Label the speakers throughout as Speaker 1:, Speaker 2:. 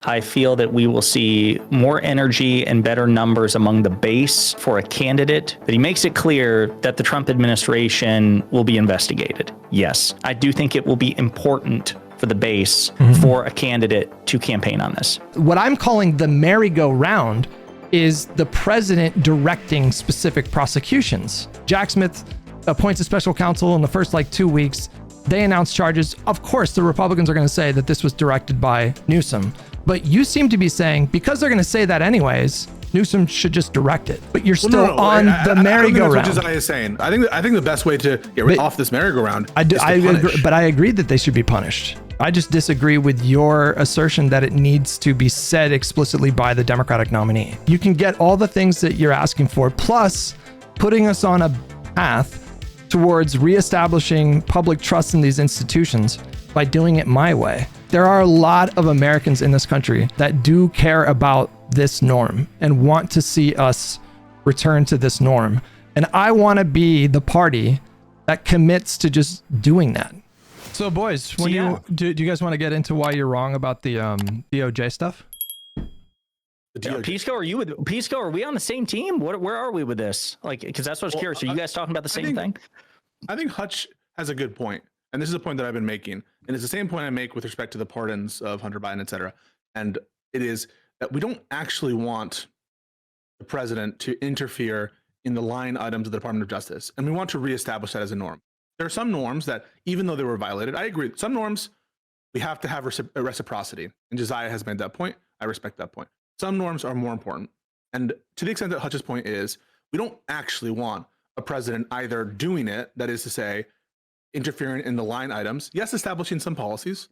Speaker 1: I feel that we will see more energy and better numbers among the base for a candidate, but he makes it clear that the Trump administration will be investigated. Yes, I do think it will be important for the base for a candidate to campaign on this.
Speaker 2: What I'm calling the merry-go-round is the president directing specific prosecutions. Jack Smith appoints a special counsel in the first 2 weeks. They announce charges. Of course, the Republicans are going to say that this was directed by Newsom. But you seem to be saying, because they're going to say that anyways, Newsom should just direct it. But you're still on the merry-go-round.
Speaker 3: That's what Jesiah is saying. I think the best way to get off this merry-go-round is to punish.
Speaker 2: But I agree that they should be punished. I just disagree with your assertion that it needs to be said explicitly by the Democratic nominee. You can get all the things that you're asking for, plus putting us on a path towards reestablishing public trust in these institutions by doing it my way. There are a lot of Americans in this country that do care about this norm and want to see us return to this norm. And I want to be the party that commits to just doing that. So boys, do you guys want to get into why you're wrong about the DOJ stuff?
Speaker 1: Pisco, are we on the same team? Where are we with this? Because that's what I was curious. Are you guys talking about the same thing?
Speaker 3: I think Hutch has a good point. And this is a point that I've been making. And it's the same point I make with respect to the pardons of Hunter Biden, et cetera. And it is that we don't actually want the president to interfere in the line items of the Department of Justice. And we want to reestablish that as a norm. There are some norms that, even though they were violated, I agree. Some norms, we have to have reciprocity. And Jesiah has made that point. I respect that point. Some norms are more important. And to the extent that Hutch's point is, we don't actually want a president either doing it, that is to say, interfering in the line items, yes, establishing some policies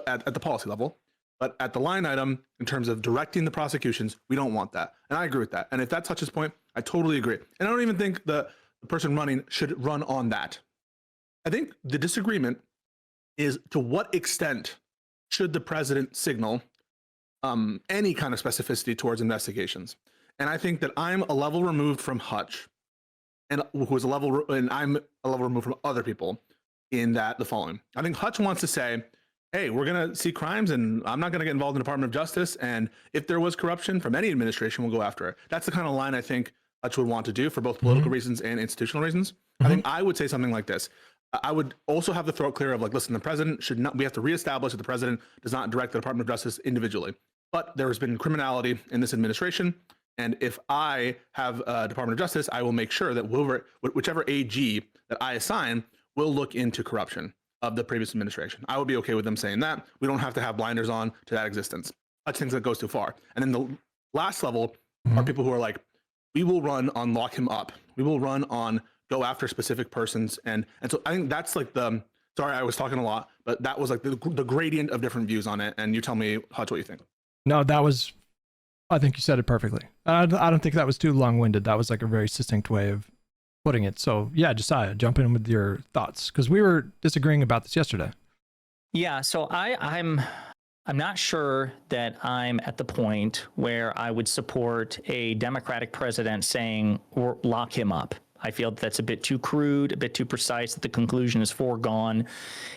Speaker 3: at the policy level, but at the line item, in terms of directing the prosecutions, we don't want that. And I agree with that. And if that's Hutch's point, I totally agree. And I don't even think the person running should run on that. I think the disagreement is to what extent should the president signal any kind of specificity towards investigations. And I think that I'm a level removed from Hutch, and I'm a level removed from other people in that the following. I think Hutch wants to say, hey, we're going to see crimes and I'm not going to get involved in the Department of Justice. And if there was corruption from any administration, we'll go after it. That's the kind of line I think Hutch would want to do for both political reasons and institutional reasons. I think I would say something like this. I would also have the throat clear of listen, the president should not, we have to reestablish that the president does not direct the Department of Justice individually. But there has been criminality in this administration. And if I have a Department of Justice, I will make sure that whichever AG that I assign will look into corruption of the previous administration. I would be okay with them saying that. We don't have to have blinders on to that existence. Hutch thinks that goes too far. And then the last level are people who are like, we will run on lock him up. We will run on go after specific persons. And so I think that's sorry, I was talking a lot, but that was the gradient of different views on it. And you tell me, Hutch, what you think.
Speaker 2: No, I think you said it perfectly. I don't think that was too long-winded. That was a very succinct way of putting it. So yeah, Jesiah, jump in with your thoughts, because we were disagreeing about this yesterday.
Speaker 1: Yeah, so I'm not sure that I'm at the point where I would support a Democratic president saying, or lock him up. I feel that's a bit too crude, a bit too precise, that the conclusion is foregone.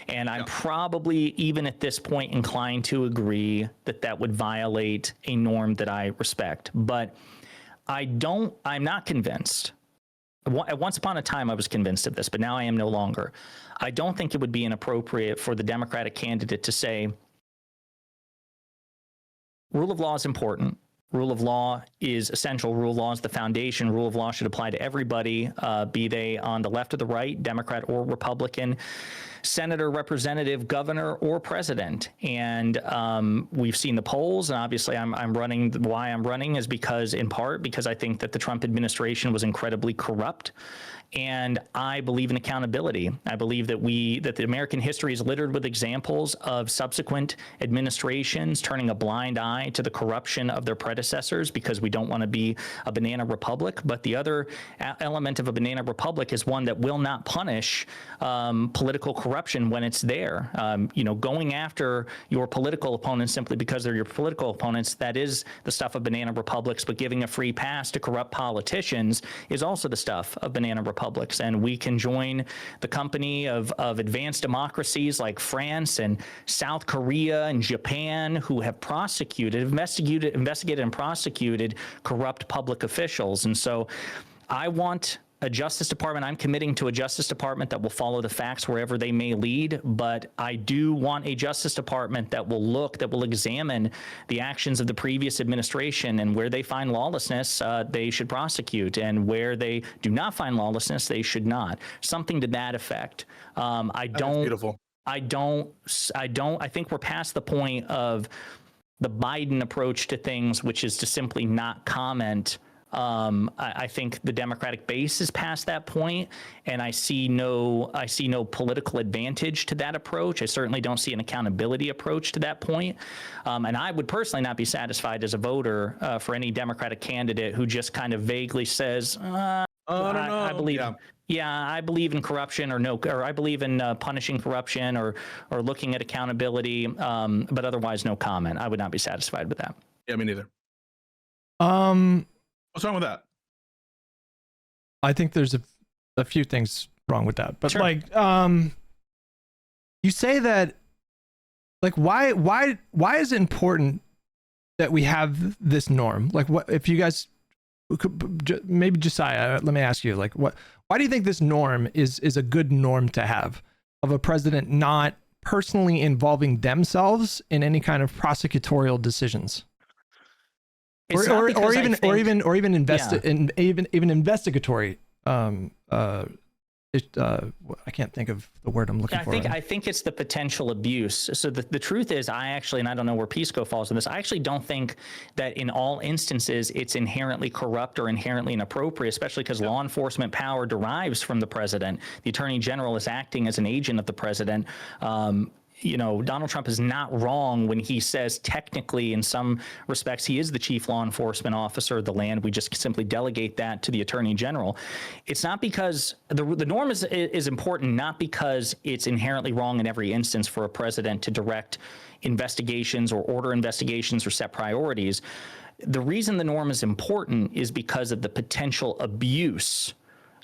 Speaker 1: And I'm probably, even at this point, inclined to agree that that would violate a norm that I respect. But I'm not convinced. Once upon a time, I was convinced of this, but now I am no longer. I don't think it would be inappropriate for the Democratic candidate to say, rule of law is important. Rule of law is essential. Rule of law is the foundation. Rule of law should apply to everybody, be they on the left or the right, Democrat or Republican, senator, representative, governor, or president. And we've seen the polls, and obviously I'm running. Why I'm running is in part because I think that the Trump administration was incredibly corrupt. And I believe in accountability. I believe that the American history is littered with examples of subsequent administrations turning a blind eye to the corruption of their predecessors because we don't want to be a banana republic. But the other element of a banana republic is one that will not punish political corruption corruption when it's there. Going after your political opponents simply because they're your political opponents, that is the stuff of banana republics, but giving a free pass to corrupt politicians is also the stuff of banana republics. And we can join the company of advanced democracies like France and South Korea and Japan, who have investigated and prosecuted corrupt public officials. And so I want a Justice Department. I'm committing to a Justice Department that will follow the facts wherever they may lead, but I do want a Justice Department that will examine the actions of the previous administration, and where they find lawlessness, they should prosecute, and where they do not find lawlessness, they should not. Something to that effect. I think we're past the point of the Biden approach to things, which is to simply not comment. I think the Democratic base is past that point, and I see no political advantage to that approach. I certainly don't see an accountability approach to that point. And I would personally not be satisfied as a voter for any Democratic candidate who just kind of vaguely says, I believe. Yeah, I believe in corruption, or I believe in punishing corruption, or looking at accountability, but otherwise no comment. I would not be satisfied with that.
Speaker 3: Yeah, me neither. What's wrong with that?
Speaker 2: I think there's a few things wrong with that, but
Speaker 1: sure.
Speaker 2: You say that, why is it important that we have this norm? What if you guys maybe Jessiah? Let me ask you, why do you think this norm is a good norm to have, of a president not personally involving themselves in any kind of prosecutorial decisions? Or even investigatory. I can't think of the word I'm looking for.
Speaker 1: I think it's the potential abuse. So the truth is, and I don't know where Pisco falls in this, I actually don't think that in all instances it's inherently corrupt or inherently inappropriate, especially because law enforcement power derives from the president. The attorney general is acting as an agent of the president. Donald Trump is not wrong when he says technically, in some respects, he is the chief law enforcement officer of the land. We just simply delegate that to the attorney general. It's not because the norm is important, not because it's inherently wrong in every instance for a president to direct investigations or order investigations or set priorities. The reason the norm is important is because of the potential abuse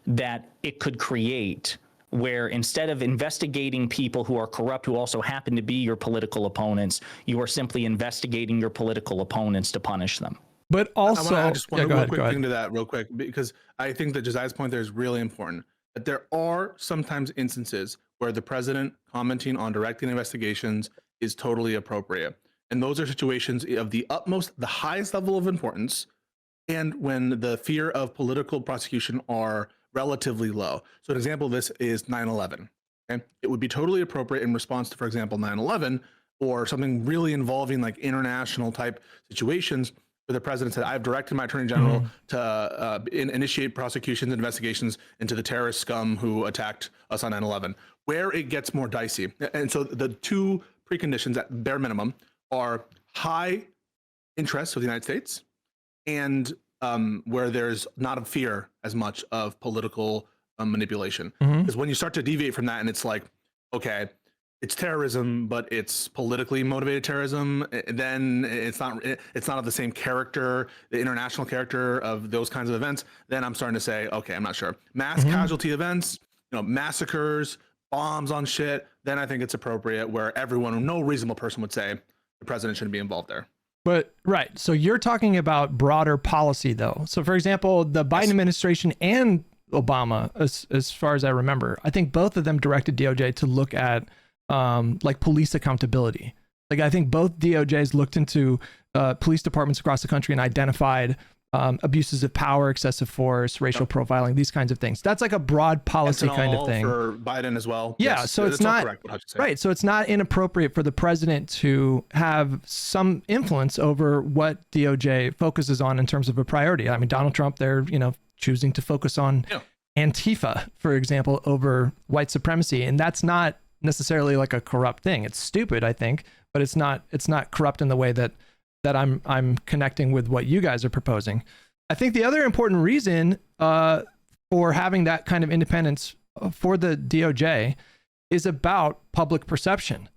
Speaker 1: that it could create, where instead of investigating people who are corrupt, who also happen to be your political opponents, you are simply investigating your political opponents to punish them.
Speaker 2: But also,
Speaker 3: I just want a quick thing to that real quick, because I think that Josiah's point there is really important. That there are sometimes instances where the president commenting on directing investigations is totally appropriate. And those are situations of the highest level of importance, and when the fear of political prosecution are relatively low. So an example of this is 9/11. Okay? It would be totally appropriate in response to, for example, 9/11, or something really involving like international type situations, where the president said, I've directed my attorney general to initiate prosecutions and investigations into the terrorist scum who attacked us on 9/11, where it gets more dicey. And so the two preconditions at bare minimum are high interest of the United States, and where there's not a fear as much of political manipulation. Because when you start to deviate from that, and it's like, okay, it's terrorism, but it's politically motivated terrorism, then it's not of the same character, the international character of those kinds of events, then I'm starting to say, okay, I'm not sure. Mass casualty events, massacres, bombs on shit, then I think it's appropriate, where no reasonable person would say the president shouldn't be involved there.
Speaker 2: But right, so you're talking about broader policy, though. So, for example, the Biden administration and Obama, as far as I remember, I think both of them directed DOJ to look at police accountability. I think both DOJs looked into police departments across the country and identified abuses of power, excessive force, racial profiling, these kinds of things. That's like a broad policy kind of thing.
Speaker 3: For Biden as well.
Speaker 2: Yeah, yes, so it's not correct, what Hutch said. Right. So it's not inappropriate for the president to have some influence over what DOJ focuses on in terms of a priority. I mean, Donald Trump, they're choosing to focus on Antifa, for example, over white supremacy, and that's not necessarily like a corrupt thing. It's stupid, I think, but it's not corrupt in the way that I'm connecting with what you guys are proposing. I think the other important reason for having that kind of independence for the DOJ is about public perception.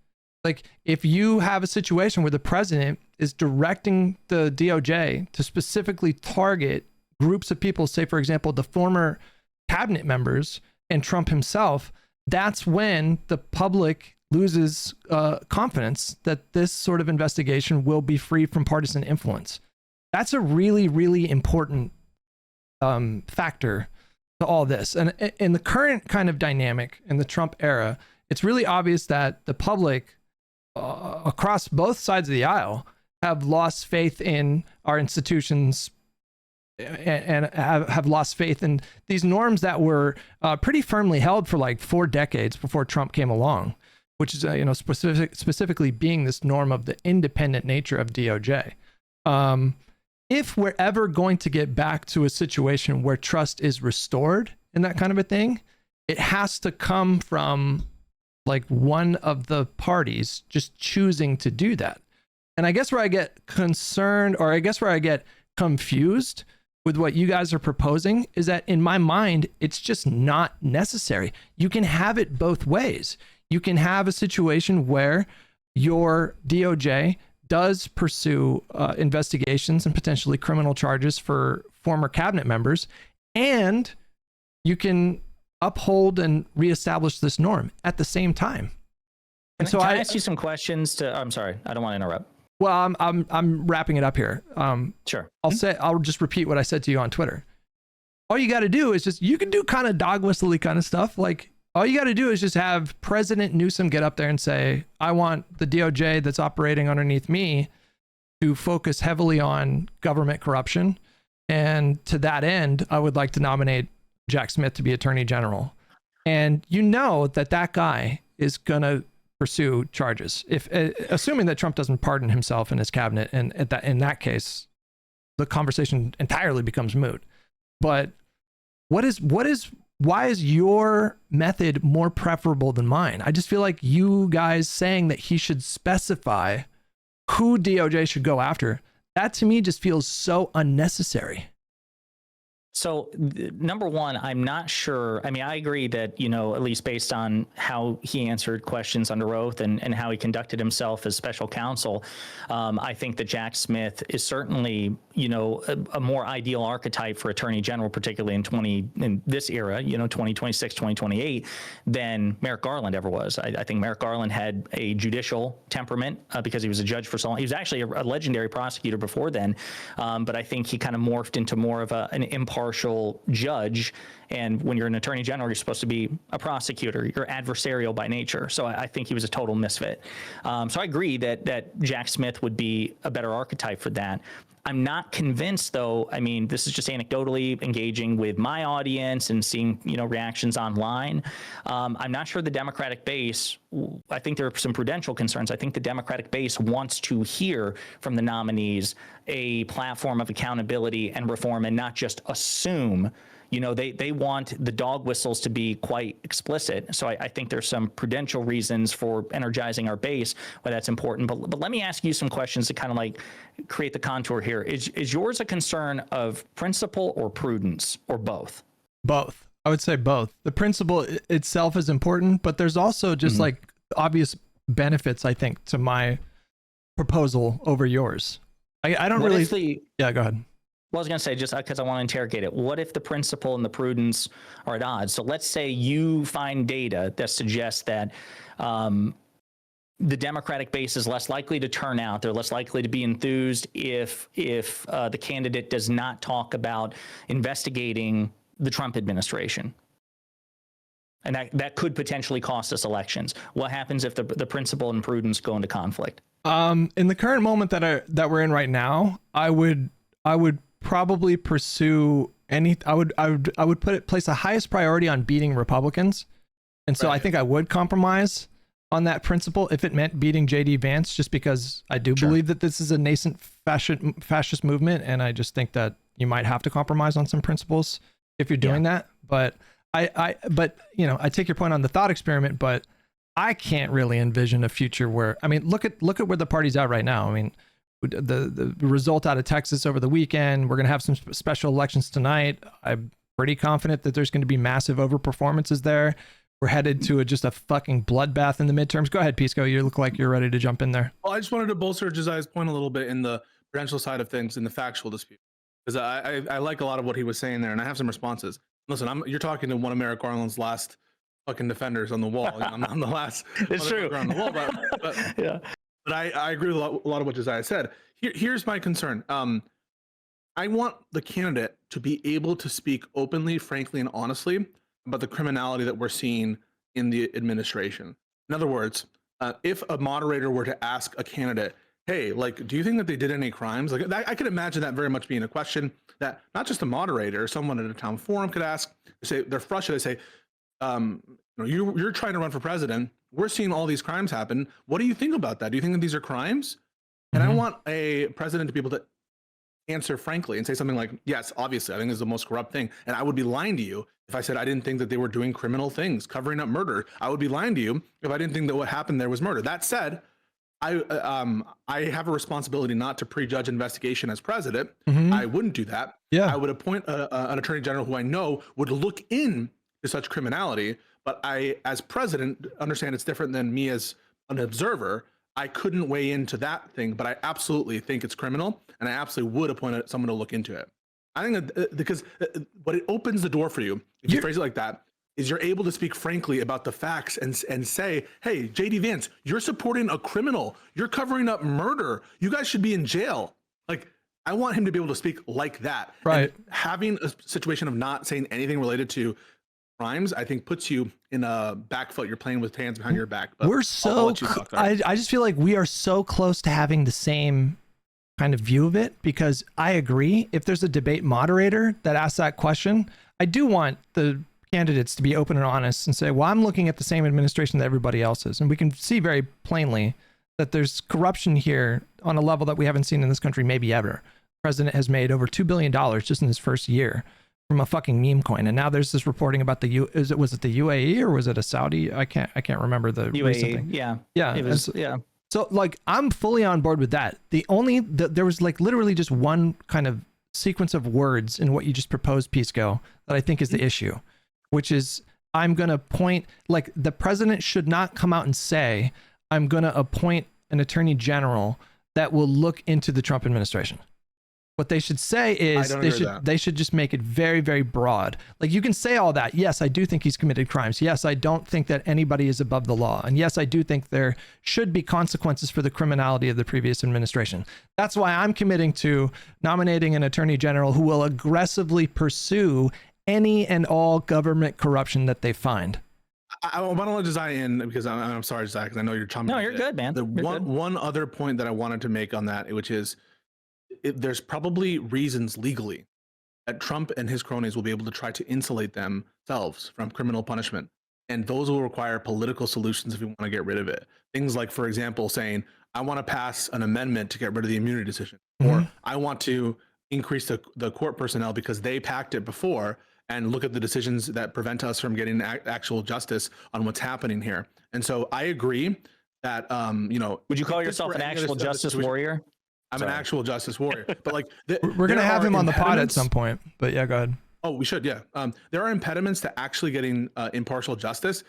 Speaker 2: Like, if you have a situation where the president is directing the DOJ to specifically target groups of people, say, for example, the former cabinet members and Trump himself, that's when the public loses confidence that this sort of investigation will be free from partisan influence. That's a really, really important factor to all this. And in the current kind of dynamic in the Trump era, it's really obvious that the public across both sides of the aisle have lost faith in our institutions and have lost faith in these norms that were pretty firmly held for like 4 decades before Trump came along, which is, specifically being this norm of the independent nature of DOJ. If we're ever going to get back to a situation where trust is restored in that kind of a thing, it has to come from like one of the parties just choosing to do that. And I guess where I get concerned, or I guess where I get confused with what you guys are proposing, is that in my mind, it's just not necessary. You can have it both ways. You can have a situation where your DOJ does pursue investigations and potentially criminal charges for former cabinet members, and you can uphold and reestablish this norm at the same time. And so
Speaker 1: I ask you some questions I'm sorry, I don't want to interrupt.
Speaker 2: Well, I'm wrapping it up here.
Speaker 1: Sure.
Speaker 2: I'll just repeat what I said to you on Twitter. All you got to do is you can do kind of dog whistly kind of stuff. Like, all you got to do is just have President Newsom get up there and say, I want the DOJ that's operating underneath me to focus heavily on government corruption. And to that end, I would like to nominate Jack Smith to be Attorney General. And you know that guy is going to pursue charges, if assuming that Trump doesn't pardon himself and his cabinet. And in that case, the conversation entirely becomes moot. But why is your method more preferable than mine? I just feel like you guys saying that he should specify who DOJ should go after, that to me just feels so unnecessary.
Speaker 1: So number one, I'm not sure. I mean, I agree that, at least based on how he answered questions under oath and how he conducted himself as special counsel, I think that Jack Smith is certainly, a more ideal archetype for Attorney General, particularly in this era, 2026, 2028, than Merrick Garland ever was. I think Merrick Garland had a judicial temperament because he was a judge for so long. He was actually a legendary prosecutor before then, but I think he kind of morphed into more of an impartial judge. And when you're an attorney general, you're supposed to be a prosecutor. You're adversarial by nature. So I think he was a total misfit. So I agree that Jack Smith would be a better archetype for that. I'm not convinced, though. I mean, this is just anecdotally engaging with my audience and seeing, reactions online. I'm not sure the Democratic base, I think there are some prudential concerns. I think the Democratic base wants to hear from the nominees a platform of accountability and reform and not just assume. They want the dog whistles to be quite explicit. So I think there's some prudential reasons for energizing our base why that's important. But let me ask you some questions to kind of like create the contour here. Is yours a concern of principle or prudence, or both?
Speaker 2: Both. I would say both. The principle itself is important, but there's also just like obvious benefits, I think, to my proposal over yours. I don't really. Yeah, go ahead.
Speaker 1: Well, I was going to say, just because I want to interrogate it, what if the principle and the prudence are at odds? So let's say you find data that suggests that the Democratic base is less likely to turn out. They're less likely to be enthused if the candidate does not talk about investigating the Trump administration. And that could potentially cost us elections. What happens if the principle and prudence go into conflict?
Speaker 2: In the current moment that we're in right now, I would probably pursue I would place the highest priority on beating Republicans. And so I think I would compromise on that principle if it meant beating JD Vance, just because I do believe that this is a nascent fascist movement. And I just think that you might have to compromise on some principles if you're doing that. But I take your point on the thought experiment, but I can't really envision a future where, I mean, look at where the party's at right now. I mean, the result out of Texas over the weekend, we're going to have some special elections tonight. I'm pretty confident that there's going to be massive overperformances there. we're headed to just a fucking bloodbath in the midterms. Go ahead, Pisco. You look like you're ready to jump in there.
Speaker 3: Well, I just wanted to bolster Josiah's point a little bit in the prudential side of things in the factual dispute, because I like a lot of what he was saying there, and I have some responses. Listen, you're talking to one of Merrick Garland's last fucking defenders on the wall. You know, I'm the last.
Speaker 1: It's true.
Speaker 3: On the wall, but
Speaker 1: Yeah.
Speaker 3: But I agree with a lot of what Josiah said. Here's my concern. I want the candidate to be able to speak openly, frankly, and honestly about the criminality that we're seeing in the administration. In other words, if a moderator were to ask a candidate, hey, like, do you think that they did any crimes? Like, I could imagine that very much being a question that not just a moderator, someone at a town forum could ask. Say they're frustrated. They say, you're trying to run for president. We're seeing all these crimes happen. What do you think about that? Do you think that these are crimes? And I want a president to be able to answer frankly and say something like, yes, obviously, I think this is the most corrupt thing. And I would be lying to you if I said I didn't think that they were doing criminal things, covering up murder. I would be lying to you if I didn't think that what happened there was murder. That said, I have a responsibility not to prejudge investigation as president. I wouldn't do that.
Speaker 2: Yeah.
Speaker 3: I would appoint an attorney general who I know would look into such criminality. But I, as president, understand it's different than me as an observer. I couldn't weigh into that thing, but I absolutely think it's criminal, and I absolutely would appoint someone to look into it. I think that, because what it opens the door for you, if you phrase it like that, is you're able to speak frankly about the facts and say, hey, JD Vance, you're supporting a criminal. You're covering up murder. You guys should be in jail. Like, I want him to be able to speak like that.
Speaker 2: Right.
Speaker 3: And having a situation of not saying anything related to crimes, I think, puts you in a back foot. You're playing with hands behind your back. But
Speaker 2: We're so, I just feel like we are so close to having the same kind of view of it, because I agree. If there's a debate moderator that asks that question, I do want the candidates to be open and honest and say, well, I'm looking at the same administration that everybody else is. And we can see very plainly that there's corruption here on a level that we haven't seen in this country maybe ever. The president has made over $2 billion just in his first year from a fucking meme coin. And now there's this reporting about was it the UAE or was it a Saudi? I can't remember the recent thing.
Speaker 1: Yeah.
Speaker 2: Yeah.
Speaker 1: Yeah.
Speaker 2: So like, I'm fully on board with that. There was like literally just one kind of sequence of words in what you just proposed, Pisco, that I think is the issue, which is I'm going to point, like, the president should not come out and say, I'm going to appoint an attorney general that will look into the Trump administration. What they should say is they should just make it very, very broad. Like, you can say all that. Yes, I do think he's committed crimes. Yes, I don't think that anybody is above the law. And yes, I do think there should be consequences for the criminality of the previous administration. That's why I'm committing to nominating an attorney general who will aggressively pursue any and all government corruption that they find.
Speaker 3: I want to let Josiah in, because I'm sorry, Josiah, because I know you're chomping.
Speaker 1: No, you're good, man.
Speaker 3: One other point that I wanted to make on that, which is, there's probably reasons legally that Trump and his cronies will be able to try to insulate themselves from criminal punishment. And those will require political solutions if you want to get rid of it. Things like, for example, saying, I want to pass an amendment to get rid of the immunity decision, or I want to increase the court personnel because they packed it before, and look at the decisions that prevent us from getting actual justice on what's happening here. And so I agree that, would
Speaker 1: you call yourself an actual justice warrior?
Speaker 3: I'm an actual justice warrior, but like,
Speaker 2: we're going to have him on the pod at some point, but yeah, go ahead.
Speaker 3: Oh, we should. Yeah. There are impediments to actually getting impartial justice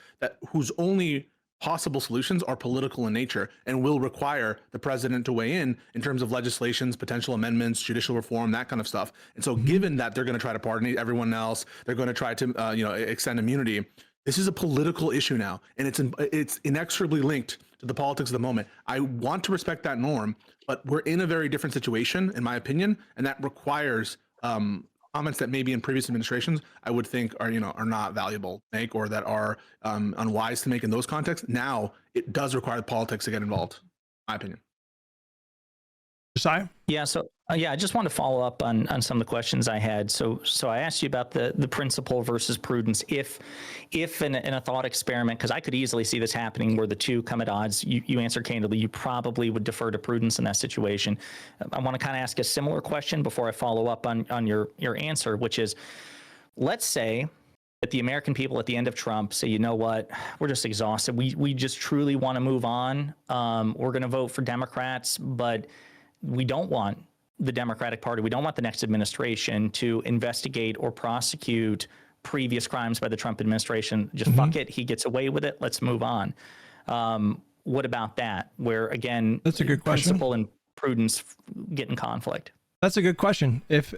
Speaker 3: whose only possible solutions are political in nature, and will require the president to weigh in terms of legislations, potential amendments, judicial reform, that kind of stuff. And so given that they're going to try to pardon everyone else, they're going to try to, extend immunity. This is a political issue now, and it's inexorably linked to the politics of the moment. I want to respect that norm, but we're in a very different situation, in my opinion, and that requires comments that maybe in previous administrations I would think are not valuable to make, or that are unwise to make in those contexts. Now it does require the politics to get involved, in my opinion.
Speaker 2: Josiah?
Speaker 1: Yeah. So I just want to follow up on some of the questions I had. So I asked you about the principle versus prudence. If in a thought experiment, because I could easily see this happening where the two come at odds, you answer candidly, you probably would defer to prudence in that situation. I want to kind of ask a similar question before I follow up on your answer, which is, let's say that the American people at the end of Trump say, you know what, we're just exhausted. We just truly want to move on. We're going to vote for Democrats, but we don't want the Democratic Party, we don't want the next administration to investigate or prosecute previous crimes by the Trump administration. Just fuck it. He gets away with it. Let's move on. What about that? Where again,
Speaker 2: that's a good question.
Speaker 1: Principle and prudence get in conflict.
Speaker 2: That's a good question. If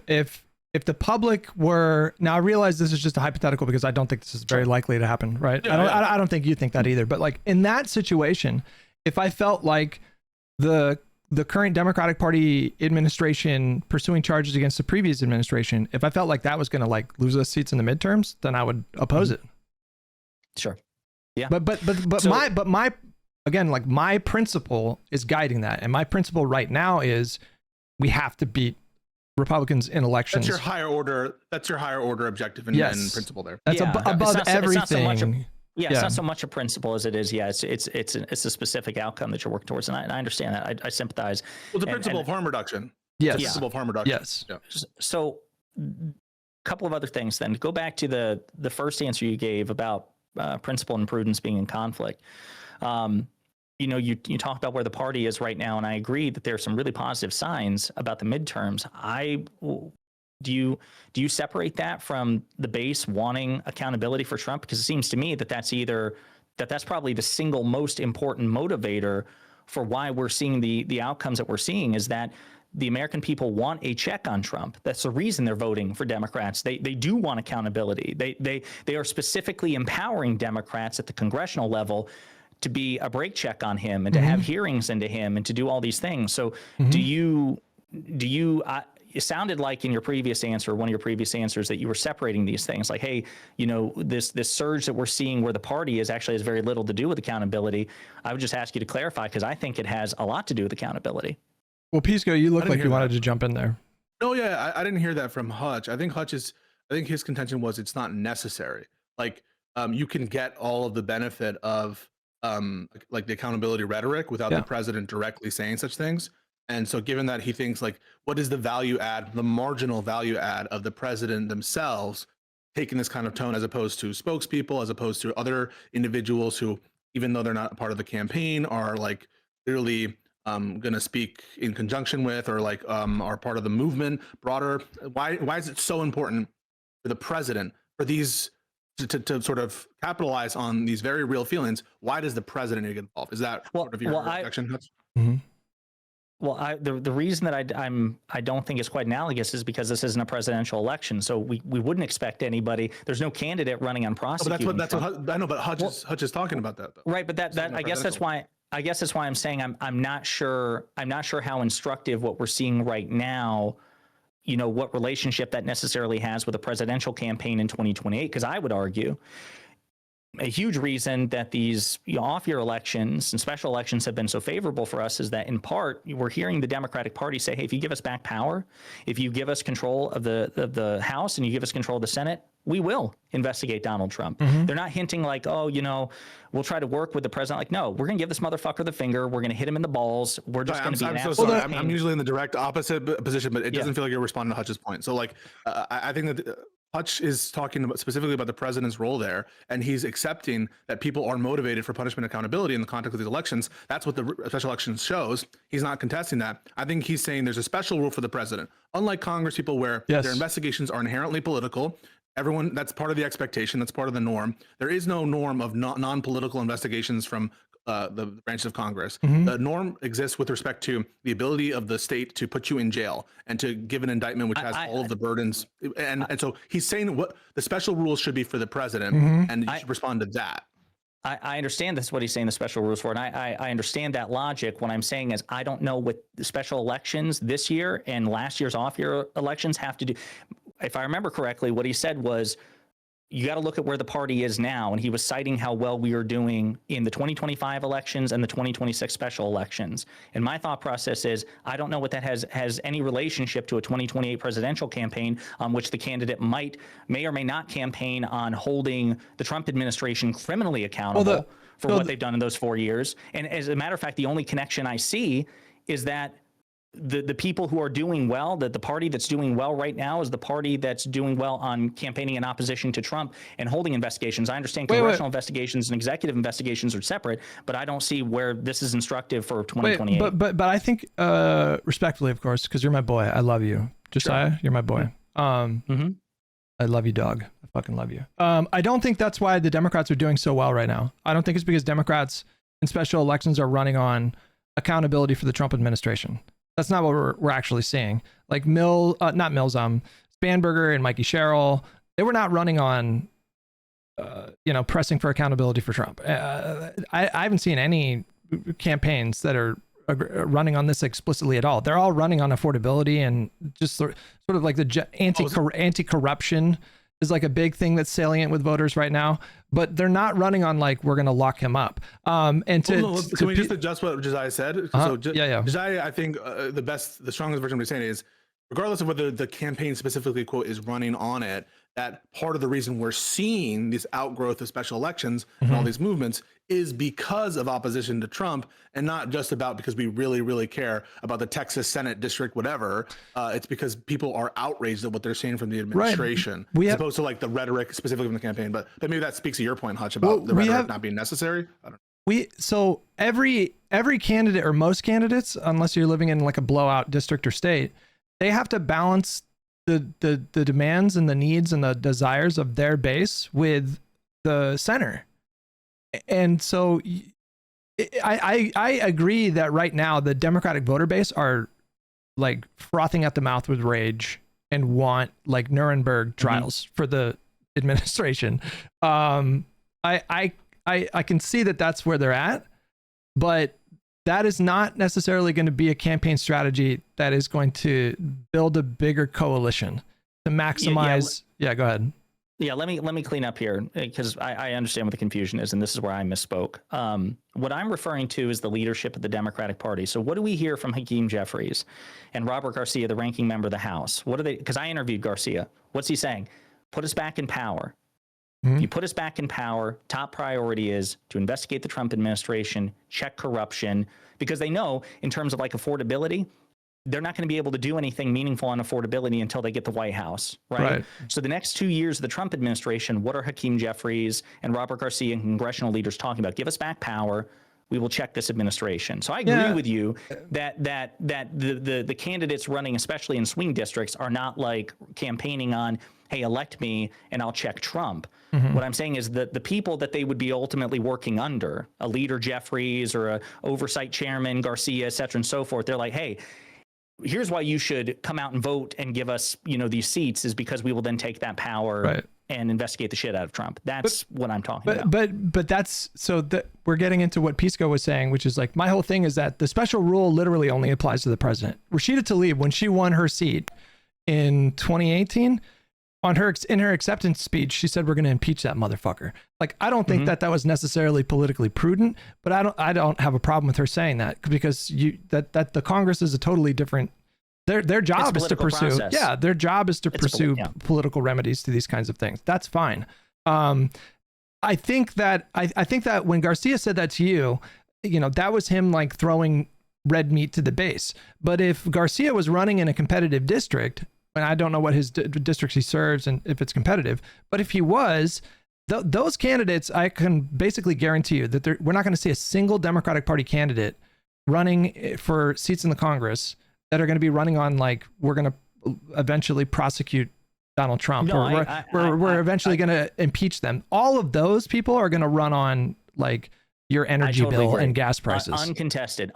Speaker 2: the public were, now I realize this is just a hypothetical because I don't think this is very likely to happen, right?
Speaker 3: Yeah,
Speaker 2: I don't think you think that either. But like in that situation, if I felt like the current Democratic Party administration pursuing charges against the previous administration, if I felt like that was going to like lose us seats in the midterms, then I would oppose it.
Speaker 1: Sure. Yeah.
Speaker 2: But
Speaker 1: So-
Speaker 2: my again, like my principle is guiding that, and my principle right now is we have to beat Republicans in elections.
Speaker 3: That's your higher order. That's your higher order objective and principle there.
Speaker 2: That's
Speaker 1: Yeah.
Speaker 2: above
Speaker 1: It's
Speaker 2: everything.
Speaker 1: not so much it's not so much a principle as it is. Yeah, it's a specific outcome that you're working towards, and I understand that. I sympathize.
Speaker 3: Well, the principle of harm reduction.
Speaker 2: Yes.
Speaker 3: The principle of harm reduction.
Speaker 2: Yes.
Speaker 3: Yeah.
Speaker 1: So, a couple of other things. Then go back to the first answer you gave about principle and prudence being in conflict. You talk about where the party is right now, and I agree that there are some really positive signs about the midterms. Do you separate that from the base wanting accountability for Trump? Because it seems to me that that's probably the single most important motivator for why we're seeing the outcomes that we're seeing, is that the American people want a check on Trump. That's the reason they're voting for Democrats. They do want accountability. They are specifically empowering Democrats at the congressional level to be a brake check on him and to have hearings into him and to do all these things. So do you it sounded like in your previous answer, one of your previous answers, that you were separating these things, like, hey, this surge that we're seeing where the party actually has very little to do with accountability. I would just ask you to clarify, because I think it has a lot to do with accountability.
Speaker 2: Well, Pisco, you look like you wanted to jump in there.
Speaker 3: No, yeah, I didn't hear that from Hutch. I think his contention was it's not necessary. Like, you can get all of the benefit of like the accountability rhetoric without the president directly saying such things. And so given that he thinks like, what is the value add, the marginal value add of the president themselves taking this kind of tone, as opposed to spokespeople, as opposed to other individuals who, even though they're not a part of the campaign, are like clearly going to speak in conjunction with, or like are part of the movement broader. Why is it so important for the president, for these to sort of capitalize on these very real feelings? Why does the president need to get involved? Is that sort of your reaction?
Speaker 1: Well, the reason that I don't think it's quite analogous is because this isn't a presidential election, so we wouldn't expect anybody. There's no candidate running on prosecuting.
Speaker 3: But that's what I know. But Hutch is talking about that, though.
Speaker 1: Right, but that I guess that's why I'm saying I'm not sure how instructive what we're seeing right now, what relationship that necessarily has with a presidential campaign in 2028. Because I would argue a huge reason that these off-year elections and special elections have been so favorable for us is that, in part, we're hearing the Democratic Party say, hey, if you give us back power, if you give us control of the House and you give us control of the Senate, we will investigate Donald Trump. They're not hinting like, oh, we'll try to work with the president. Like, no, we're going to give this motherfucker the finger. We're going to hit him in the balls. We're just going to be an
Speaker 3: so sorry. I'm usually in the direct opposite position, but it doesn't feel like you're responding to Hutch's point. So like, I think that Hutch is talking specifically about the president's role there, and he's accepting that people are motivated for punishment and accountability in the context of these elections. That's what the special elections shows. He's not contesting that. I think he's saying there's a special rule for the president. Unlike Congress people, where their investigations are inherently political, that's part of the expectation. That's part of the norm. There is no norm of non-political investigations from the branches of Congress. The norm exists with respect to the ability of the state to put you in jail and to give an indictment which has all of the burdens. And so he's saying what the special rules should be for the president, and you should respond to that.
Speaker 1: I understand that's what he's saying the special rules for, and I understand that logic. What I'm saying is I don't know what the special elections this year and last year's off-year elections have to do. If I remember correctly, what he said was, you got to look at where the party is now. And he was citing how well we are doing in the 2025 elections and the 2026 special elections. And my thought process is, I don't know what that has any relationship to a 2028 presidential campaign on which the candidate may or may not campaign on holding the Trump administration criminally accountable for what they've done in those 4 years. And as a matter of fact, the only connection I see is that the people who are doing well, that the party that's doing well right now is the party that's doing well on campaigning in opposition to Trump and holding investigations. I understand congressional investigations and executive investigations are separate, but I don't see where this is instructive for 2028.
Speaker 2: But I think, respectfully, of course, because you're my boy, I love you, Josiah. You're my boy. I I love you, dog. I fucking love you. I don't think that's why the Democrats are doing so well right now. I don't think it's because Democrats in special elections are running on accountability for the Trump administration. That's not what we're actually seeing. Like Spanberger and Mikey Sherrill, they were not running on, pressing for accountability for Trump. I haven't seen any campaigns that are running on this explicitly at all. They're all running on affordability and just sort of like the anti-corruption is like a big thing that's salient with voters right now, but they're not running on like, we're going to lock him up. Can
Speaker 3: we just adjust what Jesiah said? Jesiah, I think the strongest version of what he's saying is, regardless of whether the campaign specifically, quote, is running on it, that part of the reason we're seeing this outgrowth of special elections and all these movements is because of opposition to Trump, and not just about because we really, really care about the Texas Senate district, whatever. It's because people are outraged at what they're seeing from the administration, as opposed to like the rhetoric specifically from the campaign. But maybe that speaks to your point, Hutch, about the rhetoric not being necessary. I don't know.
Speaker 2: So every candidate, or most candidates, unless you're living in like a blowout district or state, they have to balance the demands and the needs and the desires of their base with the center. And so I agree that right now the Democratic voter base are like frothing at the mouth with rage and want like Nuremberg trials for the administration. I can see that that's where they're at, but that is not necessarily going to be a campaign strategy that is going to build a bigger coalition to maximize. Yeah, go ahead.
Speaker 1: Yeah, let me clean up here, because I understand what the confusion is, and this is where I misspoke. What I'm referring to is the leadership of the Democratic Party. So what do we hear from Hakeem Jeffries and Robert Garcia, the ranking member of the House? What are they? Because I interviewed Garcia. What's he saying? Put us back in power. If you put us back in power, top priority is to investigate the Trump administration, check corruption, because they know in terms of like affordability, they're not going to be able to do anything meaningful on affordability until they get the White House, right? So the next 2 years of the Trump administration, what are Hakeem Jeffries and Robert Garcia and congressional leaders talking about? Give us back power. We will check this administration. So I agree with you that the candidates running, especially in swing districts, are not like campaigning on, hey, elect me and I'll check Trump. What I'm saying is that the people that they would be ultimately working under, a leader Jeffries or a oversight chairman Garcia, et cetera, and so forth, they're like, hey, here's why you should come out and vote and give us, these seats, is because we will then take that power and investigate the shit out of Trump. That's what I'm talking about.
Speaker 2: But that's we're getting into what Pisco was saying, which is like, my whole thing is that the special rule literally only applies to the president. Rashida Tlaib, when she won her seat in 2018, in her acceptance speech, she said, we're going to impeach that motherfucker. Like, I don't think that was necessarily politically prudent, but I don't have a problem with her saying that, because that the Congress is a totally different, their job is to pursue, their job is to pursue political remedies to these kinds of things. That's fine. I think that when Garcia said that to you, that was him like throwing red meat to the base. But if Garcia was running in a competitive district, and I don't know what his districts he serves and if it's competitive, but if he was, those candidates, I can basically guarantee you that we're not going to see a single Democratic Party candidate running for seats in the Congress that are going to be running on like, we're going to eventually prosecute Donald Trump, or we're eventually going to impeach them. All of those people are going to run on like your energy bill and gas prices.
Speaker 1: Uncontested.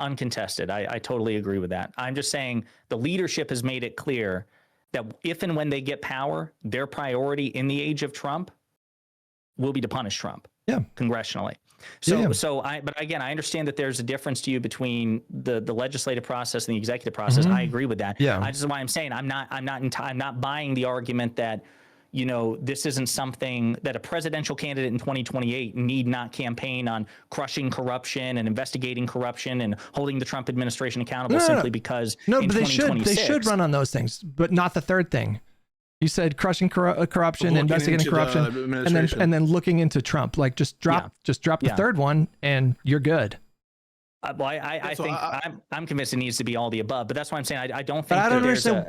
Speaker 1: I totally agree with that. I'm just saying the leadership has made it clear that if and when they get power, their priority in the age of Trump will be to punish Trump. Congressionally. But again, I understand that there's a difference to you between the legislative process and the executive process. I agree with that. I just why I'm saying I'm not buying the argument that, this isn't something that a presidential candidate in 2028 need not campaign on crushing corruption and investigating corruption and holding the Trump administration accountable simply because
Speaker 2: but they should run on those things, but not the third thing. You said crushing corruption, investigating corruption, and then looking into Trump. Like just drop the third one, and you're good.
Speaker 1: I'm convinced it needs to be all the above, but that's why I'm saying I don't think.
Speaker 2: But I don't understand.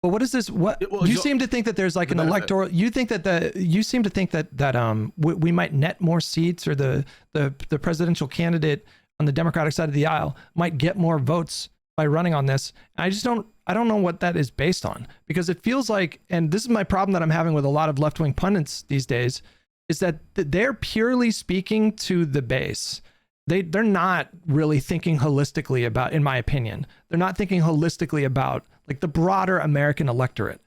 Speaker 2: But what is this? You seem to think that there's like an electoral. You seem to think that we might net more seats, or the presidential candidate on the Democratic side of the aisle might get more votes by running on this. I just don't I don't know what that is based on, because it feels like, and this is my problem that I'm having with a lot of left-wing pundits these days, is that they're purely speaking to the base. They're not really thinking holistically about, in my opinion, they're not thinking holistically about like the broader American electorate.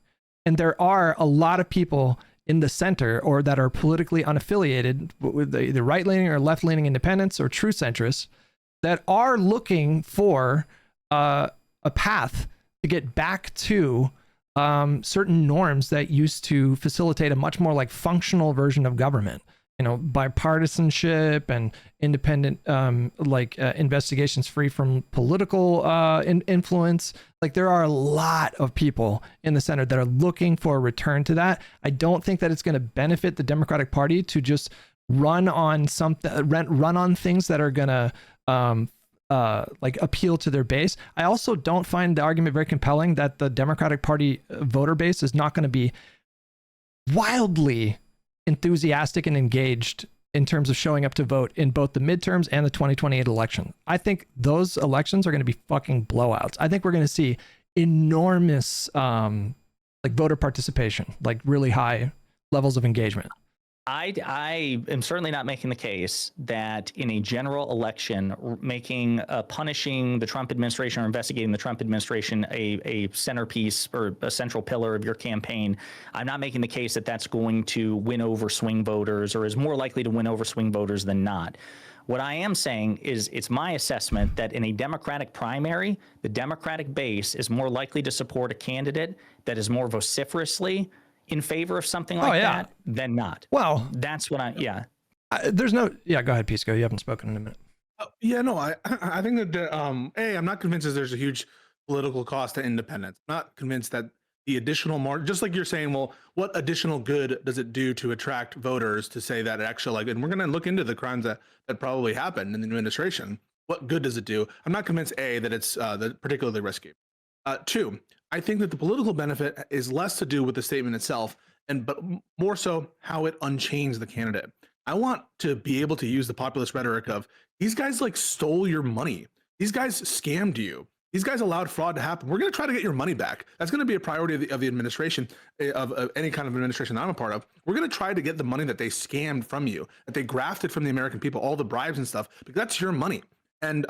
Speaker 2: And there are a lot of people in the center or that are politically unaffiliated with either right-leaning or left-leaning independents or true centrists that are looking for a path to get back to certain norms that used to facilitate a much more like functional version of government. You know, bipartisanship and independent investigations free from political influence. Like there are a lot of people in the center that are looking for a return to that. I don't think that it's going to benefit the Democratic Party to just run on things that are going to appeal to their base. I also don't find the argument very compelling that the Democratic Party voter base is not going to be wildly enthusiastic and engaged in terms of showing up to vote in both the midterms and the 2028 election. I think those elections are going to be fucking blowouts. I think we're going to see enormous voter participation, like really high levels of engagement.
Speaker 1: I am certainly not making the case that in a general election, punishing the Trump administration or investigating the Trump administration a centerpiece or a central pillar of your campaign. I'm not making the case that that's going to win over swing voters or is more likely to win over swing voters than not. What I am saying is it's my assessment that in a Democratic primary, the Democratic base is more likely to support a candidate that is more vociferously in favor of something like that than not.
Speaker 2: Well,
Speaker 1: that's what
Speaker 2: go ahead, Pisco. You haven't spoken in a minute.
Speaker 3: I think that I'm not convinced that there's a huge political cost to independence. I'm not convinced that the additional just like you're saying, well, what additional good does it do to attract voters to say that actually, and we're going to look into the crimes that probably happened in the administration. What good does it do? I'm not convinced that it's particularly risky. Two, I think that the political benefit is less to do with the statement itself, but more so how it unchains the candidate. I want to be able to use the populist rhetoric of these guys stole your money. These guys scammed you. These guys allowed fraud to happen. We're going to try to get your money back. That's going to be a priority of the administration, of any kind of administration I'm a part of. We're going to try to get the money that they scammed from you, that they grafted from the American people, all the bribes and stuff, because that's your money. And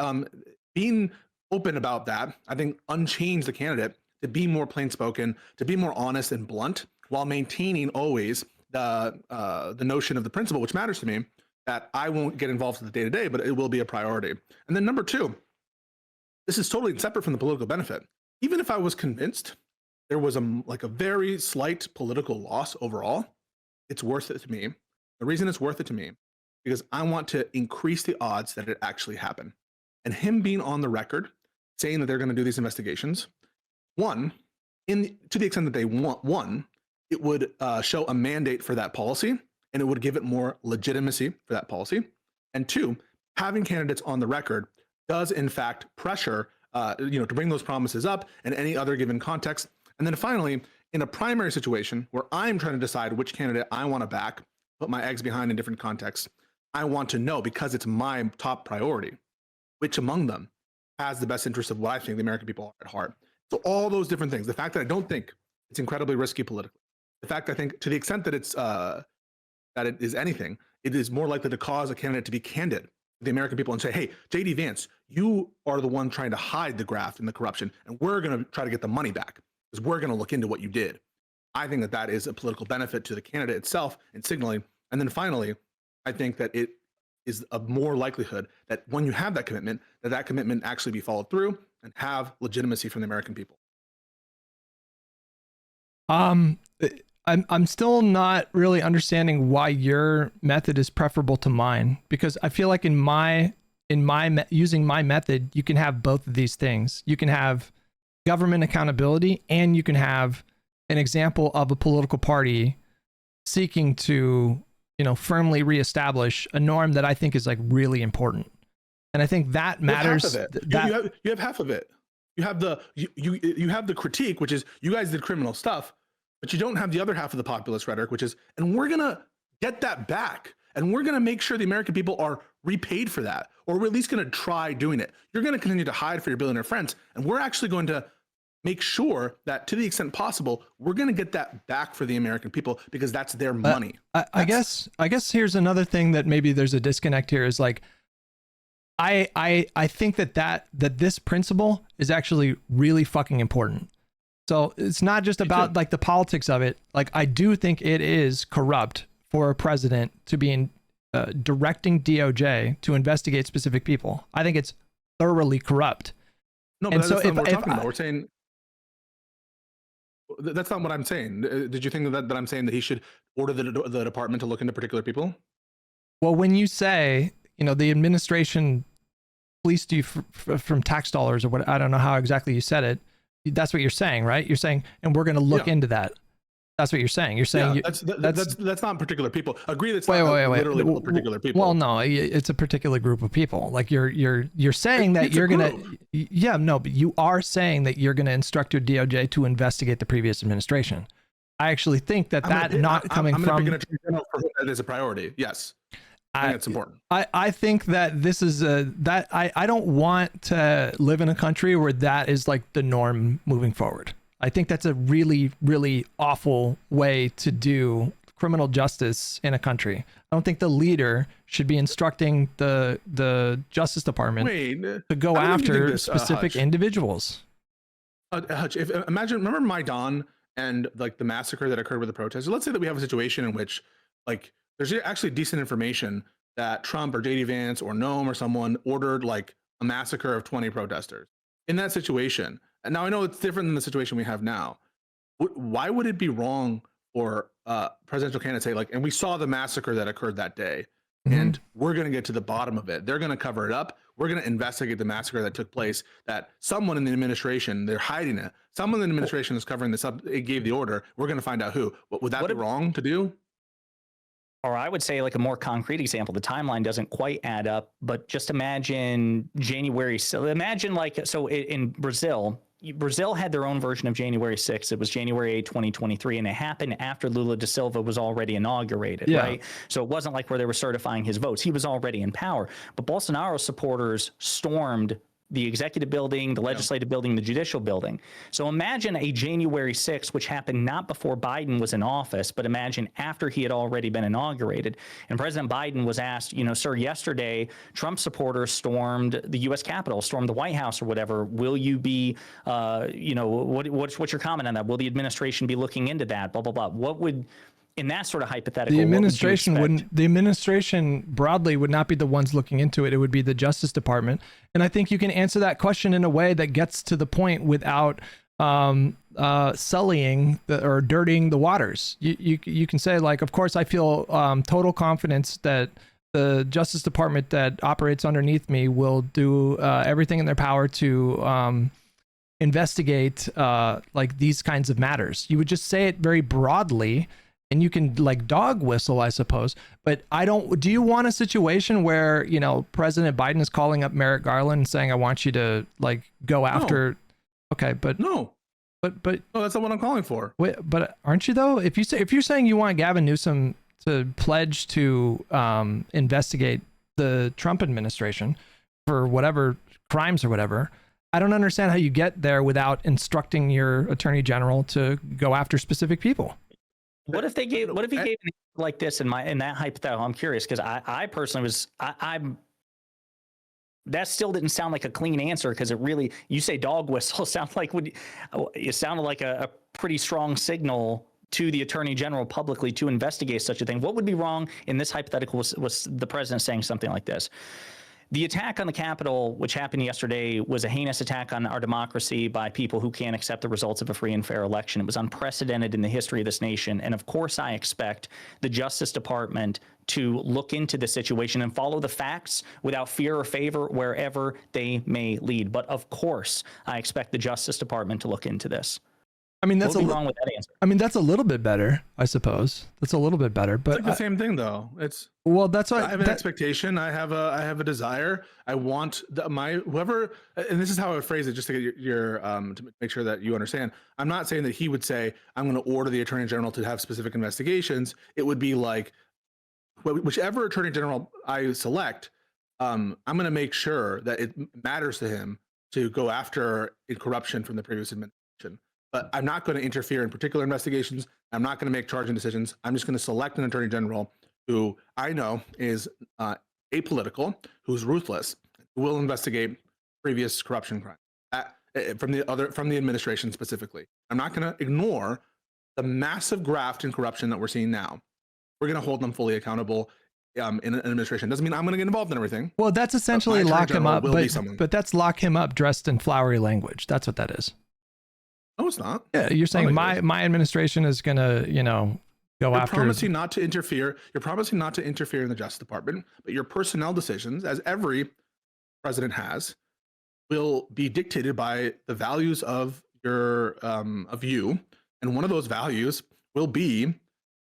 Speaker 3: being open about that, I think, unchains the candidate to be more plain spoken, to be more honest and blunt, while maintaining always the notion of the principle, which matters to me, that I won't get involved in the day-to-day, but it will be a priority. And then number two, this is totally separate from the political benefit. Even if I was convinced there was a very slight political loss overall, it's worth it to me. The reason it's worth it to me, because I want to increase the odds that it actually happened. And him being on the record saying that they're going to do these investigations, to the extent that they want one, it would show a mandate for that policy, and it would give it more legitimacy for that policy. And two, having candidates on the record does in fact pressure, to bring those promises up in any other given context. And then finally, in a primary situation where I'm trying to decide which candidate I want to back, put my eggs behind in different contexts, I want to know, because it's my top priority, which among them has the best interest of what I think the American people are at heart. So all those different things, the fact that I don't think it's incredibly risky politically, the fact that I think to the extent that it is anything, it is more likely to cause a candidate to be candid with the American people and say, hey, JD Vance, you are the one trying to hide the graft and the corruption, and we're going to try to get the money back because we're going to look into what you did. I think that is a political benefit to the candidate itself in signaling. And then finally, I think that it is a more likelihood that when you have that commitment, that commitment actually be followed through and have legitimacy from the American people.
Speaker 2: I'm still not really understanding why your method is preferable to mine, because I feel like using my method, you can have both of these things. You can have government accountability, and you can have an example of a political party seeking to, firmly reestablish a norm that I think is really important. And I think that matters.
Speaker 3: You have half of it. You have the critique, which is you guys did criminal stuff, but you don't have the other half of the populist rhetoric, which is, and we're going to get that back. And we're going to make sure the American people are repaid for that, or we're at least going to try doing it. You're going to continue to hide for your billionaire friends, and we're actually going to make sure that to the extent possible, we're going to get that back for the American people because that's their money.
Speaker 2: I guess here's another thing that maybe there's a disconnect here is like, I think that this principle is actually really fucking important. So it's not just about like the politics of it. Like I do think it is corrupt for a president to be directing DOJ to investigate specific people. I think it's thoroughly corrupt.
Speaker 3: No, but that's not what we're talking about. We're saying that's not what I'm saying. Did you think that I'm saying that he should order the department to look into particular people?
Speaker 2: Well, when you say, the administration fleeced you from tax dollars or what, I don't know how exactly you said it. That's what you're saying, right? You're saying, and we're going to look into that. That's what you're saying. You're saying
Speaker 3: that's not particular people. Agree that's
Speaker 2: wait,
Speaker 3: literally particular people.
Speaker 2: Well, no, it's a particular group of people. Like you're saying that you're gonna, but you are saying that you're gonna instruct your DOJ to investigate the previous administration. I actually think that
Speaker 3: I'm gonna pick an attorney general for that is a priority. Yes, I think it's important.
Speaker 2: I think that this is I don't want to live in a country where that is like the norm moving forward. I think that's a really, really awful way to do criminal justice in a country. I don't think the leader should be instructing the Justice Department to go after specific individuals.
Speaker 3: Hutch, remember Maidan and like the massacre that occurred with the protesters? Let's say that we have a situation in which like there's actually decent information that Trump or JD Vance or Noam or someone ordered like a massacre of 20 protesters. In that situation, and now I know it's different than the situation we have now. Why would it be wrong for presidential candidates to say like, and we saw the massacre that occurred that day, and we're going to get to the bottom of it. They're going to cover it up. We're going to investigate the massacre that took place. That someone in the administration, they're hiding it. Someone in the administration is covering this up. It gave the order. We're going to find out who. Would that be wrong to do?
Speaker 1: Or I would say like a more concrete example, the timeline doesn't quite add up, but just imagine January. So imagine in Brazil had their own version of January 6th. It was January 8, 2023, and it happened after Lula da Silva was already inaugurated, right? So it wasn't like where they were certifying his votes. He was already in power. But Bolsonaro supporters stormed the executive building, the legislative building, the judicial building. So imagine a January 6th, which happened not before Biden was in office, but imagine after he had already been inaugurated. And President Biden was asked, sir, yesterday, Trump supporters stormed the U.S. Capitol, stormed the White House or whatever. Will you be, what's your comment on that? Will the administration be looking into that? Blah, blah, blah. What would... in that sort of hypothetical,
Speaker 2: the administration broadly would not be the ones looking into it. It would be the Justice Department. And I think you can answer that question in a way that gets to the point without sullying or dirtying the waters. You can say like, of course, I feel total confidence that the Justice Department that operates underneath me will do everything in their power to investigate like these kinds of matters. You would just say it very broadly. And you can like dog whistle, I suppose. But do you want a situation where, President Biden is calling up Merrick Garland and saying, I want you to like go after. Okay, but
Speaker 3: no, but no, that's not what I'm calling for.
Speaker 2: Wait, but aren't you though? If you're saying you want Gavin Newsom to pledge to investigate the Trump administration for whatever crimes or whatever, I don't understand how you get there without instructing your attorney general to go after specific people.
Speaker 1: What if he gave like this in that hypothetical? I'm curious because I personally that still didn't sound like a clean answer because you say dog whistle sounds like it sounded like a pretty strong signal to the attorney general publicly to investigate such a thing. What would be wrong in this hypothetical was the president saying something like this? The attack on the Capitol, which happened yesterday, was a heinous attack on our democracy by people who can't accept the results of a free and fair election. It was unprecedented in the history of this nation. And of course, I expect the Justice Department to look into the situation and follow the facts without fear or favor wherever they may lead. But of course, I expect the Justice Department to look into this.
Speaker 2: I mean, that's
Speaker 1: wrong with that answer.
Speaker 2: I mean, that's a little bit better, I suppose. That's a little bit better, but
Speaker 3: it's like the same thing, though. That's what I have an expectation. I have a desire. I want whoever, and this is how I would phrase it, just to get your to make sure that you understand. I'm not saying that he would say, "I'm going to order the attorney general to have specific investigations." It would be like, whichever attorney general I select, I'm going to make sure that it matters to him to go after corruption from the previous administration. But I'm not going to interfere in particular investigations. I'm not going to make charging decisions. I'm just going to select an attorney general who I know is apolitical, who's ruthless, who will investigate previous corruption crimes from the administration specifically. I'm not going to ignore the massive graft and corruption that we're seeing now. We're going to hold them fully accountable in an administration. Doesn't mean I'm going to get involved in everything.
Speaker 2: Well, that's essentially lock him up, but that's lock him up dressed in flowery language. That's what that is.
Speaker 3: No, it's not.
Speaker 2: Yeah, you're saying my administration is going to, go after.
Speaker 3: You're promising not to interfere. You're promising not to interfere in the Justice Department, but your personnel decisions, as every president has, will be dictated by the values of you, and one of those values will be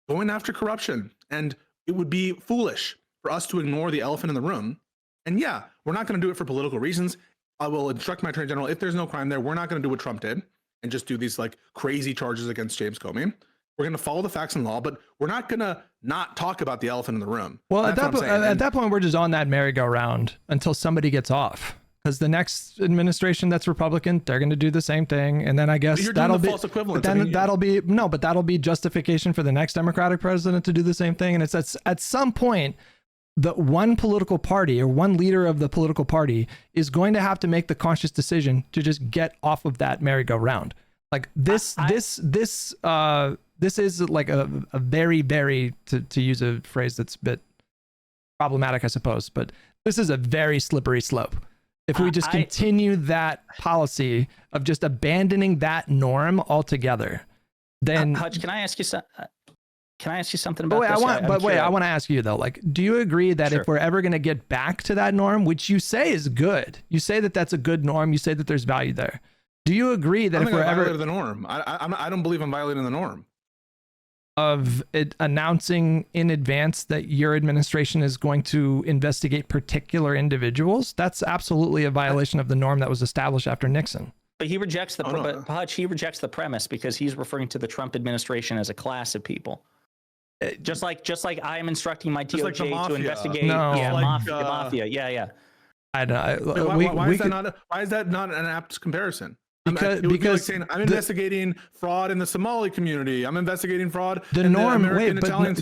Speaker 3: going after corruption. And it would be foolish for us to ignore the elephant in the room. And yeah, we're not going to do it for political reasons. I will instruct my attorney general, if there's no crime there, we're not going to do what Trump did and just do these like crazy charges against James Comey. We're going to follow the facts and law, but we're not going to not talk about the elephant in the room.
Speaker 2: Well, at that point, we're just on that merry-go-round until somebody gets off. Because the next administration that's Republican, they're going to do the same thing, and then I guess that'll be false equivalence. Then that'll be justification for the next Democratic president to do the same thing. And it's at some point, the one political party or one leader of the political party is going to have to make the conscious decision to just get off of that merry-go-round. Like this is like a very, very, to use a phrase that's a bit problematic, I suppose, but this is a very slippery slope. If we just continue that policy of just abandoning that norm altogether, then
Speaker 1: Hutch, can I ask you something about this?
Speaker 2: I want to ask you though. Like, do you agree that if we're ever going to get back to that norm, which you say is good, you say that that's a good norm, you say that there's value there. Do you agree that if we're ever
Speaker 3: the norm, I don't believe I'm violating the norm
Speaker 2: of it announcing in advance that your administration is going to investigate particular individuals, that's absolutely a violation of the norm that was established after Nixon.
Speaker 1: But he rejects Hutch, he rejects the premise because he's referring to the Trump administration as a class of people. Just like I am instructing my DOJ to investigate mafia. Yeah.
Speaker 2: I don't.
Speaker 3: Why is that not an apt comparison? Because like saying, I'm investigating fraud in the Somali community. I'm investigating fraud.
Speaker 2: The norm,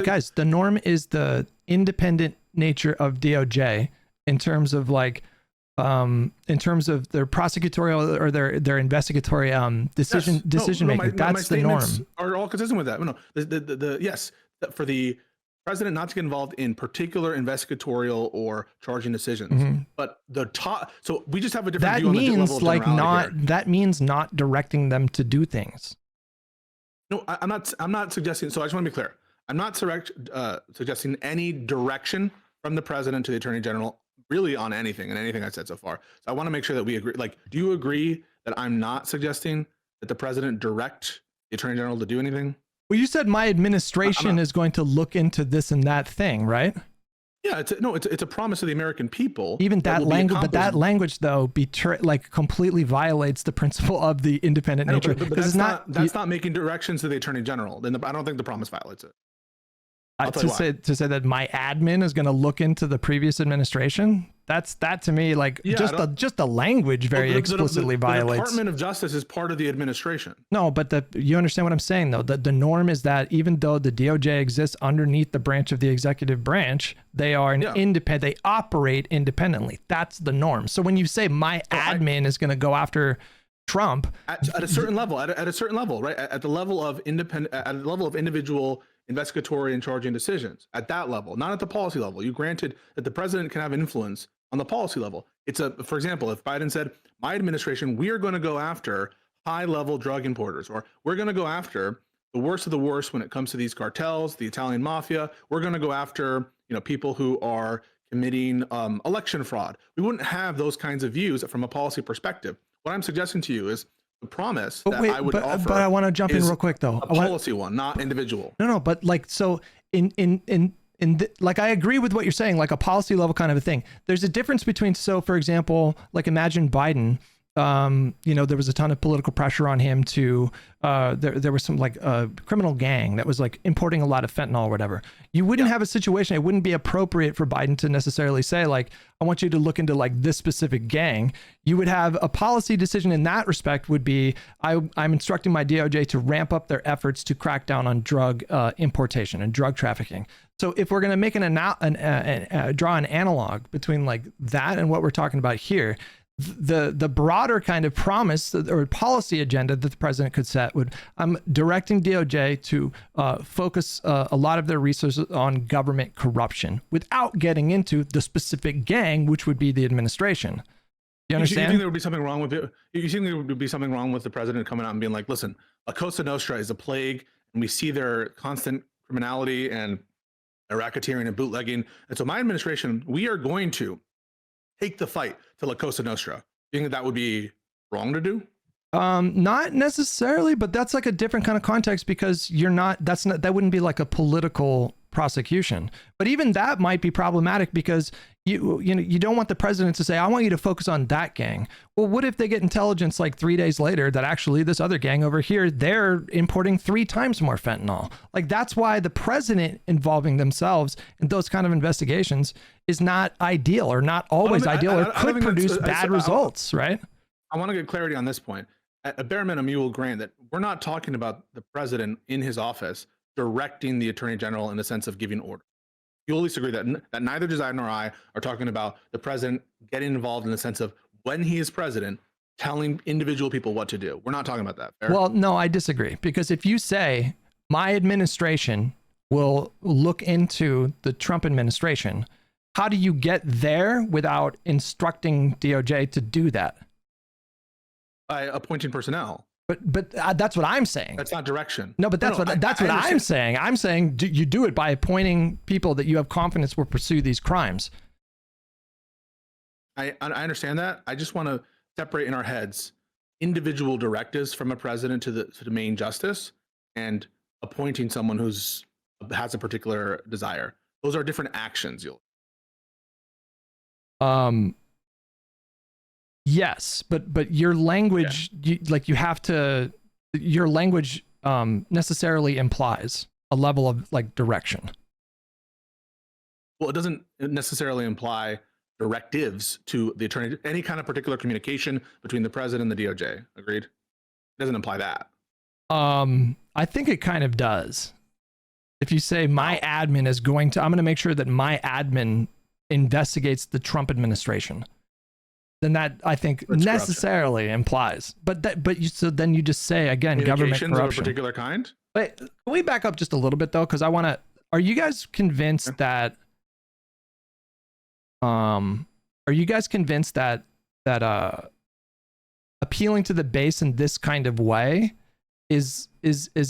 Speaker 2: guys, the norm is the independent nature of DOJ in terms of like, in terms of their prosecutorial or their investigatory decision making. That's the norm.
Speaker 3: Are all consistent with that? No, yes, for the president not to get involved in particular investigatorial or charging decisions, but so we just have a different view on the level of generality here.
Speaker 2: That means not directing them to do things.
Speaker 3: No, I'm not suggesting. So I just want to be clear. I'm not suggesting any direction from the president to the attorney general, really on anything I said so far. So I want to make sure that we agree. Like, do you agree that I'm not suggesting that the president direct the attorney general to do anything?
Speaker 2: Well, you said my administration is going to look into this and that thing, right?
Speaker 3: Yeah, it's a promise to the American people.
Speaker 2: Even that language, but that language though, completely violates the principle of the independent nature.
Speaker 3: But that's not making directions to the attorney general. Then I don't think the promise violates it.
Speaker 2: To say that my admin is going to look into the previous administration, that to me, like, just the language very explicitly violates.
Speaker 3: The Department of Justice is part of the administration.
Speaker 2: No, but you understand what I'm saying though. The norm is that even though the DOJ exists underneath the branch of the executive branch, they are independent. They operate independently. That's the norm. So when you say my admin is going to go after Trump
Speaker 3: at a certain level, at a certain level, right? At the level of individual investigatory and charging decisions, at that level, not at the policy level. You granted that the president can have influence on the policy level. For example, if Biden said, my administration, we are going to go after high-level drug importers, or we're going to go after the worst of the worst when it comes to these cartels, the Italian mafia. We're going to go after, people who are committing election fraud. We wouldn't have those kinds of views from a policy perspective. What I'm suggesting to you is the promise I would offer.
Speaker 2: But I want to jump in real quick though.
Speaker 3: A policy one, not individual.
Speaker 2: No, but like, so like, I agree with what you're saying, like a policy level kind of a thing. There's a difference between, so for example, like imagine Biden there was a ton of political pressure on him to, there was some like criminal gang that was like importing a lot of fentanyl or whatever. You wouldn't have a situation, it wouldn't be appropriate for Biden to necessarily say like, I want you to look into like this specific gang. You would have a policy decision in that respect would be, I'm instructing my DOJ to ramp up their efforts to crack down on drug importation and drug trafficking. So if we're going to make draw an analog between like that and what we're talking about here, the broader kind of promise or policy agenda that the president could set would, I'm directing DOJ to focus a lot of their resources on government corruption without getting into the specific gang, which would be the administration. You understand?
Speaker 3: You think there would be something wrong with it? You think there would be something wrong with the president coming out and being like, listen, La Cosa Nostra is a plague, and we see their constant criminality and racketeering and bootlegging. And so my administration, we are going to take the fight to La Cosa Nostra. You think that would be wrong to do?
Speaker 2: Not necessarily, but that's like a different kind of context because that wouldn't be like a political prosecution. But even that might be problematic because you don't want the president to say, I want you to focus on that gang. Well, what if they get intelligence like 3 days later that actually this other gang over here, they're importing 3 times more fentanyl? Like that's why the president involving themselves in those kind of investigations is not ideal or not always ideal or could produce bad results, right?
Speaker 3: I want to get clarity on this point. At a bare minimum, you will grant that we're not talking about the president in his office directing the attorney general in the sense of giving order. You'll at least agree that neither Josiah nor I are talking about the president getting involved in the sense of when he is president, telling individual people what to do. We're not talking about that. Fair?
Speaker 2: Well, no, I disagree. Because if you say my administration will look into the Trump administration, how do you get there without instructing DOJ to do that?
Speaker 3: By appointing personnel.
Speaker 2: But that's what I'm saying.
Speaker 3: That's not direction.
Speaker 2: No, but that's what I'm saying. I'm saying you do it by appointing people that you have confidence will pursue these crimes.
Speaker 3: I understand that. I just want to separate in our heads individual directives from a president to the main justice and appointing someone has a particular desire. Those are different actions.
Speaker 2: Yes, but your language, your language necessarily implies a level of like direction.
Speaker 3: Well, it doesn't necessarily imply directives to the attorney, any kind of particular communication between the president and the DOJ. Agreed? It doesn't imply that.
Speaker 2: I think it kind of does. If you say my admin is I'm going to make sure that my admin investigates the Trump administration, then that I think
Speaker 3: That's
Speaker 2: necessarily implies. So then you just say again, government corruption
Speaker 3: of a particular kind.
Speaker 2: Wait, can we back up just a little bit though? Because I want to. Are you guys convinced that? Are you guys convinced that appealing to the base in this kind of way is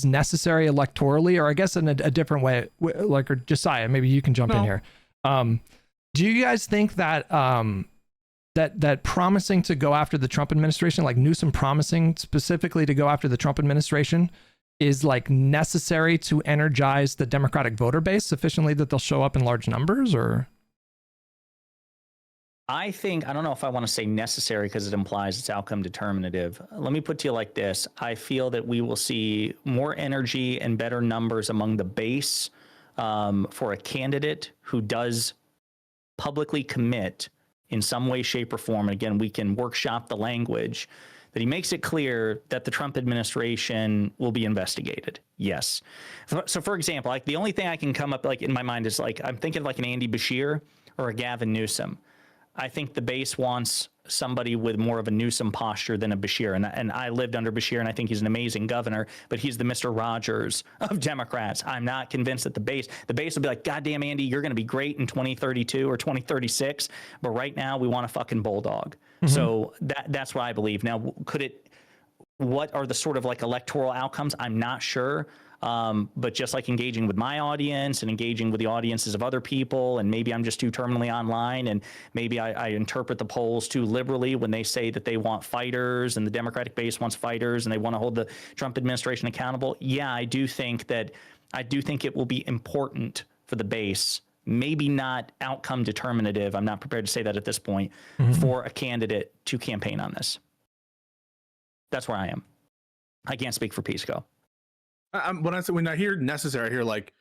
Speaker 2: necessary electorally, or I guess in a different way? Like, or Josiah, maybe you can jump in here. Do you guys think that that promising to go after the Trump administration, like Newsom promising specifically to go after the Trump administration, is like necessary to energize the Democratic voter base sufficiently that they'll show up in large numbers? Or
Speaker 1: I don't know if I want to say necessary because it implies it's outcome determinative. Let me put to you like this. I feel that we will see more energy and better numbers among the base for a candidate who does publicly commit in some way, shape, or form. And again, we can workshop the language that he makes it clear that the Trump administration will be investigated. Yes. So for example, like the only thing I can come up like in my mind is like, I'm thinking like an Andy Beshear or a Gavin Newsom. I think the base wants somebody with more of a Newsom posture than a Beshear. And I lived under Beshear, and I think he's an amazing governor, but he's the Mr. Rogers of Democrats. I'm not convinced that the base will be like, God damn, Andy, you're going to be great in 2032 or 2036. But right now we want a fucking bulldog. Mm-hmm. So that's what I believe. Now, what are the sort of like electoral outcomes? I'm not sure. But just like engaging with my audience and engaging with the audiences of other people, and maybe I'm just too terminally online, and maybe I interpret the polls too liberally when they say that they want fighters and the Democratic base wants fighters and they want to hold the Trump administration accountable. Yeah, I do think it will be important for the base, maybe not outcome determinative. I'm not prepared to say that at this point, for a candidate to campaign on this. That's where I am. I can't speak for Pisco.
Speaker 3: When I hear necessary, I hear like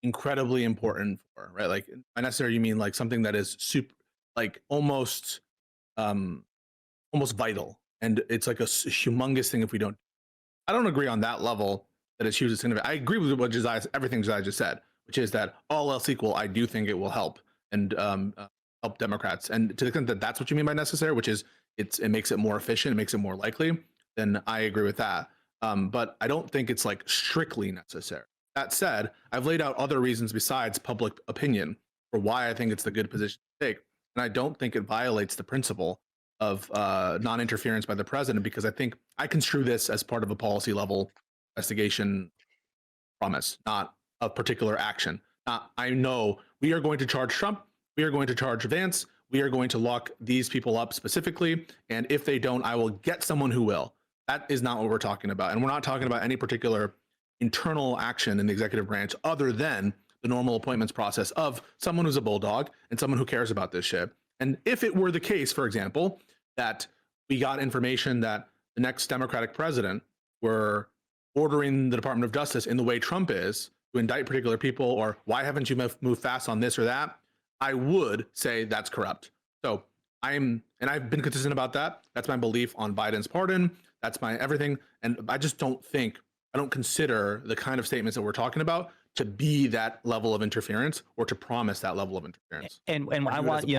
Speaker 3: incredibly important for, right? Like by necessary, you mean like something that is super, like almost vital, and it's like a humongous thing if we don't. I don't agree on that level that it's huge. It's significant. I agree with what everything Josiah just said, which is that all else equal, I do think it will help and help Democrats. And to the extent that that's what you mean by necessary, which is it makes it more efficient, it makes it more likely, then I agree with that. But I don't think it's like strictly necessary. That said, I've laid out other reasons besides public opinion for why I think it's the good position to take. And I don't think it violates the principle of non-interference by the president, because I think I construe this as part of a policy level investigation promise, not a particular action. I know we are going to charge Trump, we are going to charge Vance, we are going to lock these people up specifically, and if they don't, I will get someone who will. That is not what we're talking about. And we're not talking about any particular internal action in the executive branch other than the normal appointments process of someone who's a bulldog and someone who cares about this shit. And if it were the case, for example, that we got information that the next Democratic president were ordering the Department of Justice in the way Trump is to indict particular people, or why haven't you moved fast on this or that, I would say that's corrupt. So and I've been consistent about that. That's my belief on Biden's pardon. That's my everything. And I just don't consider the kind of statements that we're talking about to be that level of interference or to promise that level of interference.
Speaker 1: And I want,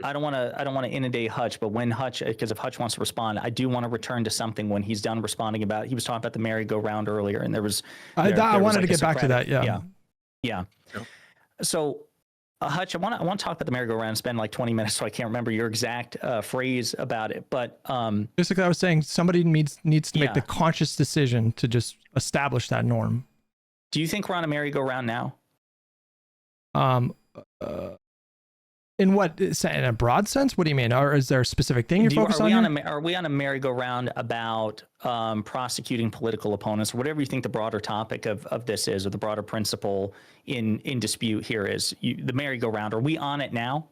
Speaker 1: I don't want to inundate Hutch, but when Hutch, because if Hutch wants to respond, I do want to return to something when he's done responding about, he was talking about the merry-go-round earlier, and there was,
Speaker 2: I wanted to get back to that.
Speaker 1: Yeah. So Hutch, I want to talk about the merry-go-round, spend like 20 minutes, so I can't remember your exact phrase about it, but
Speaker 2: just like I was saying, somebody needs to make the conscious decision to just establish that norm.
Speaker 1: Do you think we're on a merry-go-round now?
Speaker 2: In what, in a broad sense? What do you mean? Or is there a specific thing you're focused on?
Speaker 1: Are we on a merry-go-round about prosecuting political opponents, or whatever you think the broader topic of this is, or the broader principle in dispute here is? The merry-go-round, are we on it now?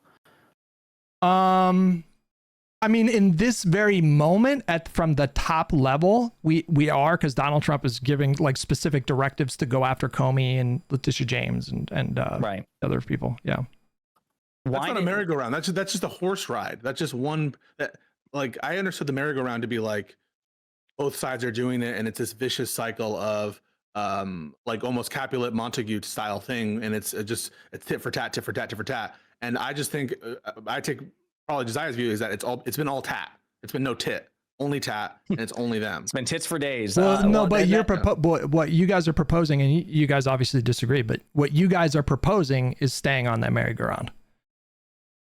Speaker 2: I mean, in this very moment, from the top level, we are, because Donald Trump is giving like specific directives to go after Comey and Letitia James and
Speaker 1: right.
Speaker 2: other people. Yeah.
Speaker 3: That's not a merry-go-round. That's just a horse ride. That's just one that, like, I understood the merry-go-round to be like both sides are doing it, and it's this vicious cycle of like almost Capulet Montague style thing, and it's tit for tat, tit for tat, tit for tat. And I just think I take probably Josiah's view is that it's been all tat. It's been no tit, only tat, and it's only them.
Speaker 1: It's been tits for days.
Speaker 2: Well, but what you guys are proposing, and you guys obviously disagree, but what you guys are proposing is staying on that merry-go-round.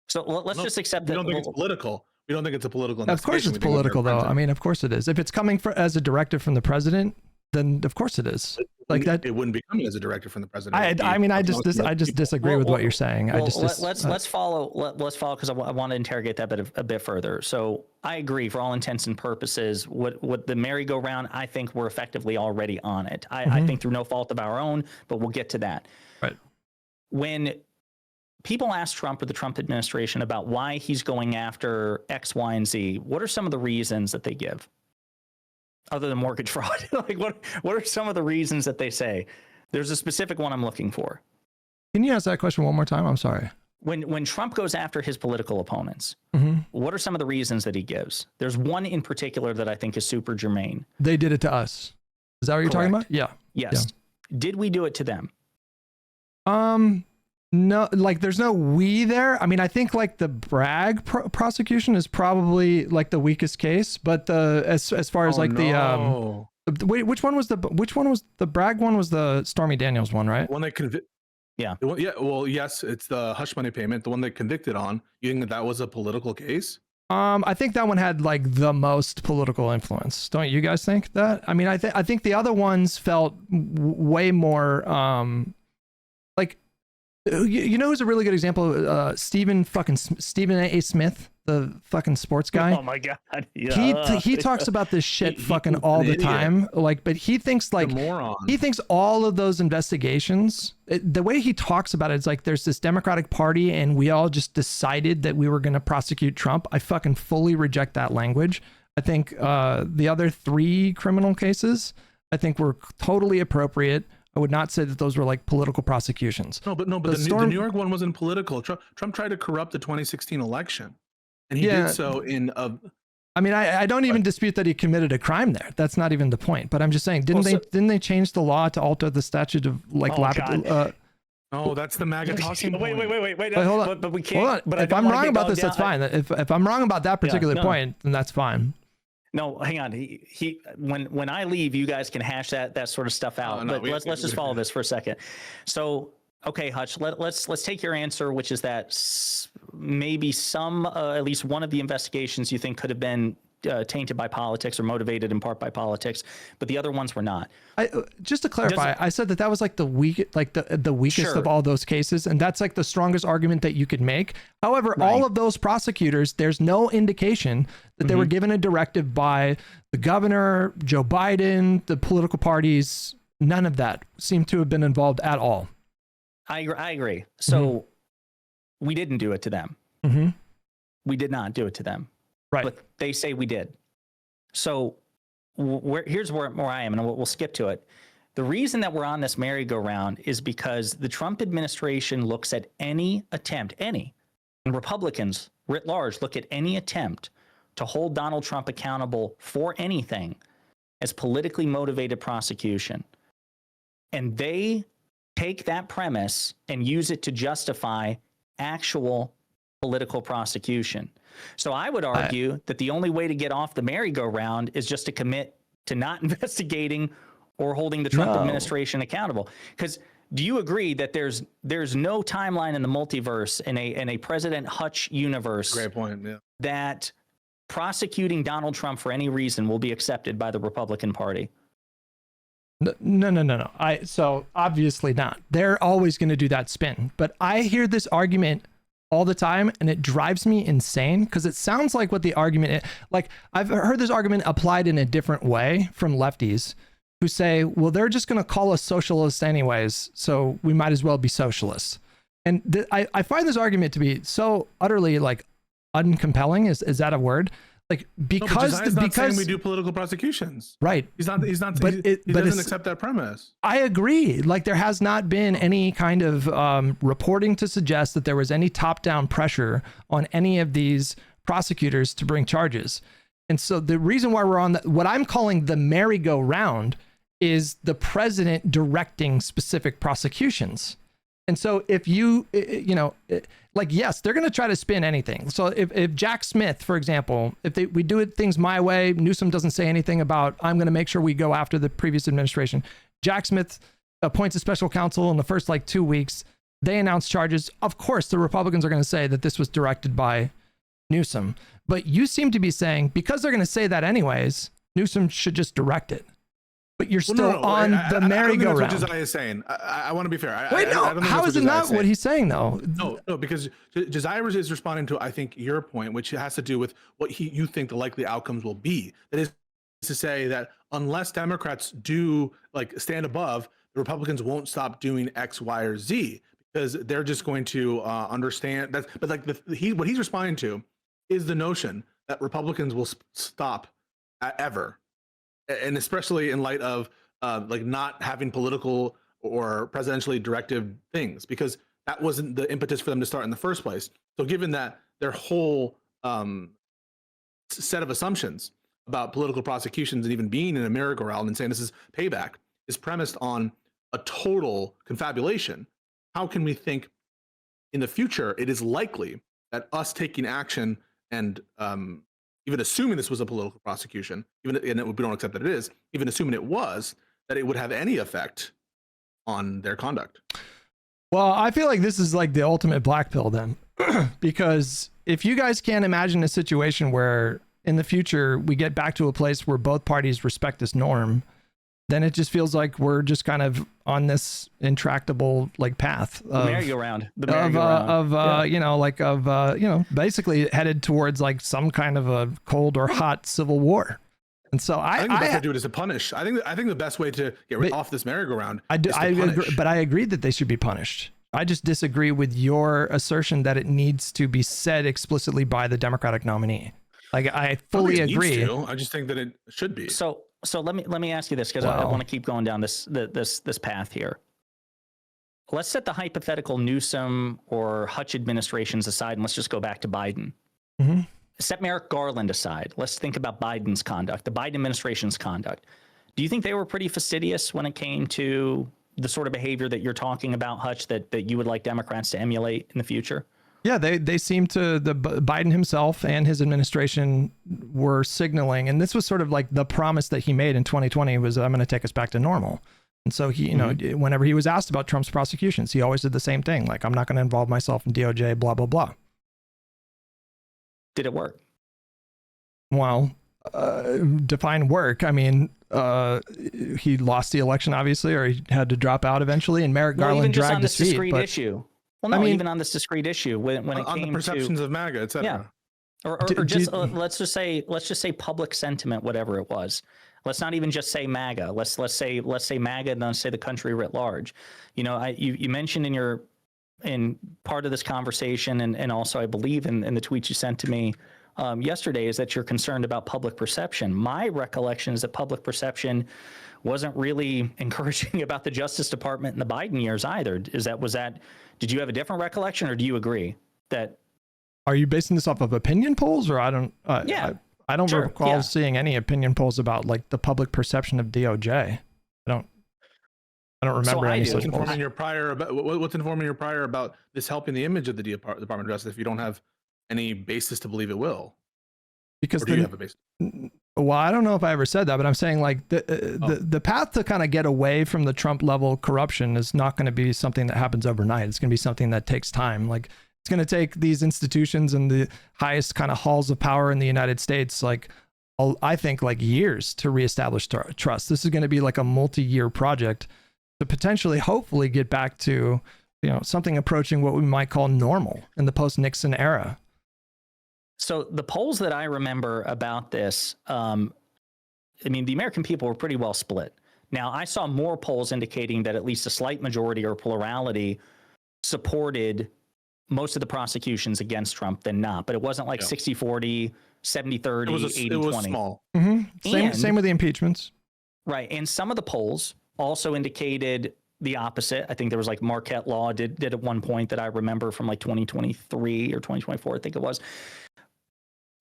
Speaker 1: So let's just accept that.
Speaker 3: We don't think it's political. We don't think it's a political.
Speaker 2: Of course it's political, though. I mean, of course it is. If it's coming as a directive from the president, then of course it is. Like that,
Speaker 3: it wouldn't be coming as a directive from the president.
Speaker 2: I just disagree with what you're saying.
Speaker 1: Let's follow because I want to interrogate that a bit further. So I agree, for all intents and purposes, what the merry-go-round, I think we're effectively already on it. I think through no fault of our own, but we'll get to that.
Speaker 2: Right.
Speaker 1: When people ask Trump or the Trump administration about why he's going after X, Y, and Z, what are some of the reasons that they give? Other than mortgage fraud, like what are some of the reasons that they say? There's a specific one I'm looking for.
Speaker 2: Can you ask that question one more time? I'm sorry.
Speaker 1: When Trump goes after his political opponents, what are some of the reasons that he gives? There's one in particular that I think is super germane.
Speaker 2: They did it to us. Is that what you're talking about? Yeah.
Speaker 1: Yes. Yeah. Did we do it to them?
Speaker 2: No, like there's no we there. I mean, I think like the Bragg prosecution is probably like the weakest case, but as far as which one was the Bragg one? Was the Stormy Daniels one, right?
Speaker 3: One that well, yes, it's the hush money payment, the one they convicted on. You think that was a political case?
Speaker 2: I think that one had like the most political influence. Don't you guys think that? I mean, I think the other ones felt way more like. You know who's a really good example? Stephen A. Smith, the fucking sports guy.
Speaker 1: Oh my god! Yeah.
Speaker 2: He talks about this shit fucking all the time. Like, but he thinks like he thinks all of those investigations. The way he talks about it is like there's this Democratic Party and we all just decided that we were going to prosecute Trump. I fucking fully reject that language. I think the other 3 criminal cases, I think were totally appropriate. I would not say that those were like political prosecutions.
Speaker 3: But the New York one wasn't political. Trump tried to corrupt the 2016 election, and he did so in a.
Speaker 2: I mean, I don't even dispute that he committed a crime there. That's not even the point. But I'm just saying, didn't they change the law to alter the statute of like
Speaker 3: Oh, that's the MAGA talking.
Speaker 1: Wait.
Speaker 2: Hold on.
Speaker 1: But we can't.
Speaker 2: Hold on.
Speaker 1: But
Speaker 2: if I'm wrong about this, that's fine. If I'm wrong about that particular point, then that's fine.
Speaker 1: No, hang on. He when I leave, you guys can hash that sort of stuff out. But let's just follow this for a second. So, okay, Hutch, let's take your answer, which is that maybe some, at least one of the investigations you think could have been tainted by politics or motivated in part by politics, but the other ones were not.
Speaker 2: Just to clarify, I said that was like the weakest of all those cases, and that's like the strongest argument that you could make. However, all of those prosecutors, there's no indication that they were given a directive by the governor, Joe Biden, the political parties. None of that seemed to have been involved at all.
Speaker 1: I agree. So we didn't do it to them. We did not do it to them.
Speaker 2: Right.
Speaker 1: But they say we did. So here's where I am, and we'll skip to it. The reason that we're on this merry-go-round is because the Trump administration looks at any attempt, and Republicans writ large look at any attempt to hold Donald Trump accountable for anything as politically motivated prosecution. And they take that premise and use it to justify actual political prosecution. So I would argue that the only way to get off the merry-go-round is just to commit to not investigating or holding the Trump administration accountable. Because do you agree that there's no timeline in the multiverse in a President Hutch universe
Speaker 3: Great point, yeah,
Speaker 1: that prosecuting Donald Trump for any reason will be accepted by the Republican Party?
Speaker 2: No. So obviously not. They're always going to do that spin. But I hear this argument all the time, and it drives me insane because it sounds like what the argument is. Like, I've heard this argument applied in a different way from lefties who say, well, they're just going to call us socialists anyways, so we might as well be socialists. And I find this argument to be so utterly like uncompelling. Is that a word? Like, because
Speaker 3: not saying we do political prosecutions,
Speaker 2: right?
Speaker 3: He's not.
Speaker 2: But
Speaker 3: he doesn't accept that premise.
Speaker 2: I agree. Like, there has not been any kind of reporting to suggest that there was any top-down pressure on any of these prosecutors to bring charges. And so the reason why we're on what I'm calling the merry-go-round is the president directing specific prosecutions. And so if like, yes, they're going to try to spin anything. So if Jack Smith, for example, we do things my way, Newsom doesn't say anything about, I'm going to make sure we go after the previous administration. Jack Smith appoints a special counsel in the first 2 weeks. They announce charges. Of course, the Republicans are going to say that this was directed by Newsom. But you seem to be saying, because they're going to say that anyways, Newsom should just direct it. But you're still on the merry-go-round.
Speaker 3: That's what Jesiah is saying. I want to be fair.
Speaker 2: How is it not what he's saying, though?
Speaker 3: No, because Jesiah is responding to, I think, your point, which has to do with what you think the likely outcomes will be. That is to say that unless Democrats do stand above, the Republicans won't stop doing X, Y, or Z because they're just going to understand that. But what he's responding to is the notion that Republicans will stop ever. And especially in light of not having political or presidentially directive things, because that wasn't the impetus for them to start in the first place. So given that their whole set of assumptions about political prosecutions and even being in a merry-go-round and saying this is payback is premised on a total confabulation, how can we think in the future it is likely that us taking action and even assuming this was a political prosecution, we don't accept that it is, even assuming it was, that it would have any effect on their conduct?
Speaker 2: Well, I feel like this is like the ultimate black pill then, because if you guys can't imagine a situation where in the future we get back to a place where both parties respect this norm, then it just feels like we're just kind of on this intractable path of
Speaker 1: merry-go-round,
Speaker 2: basically headed towards some kind of a cold or hot civil war. And so
Speaker 3: I think the best way to do it is to punish. I think the best way to get off this merry-go-round is to punish.
Speaker 2: But I agree that they should be punished. I just disagree with your assertion that it needs to be said explicitly by the Democratic nominee. Like I fully agree.
Speaker 3: I just think that it should be.
Speaker 1: So let me ask you this, because I want to keep going down this path here. Let's set the hypothetical Newsom or Hutch administrations aside, and let's just go back to Biden.
Speaker 2: Mm-hmm.
Speaker 1: Set Merrick Garland aside. Let's think about Biden's conduct, the Biden administration's conduct. Do you think they were pretty fastidious when it came to the sort of behavior that you're talking about, Hutch, that you would like Democrats to emulate in the future?
Speaker 2: Yeah, they seem to, Biden himself and his administration were signaling, and this was sort of like the promise that he made in 2020 was, I'm going to take us back to normal. And so he, you know, whenever he was asked about Trump's prosecutions, he always did the same thing. Like, I'm not going to involve myself in DOJ, blah, blah, blah.
Speaker 1: Did it work?
Speaker 2: Well, define work. I mean, he lost the election, obviously, or he had to drop out eventually, and Merrick Garland dragged his feet.
Speaker 1: Discrete issue. Well, no, I mean, even on this discrete issue, when it
Speaker 3: on
Speaker 1: came
Speaker 3: the perceptions
Speaker 1: to,
Speaker 3: of MAGA, et cetera.
Speaker 1: Yeah. Or just let's just say public sentiment, whatever it was. Let's not even just say MAGA. Let's say MAGA, and then say the country writ large. You know, you mentioned in part of this conversation, and also I believe in the tweet you sent to me yesterday, is that you're concerned about public perception. My recollection is that public perception wasn't really encouraging about the Justice Department in the Biden years either. Did you have a different recollection, or do you agree that?
Speaker 2: Are you basing this off of opinion polls, or I don't? I don't recall seeing any opinion polls about like the public perception of DOJ. I don't remember any such polls. What's
Speaker 3: informing your prior about this helping the image of the Department of Justice if you don't have any basis to believe it will?
Speaker 2: Because
Speaker 3: do you have a basis?
Speaker 2: Well, I don't know if I ever said that, but I'm saying like the path to kind of get away from the Trump level corruption is not going to be something that happens overnight. It's going to be something that takes time. Like, it's going to take these institutions and the highest kind of halls of power in the United States, like, I think, like years to reestablish trust. This is going to be like a multi-year project to potentially, hopefully, get back to, you know, something approaching what we might call normal in the post-Nixon era.
Speaker 1: So the polls that I remember about this, I mean, the American people were pretty well split. Now, I saw more polls indicating that at least a slight majority or plurality supported most of the prosecutions against Trump than not, but it wasn't like 60-40, 70-30, 80-20.
Speaker 3: It was small.
Speaker 2: Mm-hmm. Same with the impeachments.
Speaker 1: Right. And some of the polls also indicated the opposite. I think there was like Marquette Law did at one point that I remember from like 2023 or 2024, I think it was.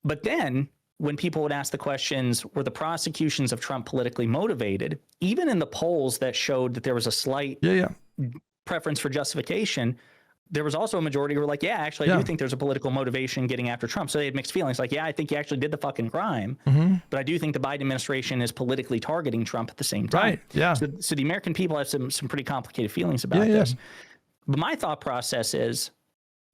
Speaker 1: But then when people would ask the questions, were the prosecutions of Trump politically motivated, even in the polls that showed that there was a slight preference for justification, there was also a majority who were like, yeah, actually, I do think there's a political motivation getting after Trump. So they had mixed feelings. Like, yeah, I think he actually did the fucking crime. But I do think the Biden administration is politically targeting Trump at the same time.
Speaker 2: Right. Yeah.
Speaker 1: So the American people have some pretty complicated feelings about this. But my thought process is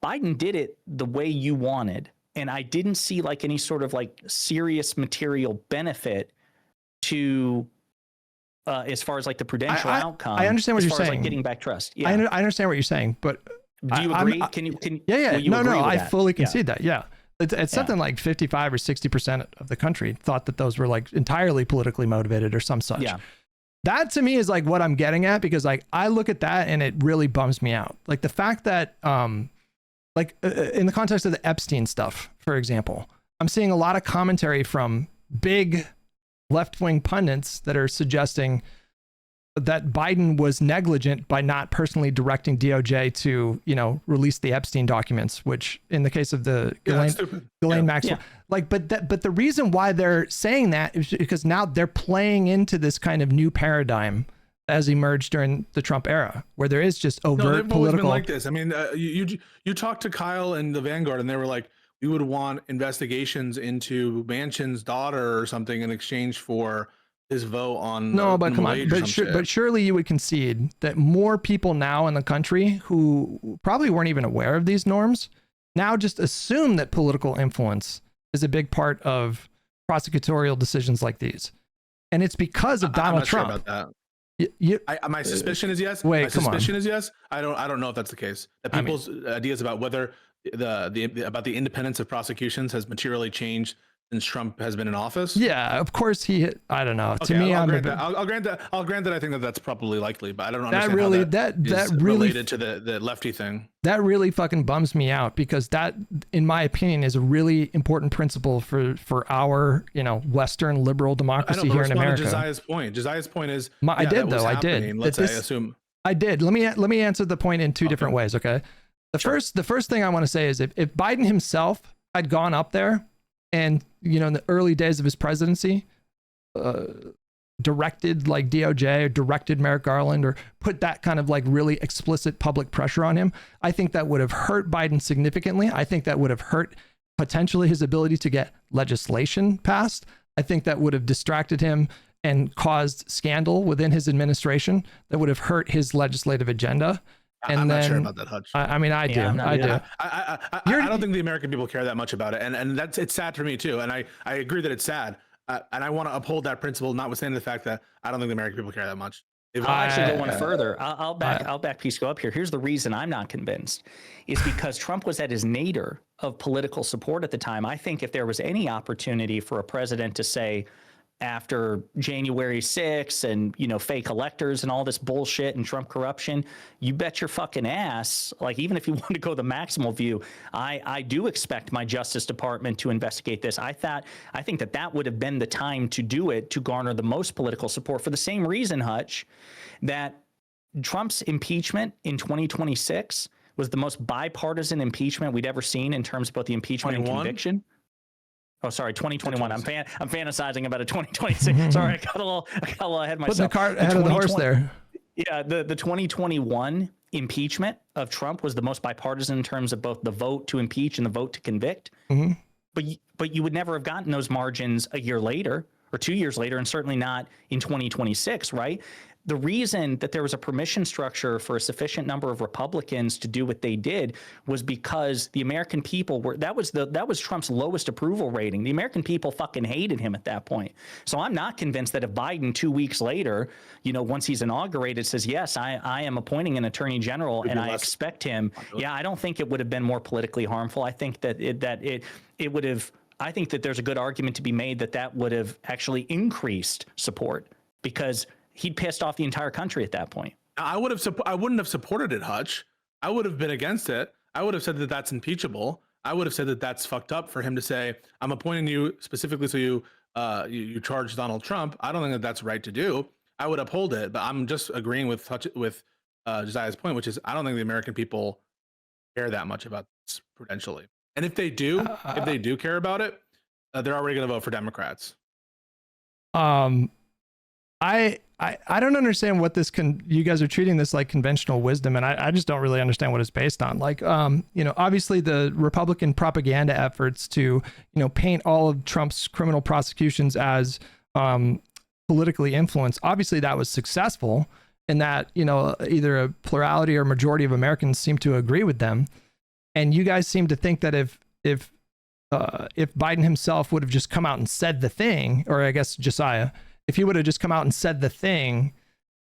Speaker 1: Biden did it the way you wanted. And I didn't see like any sort of like serious material benefit to as far as like the prudential outcome.
Speaker 2: I understand what you're saying.
Speaker 1: As like getting back trust. Yeah.
Speaker 2: I understand what you're saying, but
Speaker 1: do you agree?
Speaker 2: I fully concede that. Yeah. It's something like 55 or 60% of the country thought that those were like entirely politically motivated or some such.
Speaker 1: Yeah.
Speaker 2: That to me is like what I'm getting at, because like I look at that and it really bums me out. Like the fact that like in the context of the Epstein stuff, for example, I'm seeing a lot of commentary from big left-wing pundits that are suggesting that Biden was negligent by not personally directing DOJ to, you know, release the Epstein documents, which in the case of the Ghislaine Maxwell, like, but the reason why they're saying that is because now they're playing into this kind of new paradigm as emerged during the Trump era, where there is just overt political.
Speaker 3: Always been like this. I mean, you talked to Kyle and the Vanguard, and they were like, we would want investigations into Manchin's daughter or something in exchange for his vote on
Speaker 2: but come on, but surely you would concede that more people now in the country who probably weren't even aware of these norms now just assume that political influence is a big part of prosecutorial decisions like these, and it's because of Donald Trump.
Speaker 3: Sure about that. My suspicion is yes. My suspicion is yes. I don't know if that's the case. That people's ideas about whether about the independence of prosecutions has materially changed since Trump has been in office.
Speaker 2: Yeah, of course I don't know.
Speaker 3: Okay,
Speaker 2: To me,
Speaker 3: I'll grant that. I'll grant that. I'll grant that. I think that that's probably likely, but I don't understand
Speaker 2: really
Speaker 3: how that is
Speaker 2: really
Speaker 3: related to the lefty thing.
Speaker 2: That really fucking bums me out, because that, in my opinion, is a really important principle for our, Western liberal democracy here in America.
Speaker 3: Josiah's point. Josiah's point is
Speaker 2: I did.
Speaker 3: Let's say, I assume
Speaker 2: I did. Let me answer the point in two different ways. Okay. The first thing I want to say is if Biden himself had gone up there and, in the early days of his presidency, directed like DOJ or directed Merrick Garland or put that kind of like really explicit public pressure on him, I think that would have hurt Biden significantly. I think that would have hurt potentially his ability to get legislation passed. I think that would have distracted him and caused scandal within his administration that would have hurt his legislative agenda. And
Speaker 3: I'm not sure about that, Hutch.
Speaker 2: I mean, I do.
Speaker 3: I don't think the American people care that much about it, and it's sad for me too. And I agree that it's sad, and I want to uphold that principle, notwithstanding the fact that I don't think the American people care that much.
Speaker 1: I'll actually go one further. I'll back Pisco up here. Here's the reason I'm not convinced, is because Trump was at his nadir of political support at the time. I think if there was any opportunity for a president to say, after January 6th and, fake electors and all this bullshit and Trump corruption, you bet your fucking ass, like, even if you want to go the maximal view, I do expect my Justice Department to investigate this. I think that would have been the time to do it, to garner the most political support, for the same reason, Hutch, that Trump's impeachment in 2026 was the most bipartisan impeachment we'd ever seen in terms of both the impeachment and conviction. Oh, sorry, 2021. I'm fantasizing about a 2026. Sorry, I got a little ahead of myself.
Speaker 2: Putting the cart ahead of the horse there.
Speaker 1: Yeah, the 2021 impeachment of Trump was the most bipartisan in terms of both the vote to impeach and the vote to convict. Mm-hmm. But you would never have gotten those margins a year later or 2 years later, and certainly not in 2026, right? The reason that there was a permission structure for a sufficient number of Republicans to do what they did was because the American people that was Trump's lowest approval rating. The American people fucking hated him at that point. So I'm not convinced that if Biden 2 weeks later, once he's inaugurated, says, yes, I am appointing an attorney general and I expect him. Yeah, I don't think it would have been more politically harmful. I think that it would have. I think that there's a good argument to be made that would have actually increased support, because he'd pissed off the entire country at that point.
Speaker 3: I wouldn't have supported it, Hutch. I would have been against it. I would have said that that's impeachable. I would have said that that's fucked up for him to say, I'm appointing you specifically so you charge Donald Trump. I don't think that that's right to do. I would uphold it, but I'm just agreeing with Josiah's point, which is I don't think the American people care that much about this prudentially. And if they do care about it, they're already going to vote for Democrats.
Speaker 2: I don't understand what you guys are treating this like conventional wisdom, and I just don't really understand what it's based on. Like, obviously the Republican propaganda efforts to, paint all of Trump's criminal prosecutions as politically influenced, obviously that was successful in that, either a plurality or majority of Americans seem to agree with them. And you guys seem to think that if Biden himself would have just come out and said the thing, or I guess Josiah, if he would have just come out and said the thing,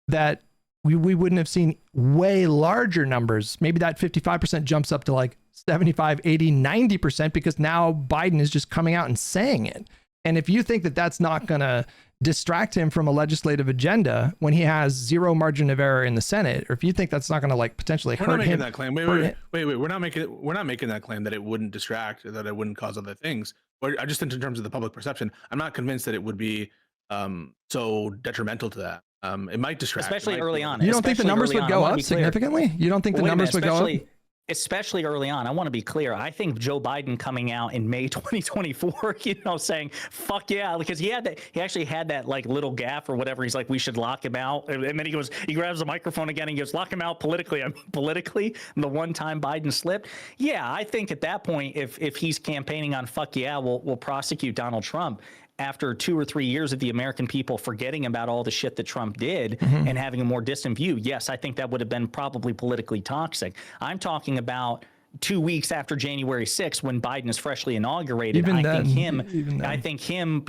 Speaker 2: that we wouldn't have seen way larger numbers. Maybe that 55% jumps up to like 75, 80, 90%, because now Biden is just coming out and saying it. And if you think that that's not going to distract him from a legislative agenda when he has zero margin of error in the Senate, or if you think that's not going to like potentially hurt him.
Speaker 3: We're not making that claim. Wait. We're not making that claim that it wouldn't distract, or that it wouldn't cause other things. Or I just think in terms of the public perception, I'm not convinced that it would be so detrimental to that. It might distract,
Speaker 1: especially early on.
Speaker 2: You don't think the numbers would go up significantly? You don't think the numbers would go up?
Speaker 1: Especially early on. I want to be clear. I think Joe Biden coming out in May 2024, saying "fuck yeah," because he actually had that like little gaffe or whatever. He's like, "We should lock him out," and then he grabs the microphone again and he goes, "Lock him out politically." I mean, politically, the one time Biden slipped. Yeah, I think at that point, if he's campaigning on "fuck yeah," we'll prosecute Donald Trump. After 2 or 3 years of the American people forgetting about all the shit that Trump did and having a more distant view, yes, I think that would have been probably politically toxic. I'm talking about 2 weeks after January 6th, when Biden is freshly inaugurated. I think him,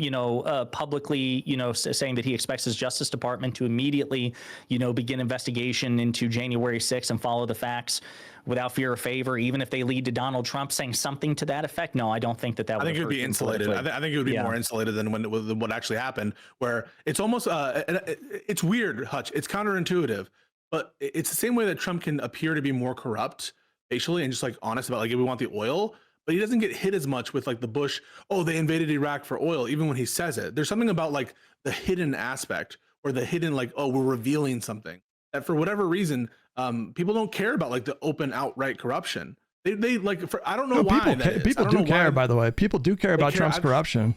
Speaker 1: publicly, saying that he expects his Justice Department to immediately, begin investigation into January 6th and follow the facts without fear or favor, even if they lead to Donald Trump saying something to that effect? No, I don't think that would.
Speaker 3: I think it would be insulated. I think it would be more insulated than what actually happened, where it's almost it's weird, Hutch. It's counterintuitive, but it's the same way that Trump can appear to be more corrupt facially and just like honest about like, if we want the oil, but he doesn't get hit as much with like the Bush, oh, they invaded Iraq for oil, even when he says it. There's something about like the hidden aspect or the hidden like, oh, we're revealing something that for whatever reason, people don't care about like the open outright corruption. They like, I don't know why.
Speaker 2: People do care, by the way. People do care about Trump's corruption.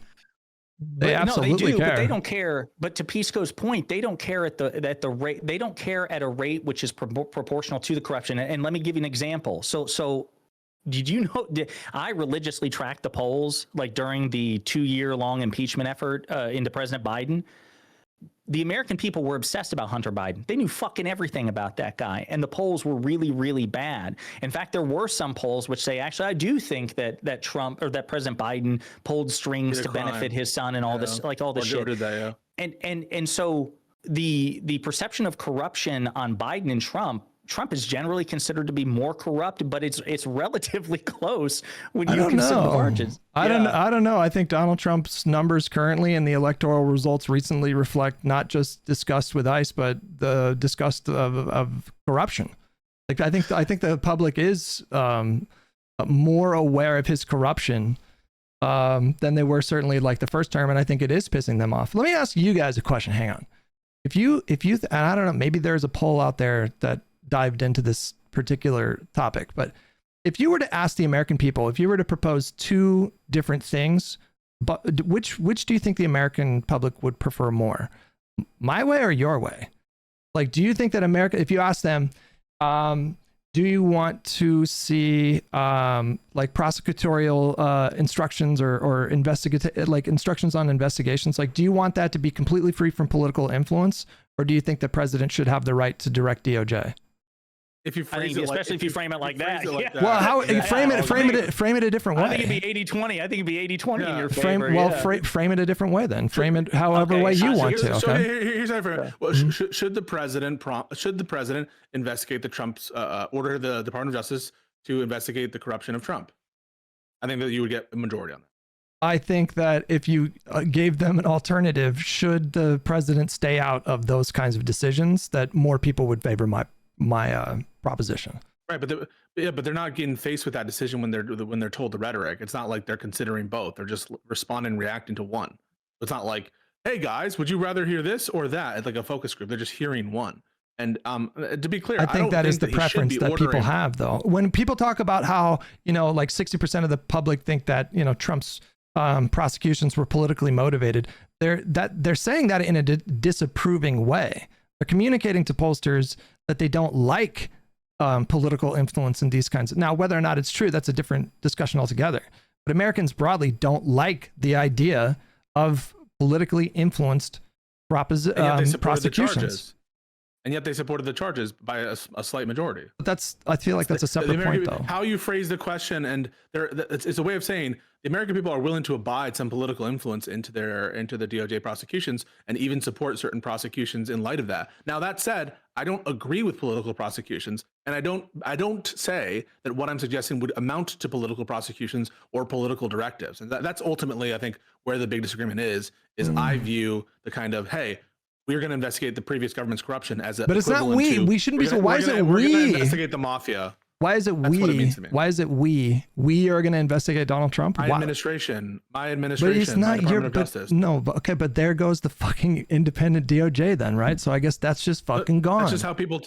Speaker 2: They absolutely care.
Speaker 1: But they don't care. But to Pisco's point, they don't care at the rate. They don't care at a rate which is proportional to the corruption. And let me give you an example. So did you know? I religiously tracked the polls like during the 2-year-long impeachment effort into President Biden. The American people were obsessed about Hunter Biden. They knew fucking everything about that guy. And the polls were really, really bad. In fact, there were some polls which say, actually, I do think that Trump or that President Biden pulled strings to benefit his son and all this, like all this shit.
Speaker 3: That, yeah.
Speaker 1: And so the perception of corruption on Biden and Trump is generally considered to be more corrupt, but it's relatively close when you consider the margins.
Speaker 2: I don't know. I think Donald Trump's numbers currently and the electoral results recently reflect not just disgust with ICE, but the disgust of corruption. Like I think the public is more aware of his corruption than they were certainly like the first term, and I think it is pissing them off. Let me ask you guys a question. Hang on. If you and I don't know, maybe there's a poll out there that dived into this particular topic, but if you were to ask the American people, if you were to propose two different things, but which do you think the American public would prefer more, my way or your way? Like, do you think that America, if you ask them, do you want to see like prosecutorial instructions or investigative like instructions on investigations? Like, do you want that to be completely free from political influence, or do you think the president should have the right to direct DOJ?
Speaker 3: If you phrase it
Speaker 1: especially if you frame it like that.
Speaker 2: Well, how you frame it a different way.
Speaker 1: I think it'd be 80-20. I think it'd be 80-20 in your favor.
Speaker 2: Frame it a different way then. Frame it however way you want to.
Speaker 3: So here's how I frame it. Well, should the president investigate the Trump's order the Department of Justice to investigate the corruption of Trump? I think that you would get a majority on that.
Speaker 2: I think that if you gave them an alternative, should the president stay out of those kinds of decisions, that more people would favor my proposition.
Speaker 3: Right, but they're not getting faced with that decision when they're told the rhetoric. It's not like they're considering both. They're just responding and reacting to one. It's not like, hey guys, would you rather hear this or that? It's like a focus group. They're just hearing one. And to be clear,
Speaker 2: I think that is the preference that people have, though. When people talk about how, like 60% of the public think that, Trump's prosecutions were politically motivated, they're saying that in a disapproving way. They're communicating to pollsters that they don't like political influence in these kinds of. Now, whether or not it's true, that's a different discussion altogether. But Americans broadly don't like the idea of politically influenced prosecutions.
Speaker 3: And yet they supported the charges by a slight majority.
Speaker 2: But I feel like that's a separate point, though.
Speaker 3: How you phrase the question, and it's a way of saying the American people are willing to abide some political influence into the DOJ prosecutions and even support certain prosecutions in light of that. Now, that said, I don't agree with political prosecutions, and I don't say that what I'm suggesting would amount to political prosecutions or political directives. And that's ultimately, I think, where the big disagreement is I view the kind of, hey, we're going to investigate the previous government's corruption as a.
Speaker 2: But it's not we. We shouldn't be. So why is it we?
Speaker 3: We're going to investigate the mafia.
Speaker 2: Why is it we?
Speaker 3: What it means to me.
Speaker 2: Why is it we? We are going to investigate Donald Trump.
Speaker 3: My administration.
Speaker 2: But it's not your. No, but okay. But there goes the fucking independent DOJ then, right? So I guess that's just fucking gone.
Speaker 3: That's just how people.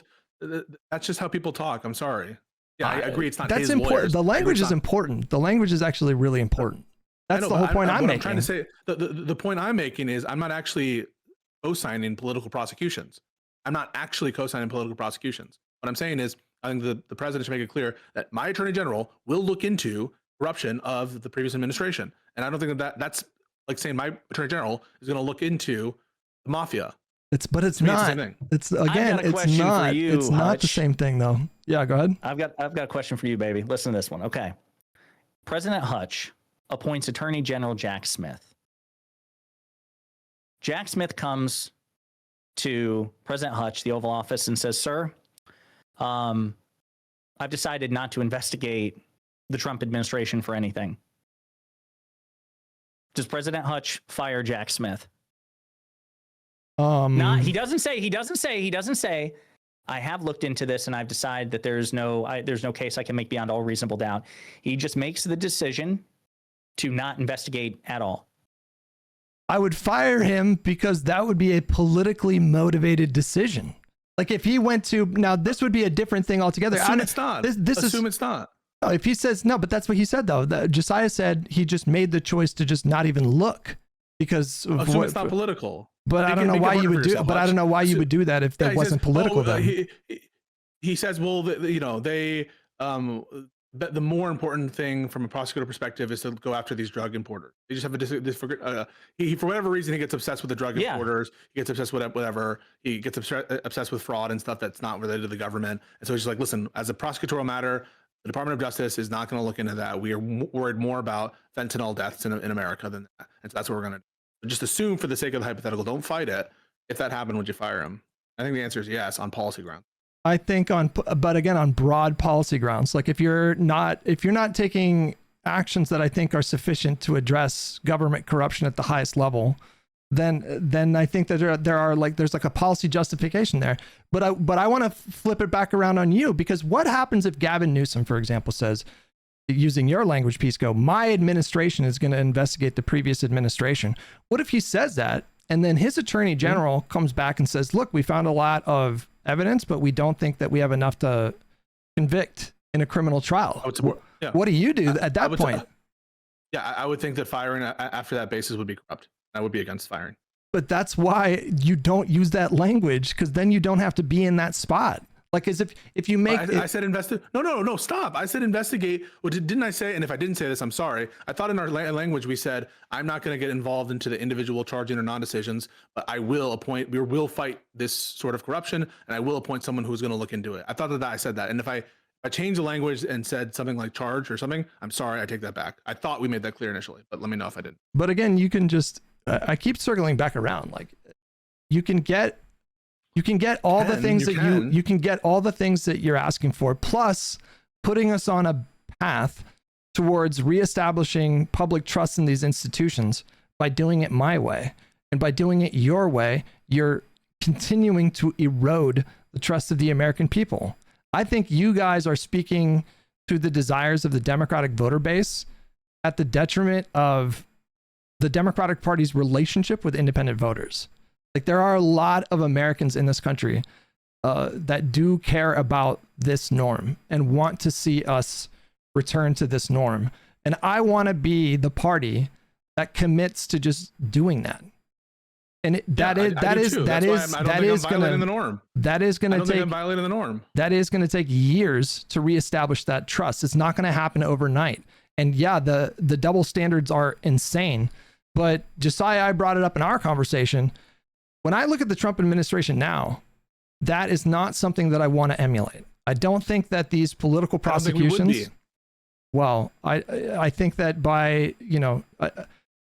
Speaker 3: That's just how people talk. I'm sorry. Yeah, I agree. It's not.
Speaker 2: That's
Speaker 3: his
Speaker 2: important.
Speaker 3: Lawyers.
Speaker 2: The language is important. The language is actually really important. That's the whole point I'm making.
Speaker 3: I'm trying to say. The point I'm making is I'm not actually co-signing political prosecutions. I'm not actually co-signing political prosecutions. What I'm saying is, I think the president should make it clear that my attorney general will look into corruption of the previous administration. And I don't think that's like saying my attorney general is going to look into the mafia.
Speaker 2: It's not. It's again, it's not. It's not the same thing, though. Yeah, go ahead.
Speaker 1: I've got a question for you, baby. Listen to this one. Okay. President Hutch appoints Attorney General Jack Smith. Jack Smith comes to President Hutch, the Oval Office, and says, "Sir, I've decided not to investigate the Trump administration for anything. Does President Hutch fire Jack Smith? He doesn't say. I have looked into this and I've decided that there's no case I can make beyond all reasonable doubt. He just makes the decision to not investigate at all.
Speaker 2: I would fire him because that would be a politically motivated decision. Like if he went to, now this would be a different thing altogether.
Speaker 3: Assume it's not. Assume it's not.
Speaker 2: If he says no, but that's what he said though. Josiah said he just made the choice to just not even look because of
Speaker 3: assume it's not political.
Speaker 2: But I don't know why you would do. But I don't know why you would do that if that wasn't political. Then
Speaker 3: he says, well, the more important thing from a prosecutor perspective is to go after these drug importers. They just have for whatever reason he gets obsessed with the drug importers. He gets obsessed with whatever. He gets obsessed with fraud and stuff that's not related to the government. And so he's just like, listen, as a prosecutorial matter, the Department of Justice is not going to look into that. We are worried more about fentanyl deaths in America than that. And so that's what we're going to do. Just assume for the sake of the hypothetical, don't fight it. If that happened, would you fire him? I think the answer is yes on policy grounds.
Speaker 2: I think but again, on broad policy grounds, like if you're not taking actions that I think are sufficient to address government corruption at the highest level, then I think that there's like a policy justification there. But I want to flip it back around on you, because what happens if Gavin Newsom, for example, says, using your language, Pisco, my administration is going to investigate the previous administration? What if he says that and then his attorney general comes back and says, look, we found a lot of evidence, but we don't think that we have enough to convict in a criminal trial? What do you do at that point?
Speaker 3: I would think that firing after that basis would be corrupt. I would be against firing.
Speaker 2: But that's why you don't use that language, because then you don't have to be in that spot. Like as if you make
Speaker 3: I said investigate. No, stop. I said investigate. Well, didn't I say? And if I didn't say this, I'm sorry. I thought in our language we said I'm not going to get involved into the individual charging or non-decisions, but I will appoint. We will fight this sort of corruption, and I will appoint someone who's going to look into it. I thought that I said that. And if I changed the language and said something like charge or something, I'm sorry. I take that back. I thought we made that clear initially, but let me know if I didn't.
Speaker 2: But again, you can just. I keep circling back around. Like you can get all the things that you can get all the things that you're asking for, plus putting us on a path towards reestablishing public trust in these institutions by doing it my way. And by doing it your way, you're continuing to erode the trust of the American people. I think you guys are speaking to the desires of the Democratic voter base at the detriment of the Democratic Party's relationship with independent voters. Like there are a lot of Americans in this country that do care about this norm and want to see us return to this norm. And I want to be the party that commits to just doing that. And that is going to take years to reestablish that trust. It's not going to happen overnight. And yeah, the double standards are insane. But Josiah, I brought it up in our conversation. When I look at the Trump administration now, that is not something that I want to emulate. I don't think that these political prosecutions. Well, I think that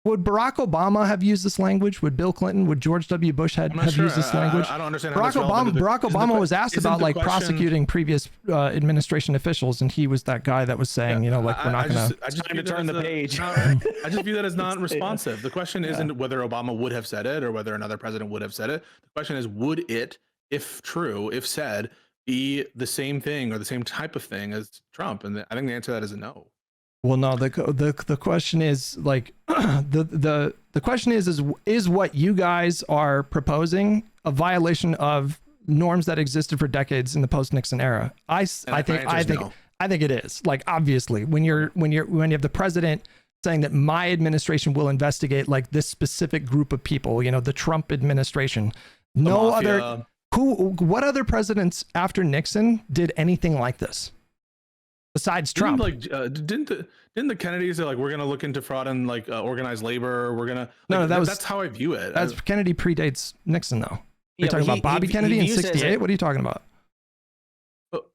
Speaker 2: would Barack Obama have used this language? Would Bill Clinton? Would George W. Bush have used this language?
Speaker 3: I don't understand.
Speaker 2: Barack Obama was asked about prosecuting previous administration officials, and he was that guy that was saying, we're not going to.
Speaker 3: I just time to turn the page. I just view that as not responsive. The question isn't whether Obama would have said it or whether another president would have said it. The question is, would it, if true, if said, be the same thing or the same type of thing as Trump? And I think the answer to that is a no.
Speaker 2: Well, no, the question is like the question is what you guys are proposing a violation of norms that existed for decades in the post-Nixon era? I think it is. Like obviously, when you have the president saying that my administration will investigate like this specific group of people, the Trump administration. What other presidents after Nixon did anything like this? Besides Trump,
Speaker 3: didn't the Kennedys say we're gonna look into fraud and organized labor? We're gonna that's how I view it.
Speaker 2: Kennedy predates Nixon though. You're talking about Bobby Kennedy in '68. What are you talking about?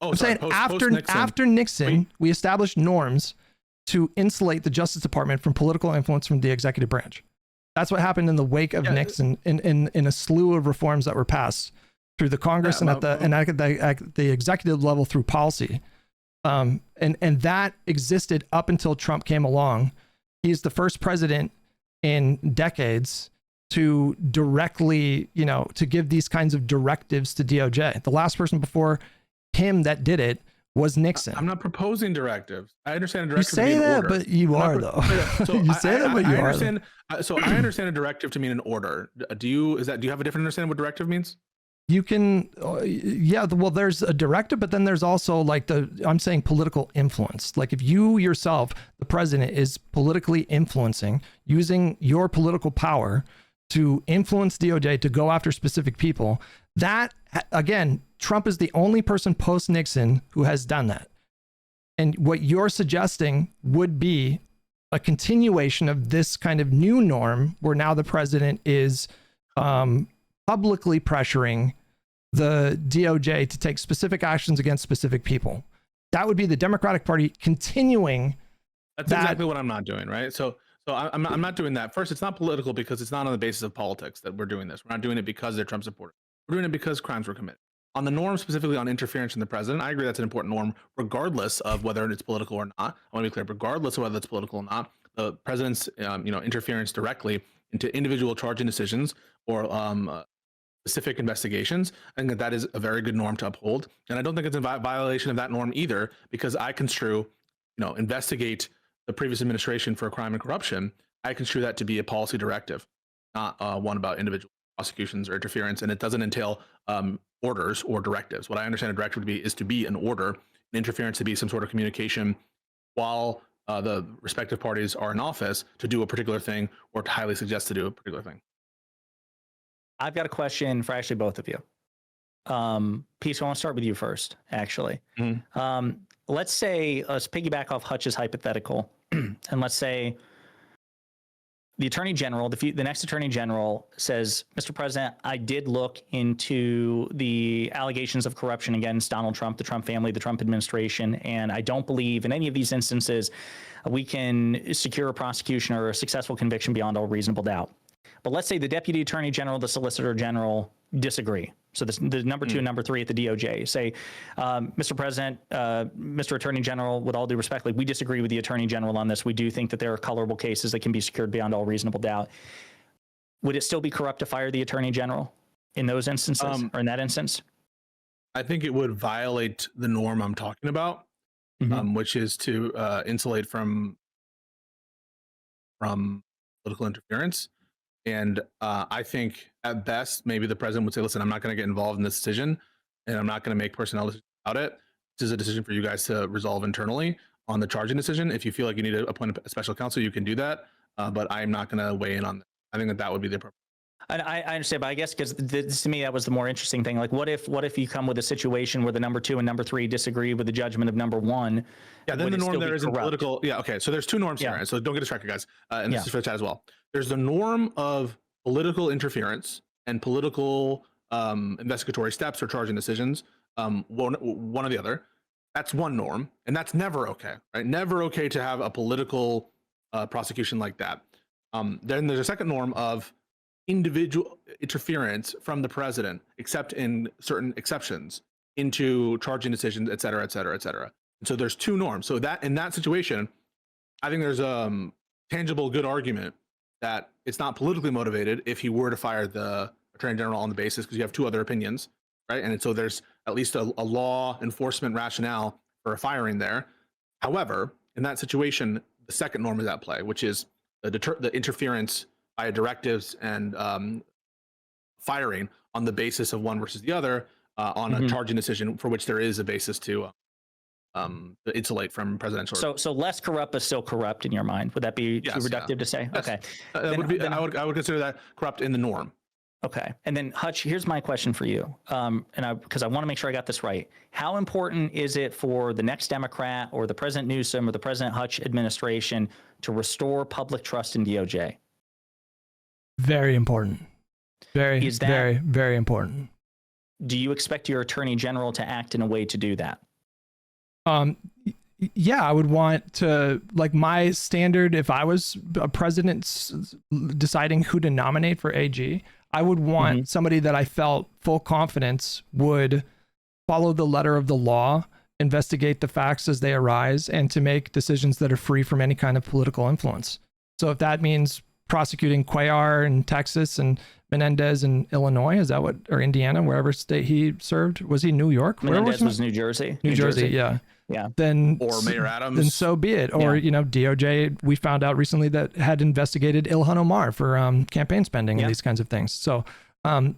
Speaker 2: I'm saying after Nixon, we established norms to insulate the Justice Department from political influence from the executive branch. That's what happened in the wake of Nixon in a slew of reforms that were passed through the Congress and at the executive level through policy. And that existed up until Trump came along. He's the first president in decades to directly, to give these kinds of directives to DOJ. The last person before him that did it was Nixon.
Speaker 3: I'm not proposing directives. I understand a directive.
Speaker 2: You say that, but you are though.
Speaker 3: So
Speaker 2: you say that, but you are.
Speaker 3: So I understand a directive to mean an order. Do you have a different understanding of what directive means?
Speaker 2: You can, well, there's a directive, but then there's also like I'm saying political influence. Like if you yourself, the president, is politically influencing, using your political power to influence DOJ to go after specific people, that, again, Trump is the only person post-Nixon who has done that. And what you're suggesting would be a continuation of this kind of new norm where now the president is publicly pressuring the DOJ to take specific actions against specific people. That would be the Democratic Party continuing.
Speaker 3: That's exactly what I'm not doing, right? So I'm not doing that. First, it's not political because it's not on the basis of politics that we're doing this. We're not doing it because they're Trump supporters. We're doing it because crimes were committed. On the norm, specifically on interference in the president, I agree that's an important norm, regardless of whether it's political or not. I want to be clear, regardless of whether it's political or not, the president's interference directly into individual charging decisions or specific investigations, I think that is a very good norm to uphold. And I don't think it's a violation of that norm either, because I construe, investigate the previous administration for crime and corruption. I construe that to be a policy directive, not one about individual prosecutions or interference, and it doesn't entail orders or directives. What I understand a directive to be is to be an order, an interference to be some sort of communication while the respective parties are in office to do a particular thing or to highly suggest to do a particular thing.
Speaker 1: I've got a question for actually both of you. Pisco, I want to start with you first, actually. Mm-hmm. Let's piggyback off Hutch's hypothetical, and let's say the Attorney General, the next Attorney General says, Mr. President, I did look into the allegations of corruption against Donald Trump, the Trump family, the Trump administration, and I don't believe in any of these instances we can secure a prosecution or a successful conviction beyond all reasonable doubt. But let's say the Deputy Attorney General, the Solicitor General disagree. So the number two and number three at the DOJ say, Mr. President, Mr. Attorney General, with all due respect, we disagree with the Attorney General on this. We do think that there are colorable cases that can be secured beyond all reasonable doubt. Would it still be corrupt to fire the Attorney General in those instances or in that instance?
Speaker 3: I think it would violate the norm I'm talking about, which is to insulate from political interference. And I think at best, maybe the president would say, listen, I'm not going to get involved in this decision and I'm not going to make personnel decisions about it. This is a decision for you guys to resolve internally on the charging decision. If you feel like you need to appoint a special counsel, you can do that. But I'm not going to weigh in on that. I think that would be the appropriate.
Speaker 1: I understand, but I guess because to me, that was the more interesting thing. Like, what if you come with a situation where the number two and number three disagree with the judgment of number one?
Speaker 3: Yeah, then the norm there isn't political. Yeah, okay. So there's two norms here, so don't get distracted, guys. And this is for the chat as well. There's the norm of political interference and political investigatory steps or charging decisions, one or the other. That's one norm, and that's never okay, right? Never okay to have a political prosecution like that. Then there's a second norm of individual interference from the president, except in certain exceptions, into charging decisions, et cetera, et cetera, et cetera. So there's two norms. So that in that situation, I think there's a tangible good argument that it's not politically motivated if he were to fire the Attorney General on the basis because you have two other opinions, right? And so there's at least a law enforcement rationale for a firing there. However, in that situation, the second norm is at play, which is the interference by directives and firing on the basis of one versus the other on a charging decision for which there is a basis to insulate from presidential.
Speaker 1: So less corrupt but still corrupt in your mind. Would that be too reductive to say? Yes. Okay.
Speaker 3: I would consider that corrupt in the norm.
Speaker 1: Okay. And then Hutch, here's my question for you. Because I want to make sure I got this right. How important is it for the next Democrat or the President Newsom or the President Hutch administration to restore public trust in DOJ?
Speaker 2: Very important. Very important.
Speaker 1: Do you expect your Attorney General to act in a way to do that?
Speaker 2: Yeah, I would want to, like, my standard, if I was a president deciding who to nominate for AG, I would want somebody that I felt full confidence would follow the letter of the law investigate the facts as they arise, and to make decisions that are free from any kind of political influence. So if that means prosecuting Cuellar in Texas and Menendez in Illinois, is that what, or Indiana, wherever state he served? Was he New York?
Speaker 1: Menendez was New Jersey.
Speaker 2: New Jersey, yeah.
Speaker 1: Yeah.
Speaker 2: Then
Speaker 3: or Mayor Adams.
Speaker 2: Then so be it. Or, you know, DOJ, we found out recently that had investigated Ilhan Omar for campaign spending and these kinds of things. So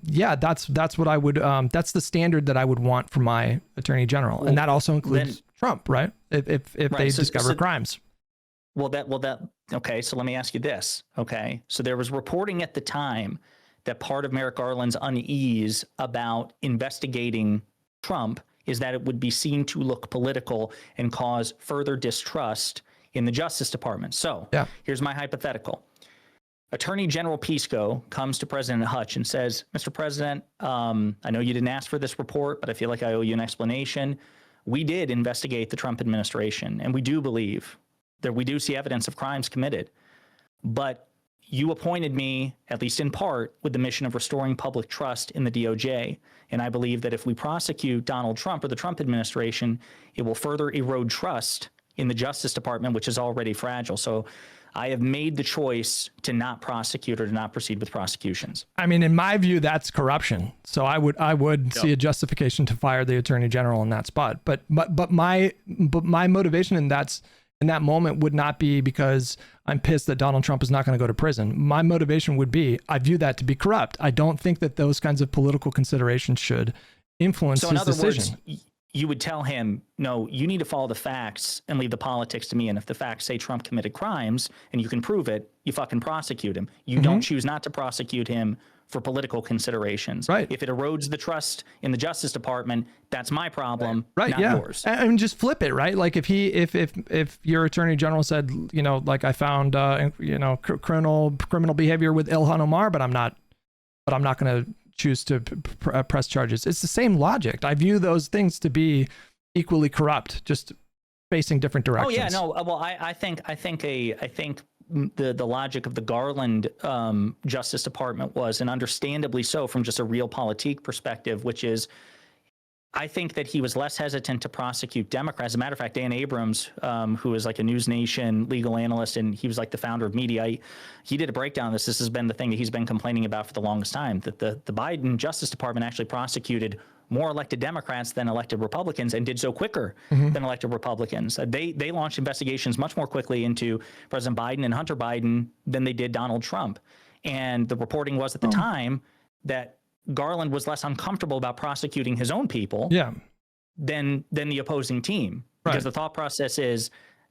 Speaker 2: yeah, that's what I would, that's the standard that I would want for my attorney general. And that also includes Trump, right? If they discover crimes.
Speaker 1: Okay. So let me ask you this. Okay. So there was reporting at the time that part of Merrick Garland's unease about investigating Trump is that it would be seen to look political and cause further distrust in the Justice Department. So here's my hypothetical. Attorney General Pisco comes to President Hutch and says, Mr. President, I know you didn't ask for this report, but I feel like I owe you an explanation. We did investigate the Trump administration, and we do believe that we do see evidence of crimes committed. But you appointed me, at least in part, with the mission of restoring public trust in the DOJ. And I believe that if we prosecute Donald Trump or the Trump administration, it will further erode trust in the Justice Department, which is already fragile. So I have made the choice to not prosecute or to not proceed with prosecutions.
Speaker 2: I mean, in my view, that's corruption. So I would see a justification to fire the attorney general in that spot. But my motivation in that moment would not be because I'm pissed that Donald Trump is not going to go to prison. My motivation would be, I view that to be corrupt. I don't think that those kinds of political considerations should influence his decision. So in other words,
Speaker 1: you would tell him, no, you need to follow the facts and leave the politics to me. And if the facts say Trump committed crimes and you can prove it, you fucking prosecute him. You don't choose not to prosecute him for political considerations.
Speaker 2: Right.
Speaker 1: If it erodes the trust in the Justice Department, that's my problem,
Speaker 2: not yours. And just flip it, right? Like if your attorney general said, you know, like I found, criminal behavior with Ilhan Omar, but I'm not going to choose to press charges. It's the same logic. I view those things to be equally corrupt, just facing different directions.
Speaker 1: Oh yeah, no. Well, I think the logic of the Garland Justice Department was, and understandably so from just a realpolitik perspective, which is, I think that he was less hesitant to prosecute Democrats. As a matter of fact, Dan Abrams, who is like a News Nation legal analyst, and he was like the founder of Media, he did a breakdown of this. This has been the thing that he's been complaining about for the longest time, that the Biden Justice Department actually prosecuted more elected Democrats than elected Republicans, and did so quicker than elected Republicans. They launched investigations much more quickly into President Biden and Hunter Biden than they did Donald Trump. And the reporting was at the time that Garland was less uncomfortable about prosecuting his own people than the opposing team. Because the thought process is,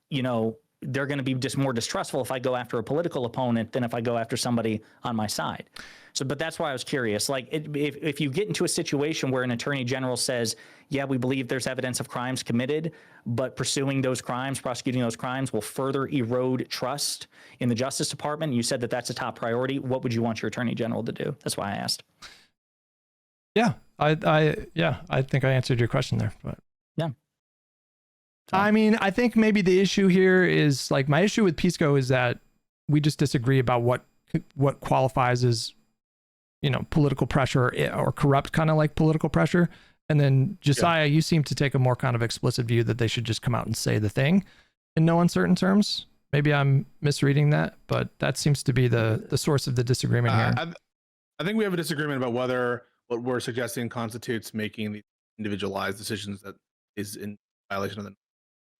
Speaker 1: you know, they're going to be just more distrustful if I go after a political opponent than if I go after somebody on my side. So, but that's why I was curious. Like, if you get into a situation where an attorney general says, yeah, we believe there's evidence of crimes committed, but pursuing those crimes, prosecuting those crimes will further erode trust in the Justice Department. You said that that's a top priority. What would you want your attorney general to do? That's why I asked.
Speaker 2: Yeah, I think I answered your question there, but
Speaker 1: yeah.
Speaker 2: I mean, I think maybe the issue here is, like, my issue with Pisco is that we just disagree about what qualifies as, you know, political pressure or corrupt kind of like political pressure. And then Jessiah, you seem to take a more kind of explicit view that they should just come out and say the thing in no uncertain terms. Maybe I'm misreading that, but that seems to be the source of the disagreement here.
Speaker 3: I think we have a disagreement about whether what we're suggesting constitutes making the individualized decisions that is in violation of the.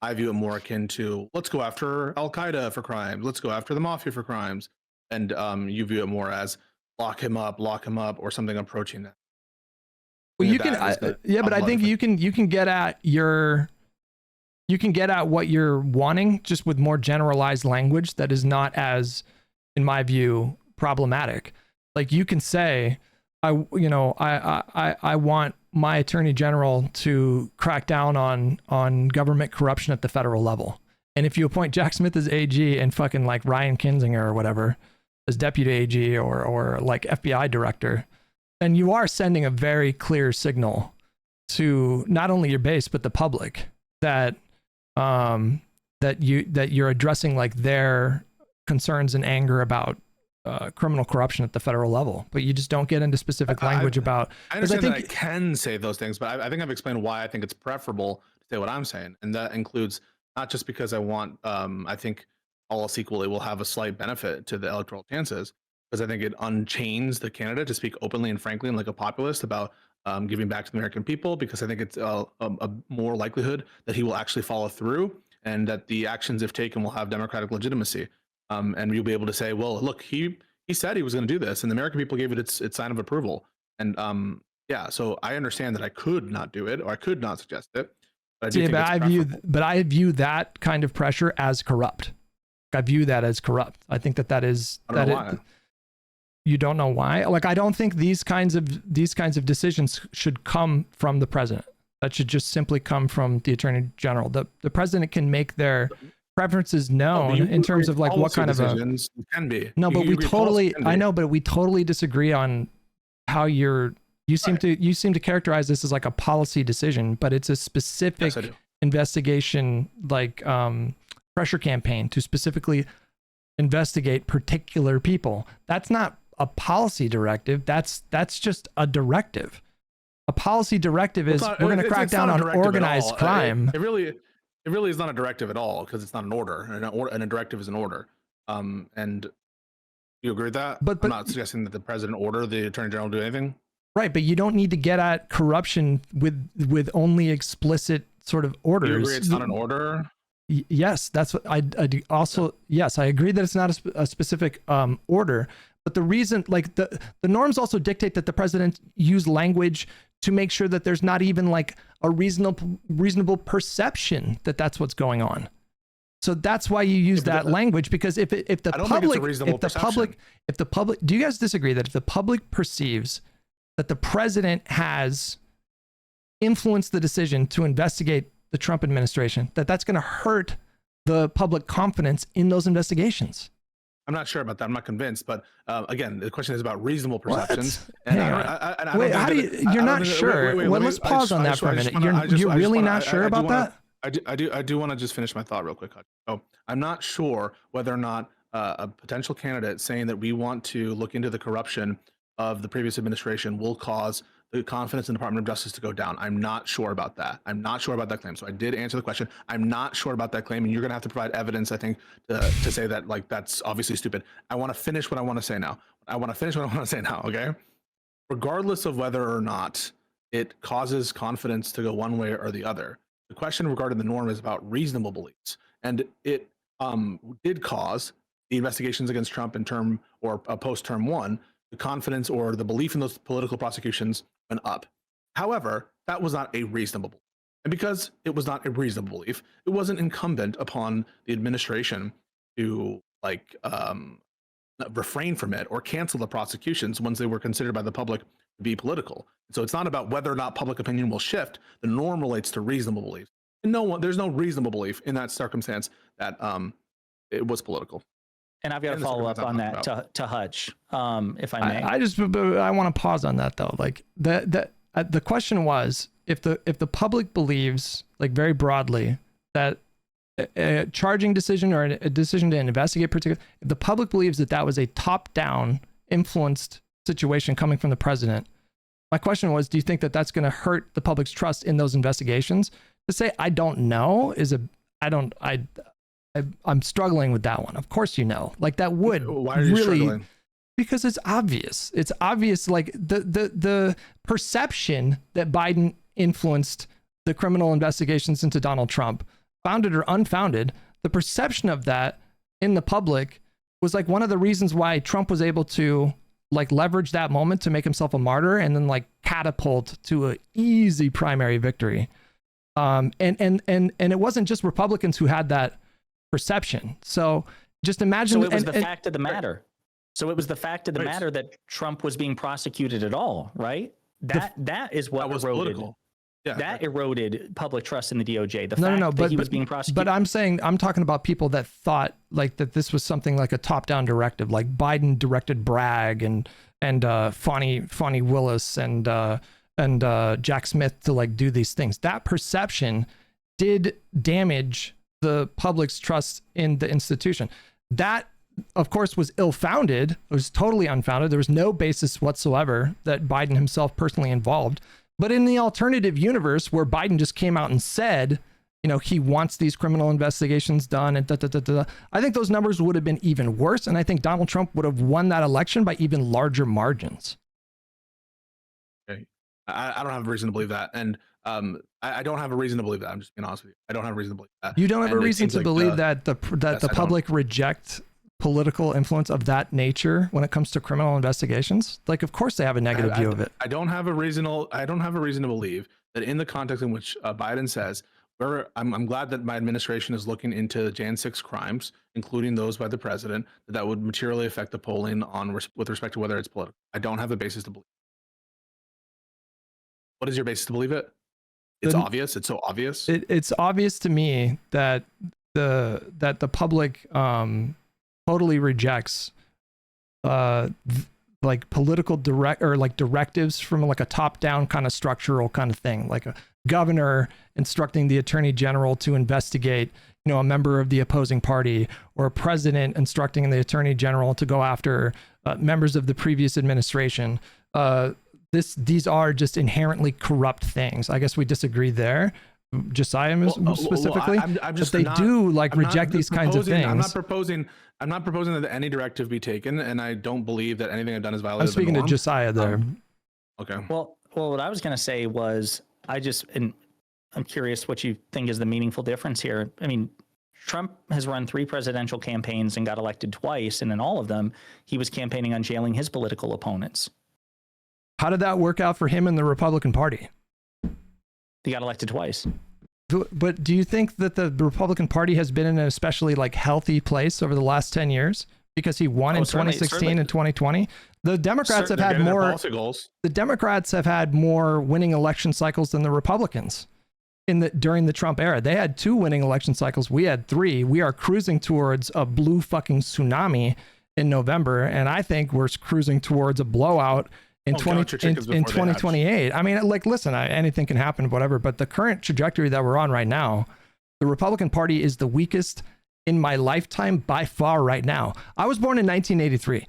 Speaker 3: I view it more akin to, let's go after Al Qaeda for crimes, let's go after the mafia for crimes, and you view it more as lock him up, or something approaching that.
Speaker 2: Well, you can, but I think you can get at what you're wanting, just with more generalized language that is not as, in my view, problematic. Like, you can say, I want my attorney general to crack down on government corruption at the federal level. And if you appoint Jack Smith as AG and fucking like Ryan Kinzinger or whatever as deputy AG or like FBI director, then you are sending a very clear signal to not only your base but the public that you're addressing like their concerns and anger about criminal corruption at the federal level, but you just don't get into specific language about.
Speaker 3: I understand that I can say those things, but I think I've explained why I think it's preferable to say what I'm saying, and that includes not just because I want, I think all else equal, it will have a slight benefit to the electoral chances, because I think it unchains the candidate to speak openly and frankly and like a populist about giving back to the American people, because I think it's a more likelihood that he will actually follow through and that the actions, if taken, will have democratic legitimacy. And you'll be able to say, well, look, he said he was going to do this, and the American people gave it its sign of approval. And yeah, so I understand that I could not do it or I could not suggest it. But I do think
Speaker 2: I view that kind of pressure as corrupt. I view that as corrupt. I think that is
Speaker 3: I don't know why.
Speaker 2: You don't know why? Like, I don't think these kinds of decisions should come from the president. That should just simply come from the attorney general. The president can make their preferences known in terms of like what kind of
Speaker 3: can be.
Speaker 2: No, but I know, but we totally disagree on how you seem to characterize this as like a policy decision, but it's a specific investigation, like pressure campaign to specifically investigate particular people. That's not a policy directive. That's just a directive. A policy directive is we're going to crack down on organized crime.
Speaker 3: It really is not a directive at all, because it's not an order, and a directive is an order. And you agree with that?
Speaker 2: But
Speaker 3: I'm not suggesting that the president order the attorney general do anything.
Speaker 2: Right, but you don't need to get at corruption with only explicit sort of orders.
Speaker 3: You agree it's not an order?
Speaker 2: Yes, that's what I do. Also, yes, I agree that it's not a specific order. But the reason, like the norms also dictate that the president use language to make sure that there's not even like a reasonable perception that that's what's going on. So that's why you use that language, because if the public, do you guys disagree that if the public perceives that the president has influenced the decision to investigate the Trump administration, that's going to hurt the public confidence in those investigations?
Speaker 3: I'm not sure about that. I'm not convinced. But again, the question is about reasonable perceptions.
Speaker 2: You're not sure. Well, let's pause on that for a minute. You're really not sure about that?
Speaker 3: I do want to just finish my thought real quick. So I'm not sure whether or not a potential candidate saying that we want to look into the corruption of the previous administration will cause the confidence in the Department of Justice to go down. I'm not sure about that. I'm not sure about that claim. So I did answer the question. I'm not sure about that claim, and you're going to have to provide evidence, I think, to say that like that's obviously stupid. I want to finish what I want to say now. Okay? Regardless of whether or not it causes confidence to go one way or the other, the question regarding the norm is about reasonable beliefs, and it did cause the investigations against Trump in term or post term one. The confidence or the belief in those political prosecutions went up. However, that was not a reasonable belief. And because it was not a reasonable belief, it wasn't incumbent upon the administration to refrain from it or cancel the prosecutions once they were considered by the public to be political. So it's not about whether or not public opinion will shift. The norm relates to reasonable belief. And there's no reasonable belief in that circumstance that it was political.
Speaker 1: And I've got to follow up on that to Hutch, if I may.
Speaker 2: I want to pause on that though. Like the question was, if the public believes, like very broadly, that a charging decision or a decision to investigate if the public believes that was a top-down influenced situation coming from the president, my question was, do you think that that's going to hurt the public's trust in those investigations? To say I don't know I'm struggling with that one. Of course, like that would
Speaker 3: Why are you
Speaker 2: really
Speaker 3: struggling?
Speaker 2: Because it's obvious. It's obvious, like the perception that Biden influenced the criminal investigations into Donald Trump, founded or unfounded, the perception of that in the public was like one of the reasons why Trump was able to like leverage that moment to make himself a martyr and then like catapult to an easy primary victory. And it wasn't just Republicans who had that perception. So just imagine.
Speaker 1: So it was the fact of the matter. So it was the fact of the matter that Trump was being prosecuted at all, right? That is what
Speaker 3: was
Speaker 1: eroded.
Speaker 3: political. Yeah,
Speaker 1: that eroded public trust in the DOJ.
Speaker 2: But
Speaker 1: he was being prosecuted.
Speaker 2: But I'm talking about people that thought like that this was something like a top-down directive, like Biden directed Bragg and Fani Willis and Jack Smith to like do these things. That perception did damage the public's trust in the institution. That, of course, was ill-founded. It was totally unfounded. There was no basis whatsoever that Biden himself personally involved. But in the alternative universe where Biden just came out and said, you know, he wants these criminal investigations done and I think those numbers would have been even worse. And I think Donald Trump would have won that election by even larger margins.
Speaker 3: Okay. I don't have a reason to believe that. And I don't have a reason to believe that. I'm just being honest with you. I don't have a reason to believe that.
Speaker 2: You don't have a reason to believe that the
Speaker 3: yes,
Speaker 2: public reject political influence of that nature when it comes to criminal investigations? Like, of course they have a negative view of it.
Speaker 3: I don't have a reason to believe that in the context in which Biden says, I'm glad that my administration is looking into Jan 6 crimes, including those by the president, that would materially affect the polling with respect to whether it's political. I don't have a basis to believe. What is your basis to believe it? It's obvious. It's so obvious.
Speaker 2: It's obvious to me that the public totally rejects like political directives from like a top-down kind of structural kind of thing, like a governor instructing the attorney general to investigate, you know, a member of the opposing party, or a president instructing the attorney general to go after members of the previous administration. These are just inherently corrupt things. I guess we disagree there. Josiah specifically,
Speaker 3: I'm just
Speaker 2: but they do like reject these kinds of things.
Speaker 3: I'm not proposing that any directive be taken, and I don't believe that anything I've done is violated.
Speaker 2: I'm speaking to Josiah there.
Speaker 3: Okay.
Speaker 1: Well, what I was going to say was, I'm curious what you think is the meaningful difference here. I mean, Trump has run 3 presidential campaigns and got elected twice, and in all of them, he was campaigning on jailing his political opponents.
Speaker 2: How did that work out for him in the Republican Party?
Speaker 1: He got elected twice.
Speaker 2: But do you think that the Republican Party has been in an especially like healthy place over the last 10 years because he won in 2016 and 2020? The Democrats have had more policy goals. The Democrats have had more winning election cycles than the Republicans during the Trump era. They had 2 winning election cycles. We had 3. We are cruising towards a blue fucking tsunami in November, and I think we're cruising towards a blowout in 2028. I mean, like, listen, anything can happen, whatever, but the current trajectory that we're on right now, the Republican Party is the weakest in my lifetime by far right now. I was born in 1983.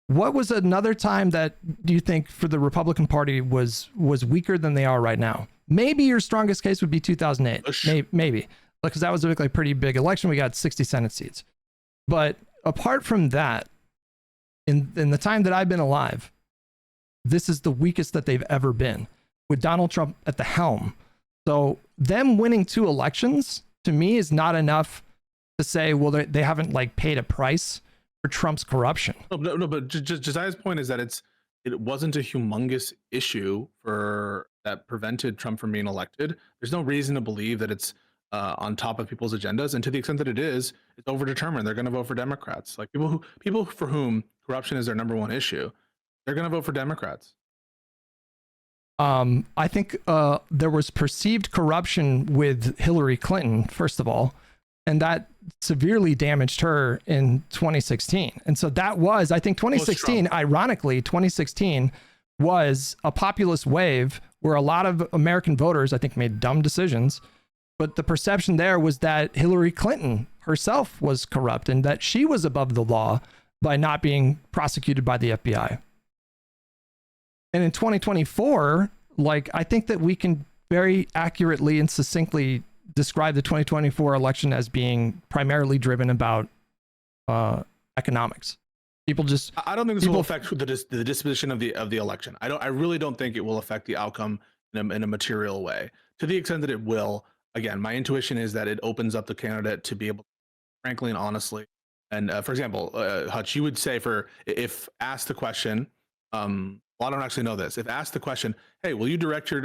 Speaker 2: What was another time that do you think for the Republican Party was weaker than they are right now? Maybe your strongest case would be 2008. Maybe, because that was a pretty big election. We got 60 Senate seats. But apart from that, in the time that I've been alive, this is the weakest that they've ever been with Donald Trump at the helm. So them winning 2 elections to me is not enough to say, well, they haven't like paid a price for Trump's corruption.
Speaker 3: No, but Josiah's point is that it wasn't a humongous issue that prevented Trump from being elected. There's no reason to believe that it's on top of people's agendas, and to the extent that it is, it's overdetermined. They're going to vote for Democrats. Like people for whom corruption is their number one issue, they're going to vote for Democrats.
Speaker 2: I think there was perceived corruption with Hillary Clinton, first of all, and that severely damaged her in 2016. And so that was, I think 2016, ironically, 2016 was a populist wave where a lot of American voters, I think, made dumb decisions. But the perception there was that Hillary Clinton herself was corrupt and that she was above the law by not being prosecuted by the FBI. And in 2024, like, I think that we can very accurately and succinctly describe the 2024 election as being primarily driven about economics. People just,
Speaker 3: I don't think this will affect the disposition of the election. I really don't think it will affect the outcome in a material way. To the extent that it will, again, my intuition is that it opens up the candidate to be able, frankly and honestly. And for example, Hutch, you would say if asked the question, well, I don't actually know this. If asked the question, hey, will you direct your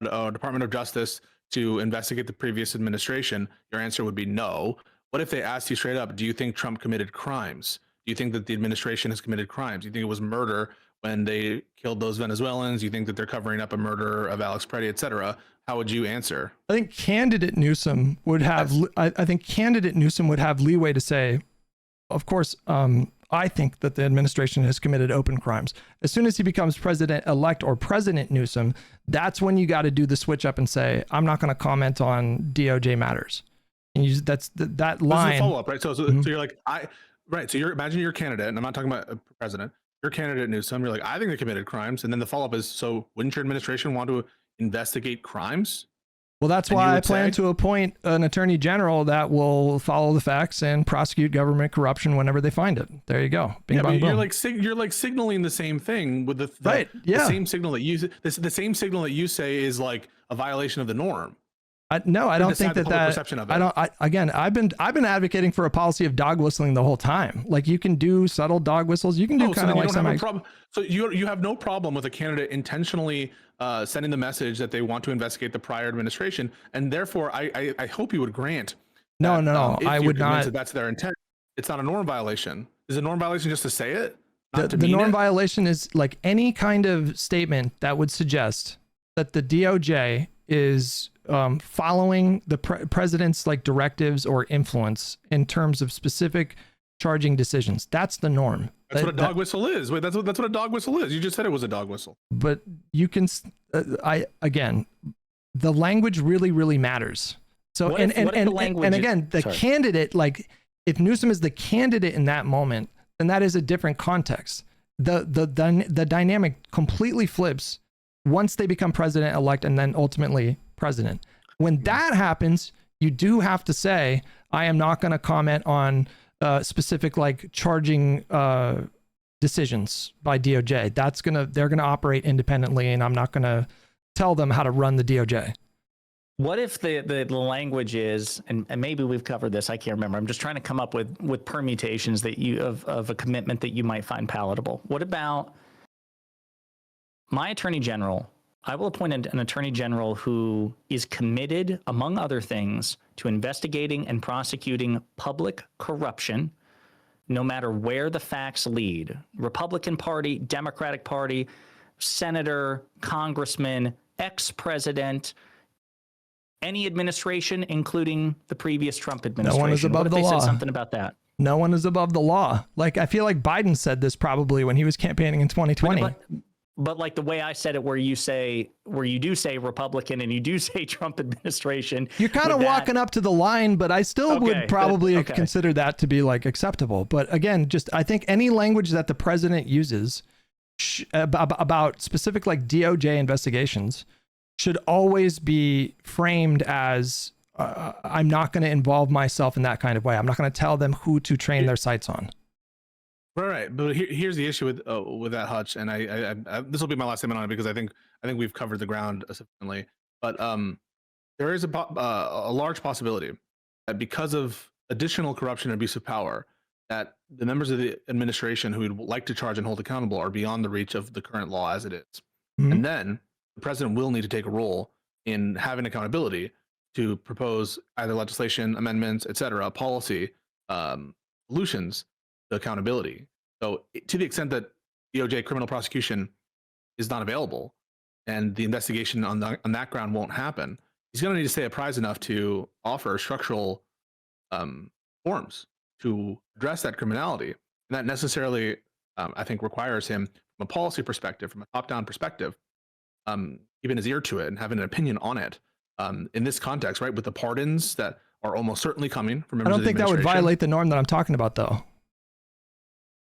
Speaker 3: Department of Justice to investigate the previous administration? Your answer would be no. What if they asked you straight up, do you think Trump committed crimes? Do you think that the administration has committed crimes? Do you think it was murder when they killed those Venezuelans? Do you think that they're covering up a murder of Alex Preddy, et cetera? How would you answer?
Speaker 2: I think candidate Newsom would have, I think candidate Newsom would have leeway to say, of course, I think that the administration has committed open crimes. As soon as he becomes president-elect or President Newsom, that's when you got to do the switch up and say, I'm not going to comment on DOJ matters. And that line.
Speaker 3: Follow up, right? So you're like, right. So imagine you're a candidate, and I'm not talking about a president. your candidate Newsom, you're like, I think they committed crimes, and then the follow up is, so wouldn't your administration want to investigate crimes?
Speaker 2: Well, that's
Speaker 3: And you
Speaker 2: why I
Speaker 3: would
Speaker 2: plan
Speaker 3: say-
Speaker 2: to appoint an attorney general that will follow the facts and prosecute government corruption whenever they find it. There you go. Bing,
Speaker 3: Yeah,
Speaker 2: bong,
Speaker 3: but
Speaker 2: boom.
Speaker 3: you're like signaling the same thing with the
Speaker 2: Right, yeah.
Speaker 3: the same signal that you the same signal that you say is like a violation of the norm.
Speaker 2: No, I don't think
Speaker 3: decide the
Speaker 2: that
Speaker 3: public
Speaker 2: that.
Speaker 3: perception of it.
Speaker 2: I don't. Again, I've been advocating for a policy of dog whistling the whole time. Like, you can do subtle dog whistles. You can do
Speaker 3: Oh, so
Speaker 2: kind
Speaker 3: then
Speaker 2: of
Speaker 3: you
Speaker 2: like
Speaker 3: don't have
Speaker 2: semi.
Speaker 3: a problem. So you have no problem with a candidate intentionally sending the message that they want to investigate the prior administration, and therefore I hope you would grant.
Speaker 2: No,
Speaker 3: that, if
Speaker 2: I
Speaker 3: you're
Speaker 2: would
Speaker 3: convinced
Speaker 2: not.
Speaker 3: that that's their intent. It's not a norm violation. Is a norm violation just to say it?
Speaker 2: The norm violation is like any kind of statement that would suggest that the DOJ is following the president's like directives or influence in terms of specific charging decisions. That's the norm.
Speaker 3: That's what a dog whistle is. Wait, that's what a dog whistle is. You just said it was a dog whistle.
Speaker 2: But you can, again, the language really matters. So
Speaker 1: What if the language
Speaker 2: and
Speaker 1: is-
Speaker 2: again, the
Speaker 1: sorry.
Speaker 2: candidate, like if Newsom is the candidate in that moment, then that is a different context. The dynamic completely flips once they become president-elect and then ultimately president. When that happens, you do have to say, I am not going to comment on specific like charging decisions by DOJ. They're gonna operate independently, and I'm not gonna tell them how to run the DOJ.
Speaker 1: What if the language is, and maybe we've covered this, I can't remember. I'm just trying to come up with permutations that of a commitment that you might find palatable. What about my attorney general? I will appoint an attorney general who is committed, among other things, to investigating and prosecuting public corruption, no matter where the facts lead. Republican Party, Democratic Party, senator, congressman, ex-president, any administration, including the previous Trump administration.
Speaker 2: No one is above
Speaker 1: What if
Speaker 2: the
Speaker 1: they
Speaker 2: law.
Speaker 1: said something about that?
Speaker 2: No one is above the law. Like, I feel like Biden said this probably when he was campaigning in 2020.
Speaker 1: But like the way I said it, where you do say Republican and you do say Trump administration,
Speaker 2: You're kind of walking up to the line, but I still would probably
Speaker 1: okay.
Speaker 2: consider that to be like acceptable. But again, just I think any language that the president uses about specific like DOJ investigations should always be framed as I'm not going to involve myself in that kind of way. I'm not going to tell them who to train their sights on.
Speaker 3: Right, but here's the issue with that, Hutch, and I this will be my last statement on it because I think we've covered the ground sufficiently. But there is a large possibility that because of additional corruption and abuse of power, that the members of the administration who would like to charge and hold accountable are beyond the reach of the current law as it is.
Speaker 2: Mhm.
Speaker 3: And then the president will need to take a role in having accountability to propose either legislation, amendments, etc., policy solutions to accountability. So to the extent that DOJ criminal prosecution is not available and the investigation on that ground won't happen, he's going to need to stay apprised enough to offer structural forms to address that criminality. And that necessarily, I think, requires him from a policy perspective, from a top-down perspective, keeping his ear to it and having an opinion on it. In this context, right, with the pardons that are almost certainly coming from members
Speaker 2: I
Speaker 3: of
Speaker 2: don't
Speaker 3: the
Speaker 2: think that would
Speaker 3: administration.
Speaker 2: violate the norm that I'm talking about, though.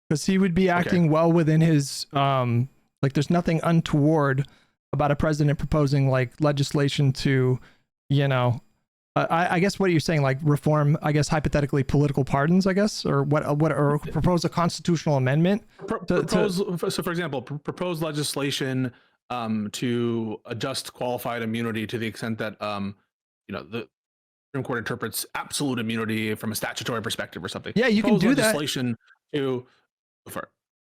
Speaker 2: Because he would be acting well within his, like there's nothing untoward about a president proposing like legislation to, you know, I guess what are you saying, like reform, I guess hypothetically political pardons, I guess, or or propose a constitutional amendment?
Speaker 3: So for example, propose legislation to adjust qualified immunity to the extent that, you know, the Supreme Court interprets absolute immunity from a statutory perspective or something.
Speaker 2: Yeah, you can do that.
Speaker 3: Legislation to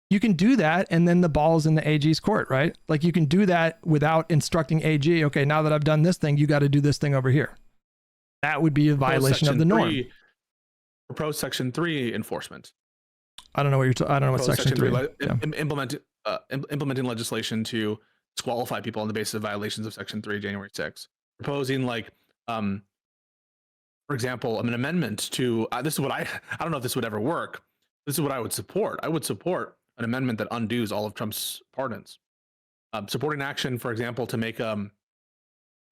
Speaker 2: You can do that, and then the ball's in the AG's court, right? Like you can do that without instructing AG, okay, now that I've done this thing, you got to do this thing over here. That would be a violation of the norm.
Speaker 3: Propose Section 3 enforcement.
Speaker 2: I don't know what I don't know what Section 3.
Speaker 3: Implementing legislation to disqualify people on the basis of violations of Section 3, January 6th. Proposing like, for example, an amendment to this is what I don't know if this would ever work. This is what I would support. I would support an amendment that undoes all of Trump's pardons. Supporting action, for example, to make the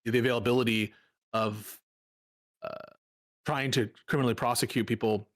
Speaker 3: availability of trying to criminally prosecute people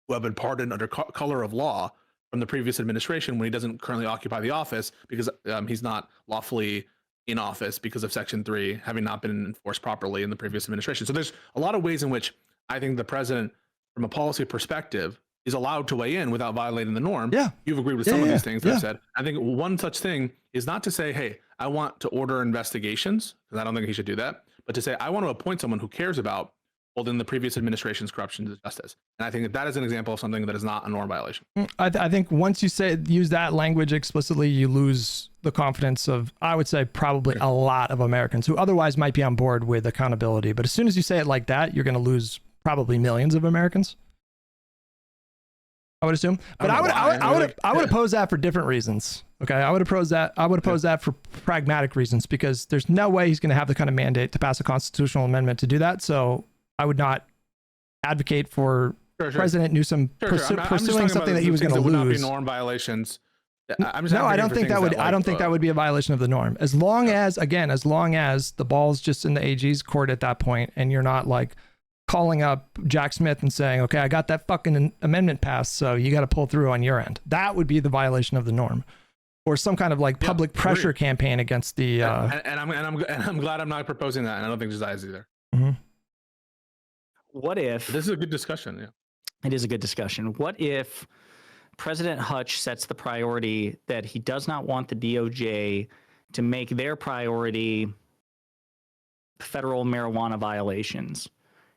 Speaker 3: who have been pardoned under color of law from the previous administration when he doesn't currently occupy the office because he's not lawfully in office because of Section 3 having not been enforced properly in the previous administration. So there's a lot of ways in which I think the president, from a policy perspective, is allowed to weigh in without violating the norm.
Speaker 2: Yeah.
Speaker 3: You've agreed with some of these things that I've said. I think one such thing is not to say, hey, I want to order investigations, because I don't think he should do that, but to say, I want to appoint someone who cares about holding the previous administration's corruption to justice. And I think that is an example of something that is not a norm violation.
Speaker 2: I think once you use that language explicitly, you lose the confidence of, I would say, probably a lot of Americans who otherwise might be on board with accountability. But as soon as you say it like that, you're going to lose probably millions of Americans, I would assume. But I would oppose that for different reasons. Okay, I would oppose that for pragmatic reasons, because there's no way he's going to have the kind of mandate to pass a constitutional amendment to do that. So I would not advocate for President Newsom pursuing something that he was going to lose.
Speaker 3: Would not be norm violations.
Speaker 2: I don't think that would. I don't think that would be a violation of the norm. As long as the ball's just in the AG's court at that point, and you're not like calling up Jack Smith and saying, "Okay, I got that fucking amendment passed, so you got to pull through on your end." That would be the violation of the norm, or some kind of like public pressure campaign against the.
Speaker 3: And I'm glad I'm not proposing that, and I don't think Josiah is either.
Speaker 2: Mm-hmm.
Speaker 1: What if
Speaker 3: this is a good discussion? Yeah,
Speaker 1: it is a good discussion. What if President Hutch sets the priority that he does not want the DOJ to make their priority federal marijuana violations?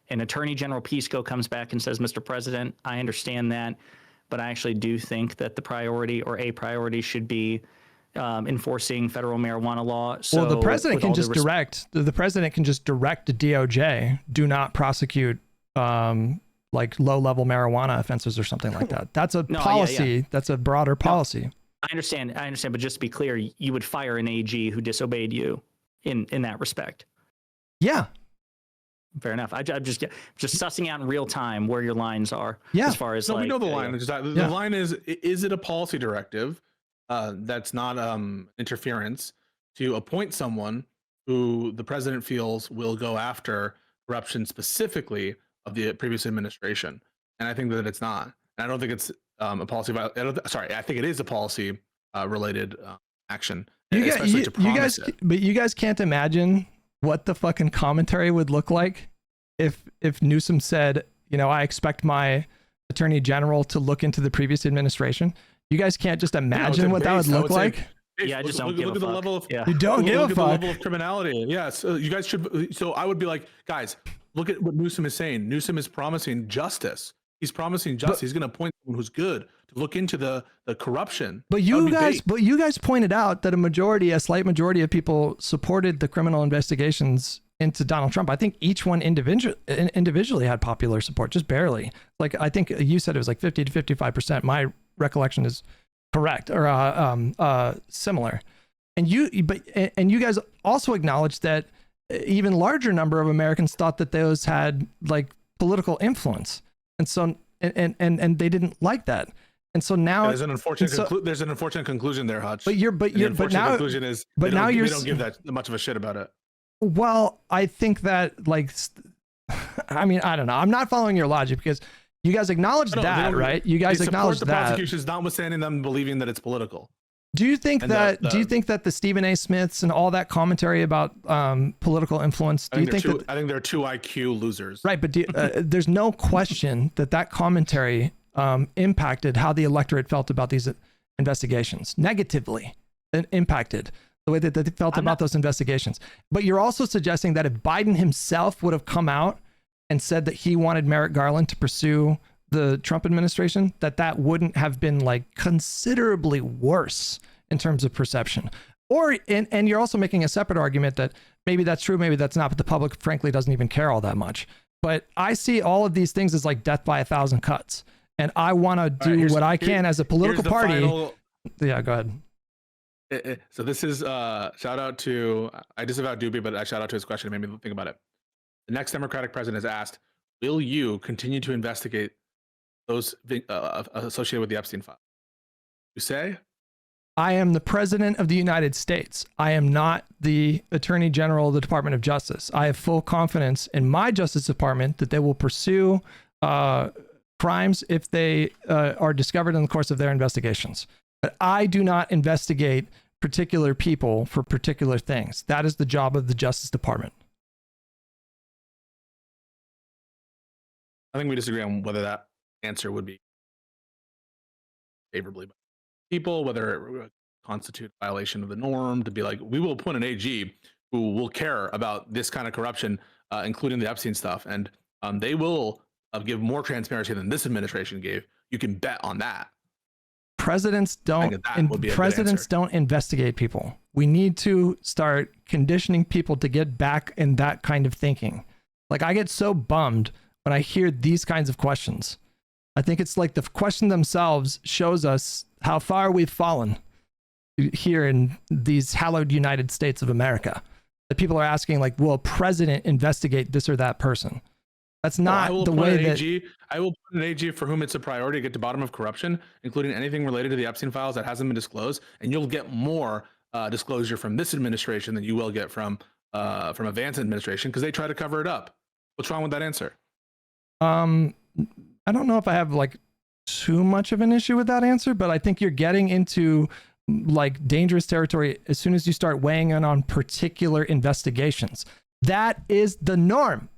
Speaker 1: And Attorney General Pisco comes back and says, Mr. President, I understand that, but I actually do think that the priority or a priority should be enforcing federal marijuana law. So
Speaker 2: well, the president can just direct the DOJ, do not prosecute like low-level marijuana offenses or something like that. That's a policy. Yeah. That's a broader policy.
Speaker 1: I understand, but just to be clear, you would fire an AG who disobeyed you in that respect.
Speaker 2: Yeah.
Speaker 1: Fair enough. I'm just sussing out in real time where your lines are.
Speaker 2: Yeah.
Speaker 1: As far as
Speaker 3: we know the line. The line is it a policy directive that's not interference to appoint someone who the president feels will go after corruption specifically of the previous administration? And I think that it's not. And I don't think it's a policy. I think it is a policy related action. You
Speaker 2: guys can't imagine what the fucking commentary would look like if Newsom said, I expect my attorney general to look into the previous administration. You guys can't just imagine what that would look like.
Speaker 1: Yeah, I just don't give a fuck.
Speaker 3: The level of,
Speaker 2: You don't give a fuck.
Speaker 3: The level of criminality. Yes, you guys should. So I would be like, guys, look at what Newsom is saying. Newsom is promising justice. He's promising justice. He's going to appoint someone who's good to look into the corruption.
Speaker 2: But you guys pointed out that a slight majority of people supported the criminal investigations into Donald Trump. I think each one individually had popular support, just barely. Like, I think you said it was like 50 to 55%. My recollection is correct or similar. And you guys also acknowledged that even larger number of Americans thought that those had like political influence. And so, and they didn't like that. And so now
Speaker 3: there's an unfortunate conclusion there, Hutch.
Speaker 2: But now
Speaker 3: conclusion is, they don't give that much of a shit about it.
Speaker 2: Well, I think that I don't know. I'm not following your logic, because you guys acknowledge that, right? You guys acknowledge
Speaker 3: the prosecutions, notwithstanding them believing that it's political.
Speaker 2: Do you think that the Stephen A. Smiths and all that commentary about political influence? I think
Speaker 3: they're two IQ losers,
Speaker 2: right? But there's no question that commentary impacted how the electorate felt about these investigations negatively. It impacted the way that they felt about those investigations. But you're also suggesting that if Biden himself would have come out and said that he wanted Merrick Garland to pursue the Trump administration, that wouldn't have been like considerably worse in terms of perception. And you're also making a separate argument that maybe that's true, maybe that's not, but the public frankly doesn't even care all that much. But I see all of these things as like death by 1,000 cuts. And I want to do what I can as a political party. Yeah, go ahead.
Speaker 3: So this is shout out to, I disavow Doobie, but I shout out to his question. It made me think about it. The next Democratic president is asked, will you continue to investigate those associated with the Epstein file? You say?
Speaker 2: I am the president of the United States. I am not the attorney general of the Department of Justice. I have full confidence in my Justice Department that they will pursue crimes if they are discovered in the course of their investigations. But I do not investigate particular people for particular things. That is the job of the Justice Department.
Speaker 3: I think we disagree on whether that answer would be favorably by people, whether it would constitute a violation of the norm to be like, we will put an AG who will care about this kind of corruption, including the Epstein stuff, and they will give more transparency than this administration gave. You can bet on that.
Speaker 2: Presidents don't investigate people. We need to start conditioning people to get back in that kind of thinking. Like, I get so bummed when I hear these kinds of questions. I think it's like the question themselves shows us how far we've fallen here in these hallowed United States of America. That people are asking, like, will a president investigate this or that person? That's not the way that...
Speaker 3: I will put an AG for whom it's a priority to get to the bottom of corruption, including anything related to the Epstein files that hasn't been disclosed, and you'll get more disclosure from this administration than you will get from a Vance administration, because they try to cover it up. What's wrong with that answer?
Speaker 2: I don't know if I have like too much of an issue with that answer, but I think you're getting into like dangerous territory as soon as you start weighing in on particular investigations. That is the norm.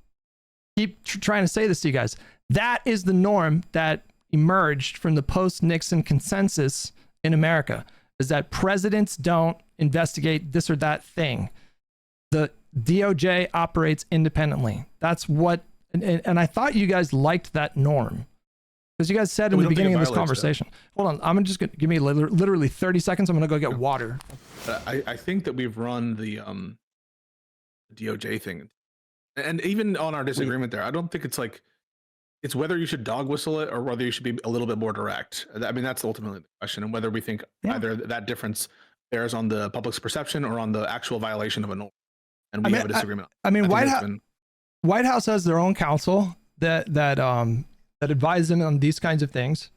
Speaker 2: Keep trying to say this to you guys. That is the norm that emerged from the post-Nixon consensus in America, is that presidents don't investigate this or that thing. The DOJ operates independently. That's what, and I thought you guys liked that norm, because you guys said in the beginning of this conversation. Hold on, I'm just gonna give me literally 30 seconds. I'm gonna go get water.
Speaker 3: I think that we've run the DOJ thing. And even on our disagreement there, I don't think it's like, it's whether you should dog whistle it or whether you should be a little bit more direct. I mean, that's ultimately the question, and whether we think either that difference bears on the public's perception or on the actual violation of a norm. And we have a disagreement.
Speaker 2: White House has their own counsel that advise them on these kinds of things.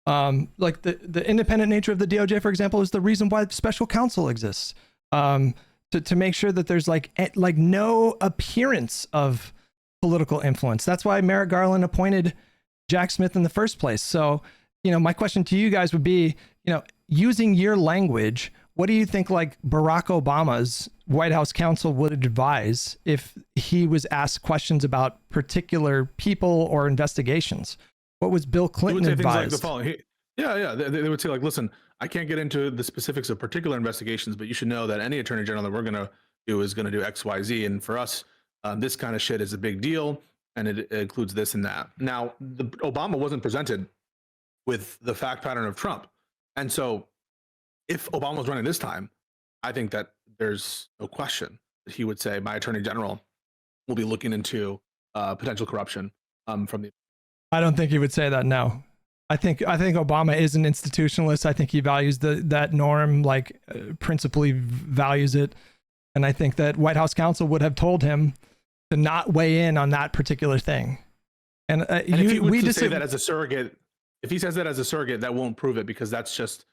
Speaker 2: Like the independent nature of the DOJ, for example, is the reason why special counsel exists. To make sure that there's like no appearance of political influence. That's why Merrick Garland appointed Jack Smith in the first place. So, my question to you guys would be, using your language, what do you think like Barack Obama's White House counsel would advise if he was asked questions about particular people or investigations? What was Bill Clinton advised?
Speaker 3: Things like the following. They would say, like, listen, I can't get into the specifics of particular investigations, but you should know that any attorney general that we're going to do is going to do X, Y, Z. And for us, this kind of shit is a big deal, and it includes this and that. Now, Obama wasn't presented with the fact pattern of Trump. And so if Obama was running this time, I think that there's no question that he would say, my attorney general will be looking into potential corruption from the...
Speaker 2: I don't think he would say that, no. I think Obama is an institutionalist. I think he values that norm, like principally values it. And I think that White House counsel would have told him to not weigh in on that particular thing. And
Speaker 3: if he would say that as a surrogate, if he says that as a surrogate, that won't prove it, because that's just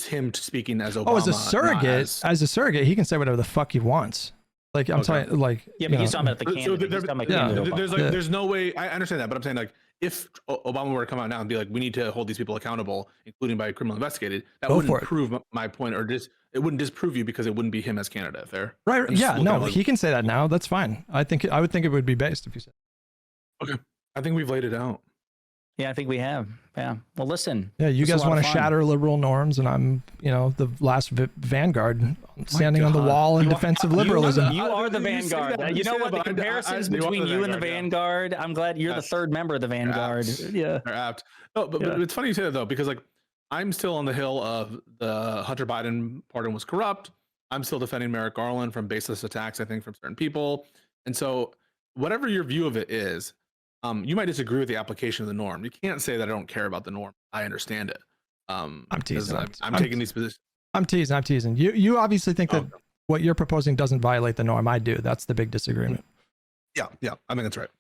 Speaker 3: him speaking as Obama.
Speaker 2: Oh, as a surrogate, he can say whatever the fuck he wants. Like, I'm talking, like,
Speaker 1: yeah, but he's talking about the candidate.
Speaker 3: There's no way. I understand that, but I'm saying, like, if Obama were to come out now and be like, we need to hold these people accountable, including by criminal investigated, that wouldn't prove my point, or it wouldn't disprove you, because it wouldn't be him as candidate there.
Speaker 2: Right. Yeah. No, he can say that now. That's fine. I would think it would be based if you said.
Speaker 3: Okay. I think we've laid it out.
Speaker 1: Yeah, I think we have. Yeah. Well, listen.
Speaker 2: Yeah, you guys want to shatter liberal norms, and I'm, the last vanguard standing on the wall in defense of liberalism.
Speaker 1: You are the vanguard. You know what? The comparisons between you and the vanguard, I'm glad you're the third member of the vanguard. Yeah.
Speaker 3: They're apt. No, but it's funny you say that, though, because, like, I'm still on the hill of the Hunter Biden pardon was corrupt. I'm still defending Merrick Garland from baseless attacks, I think, from certain people. And so whatever your view of it is, you might disagree with the application of the norm. You can't say that I don't care about the norm. I understand it.
Speaker 2: I'm teasing.
Speaker 3: I'm taking these positions.
Speaker 2: I'm teasing. You obviously think that what you're proposing doesn't violate the norm. I do. That's the big disagreement.
Speaker 3: Yeah. I think that's right.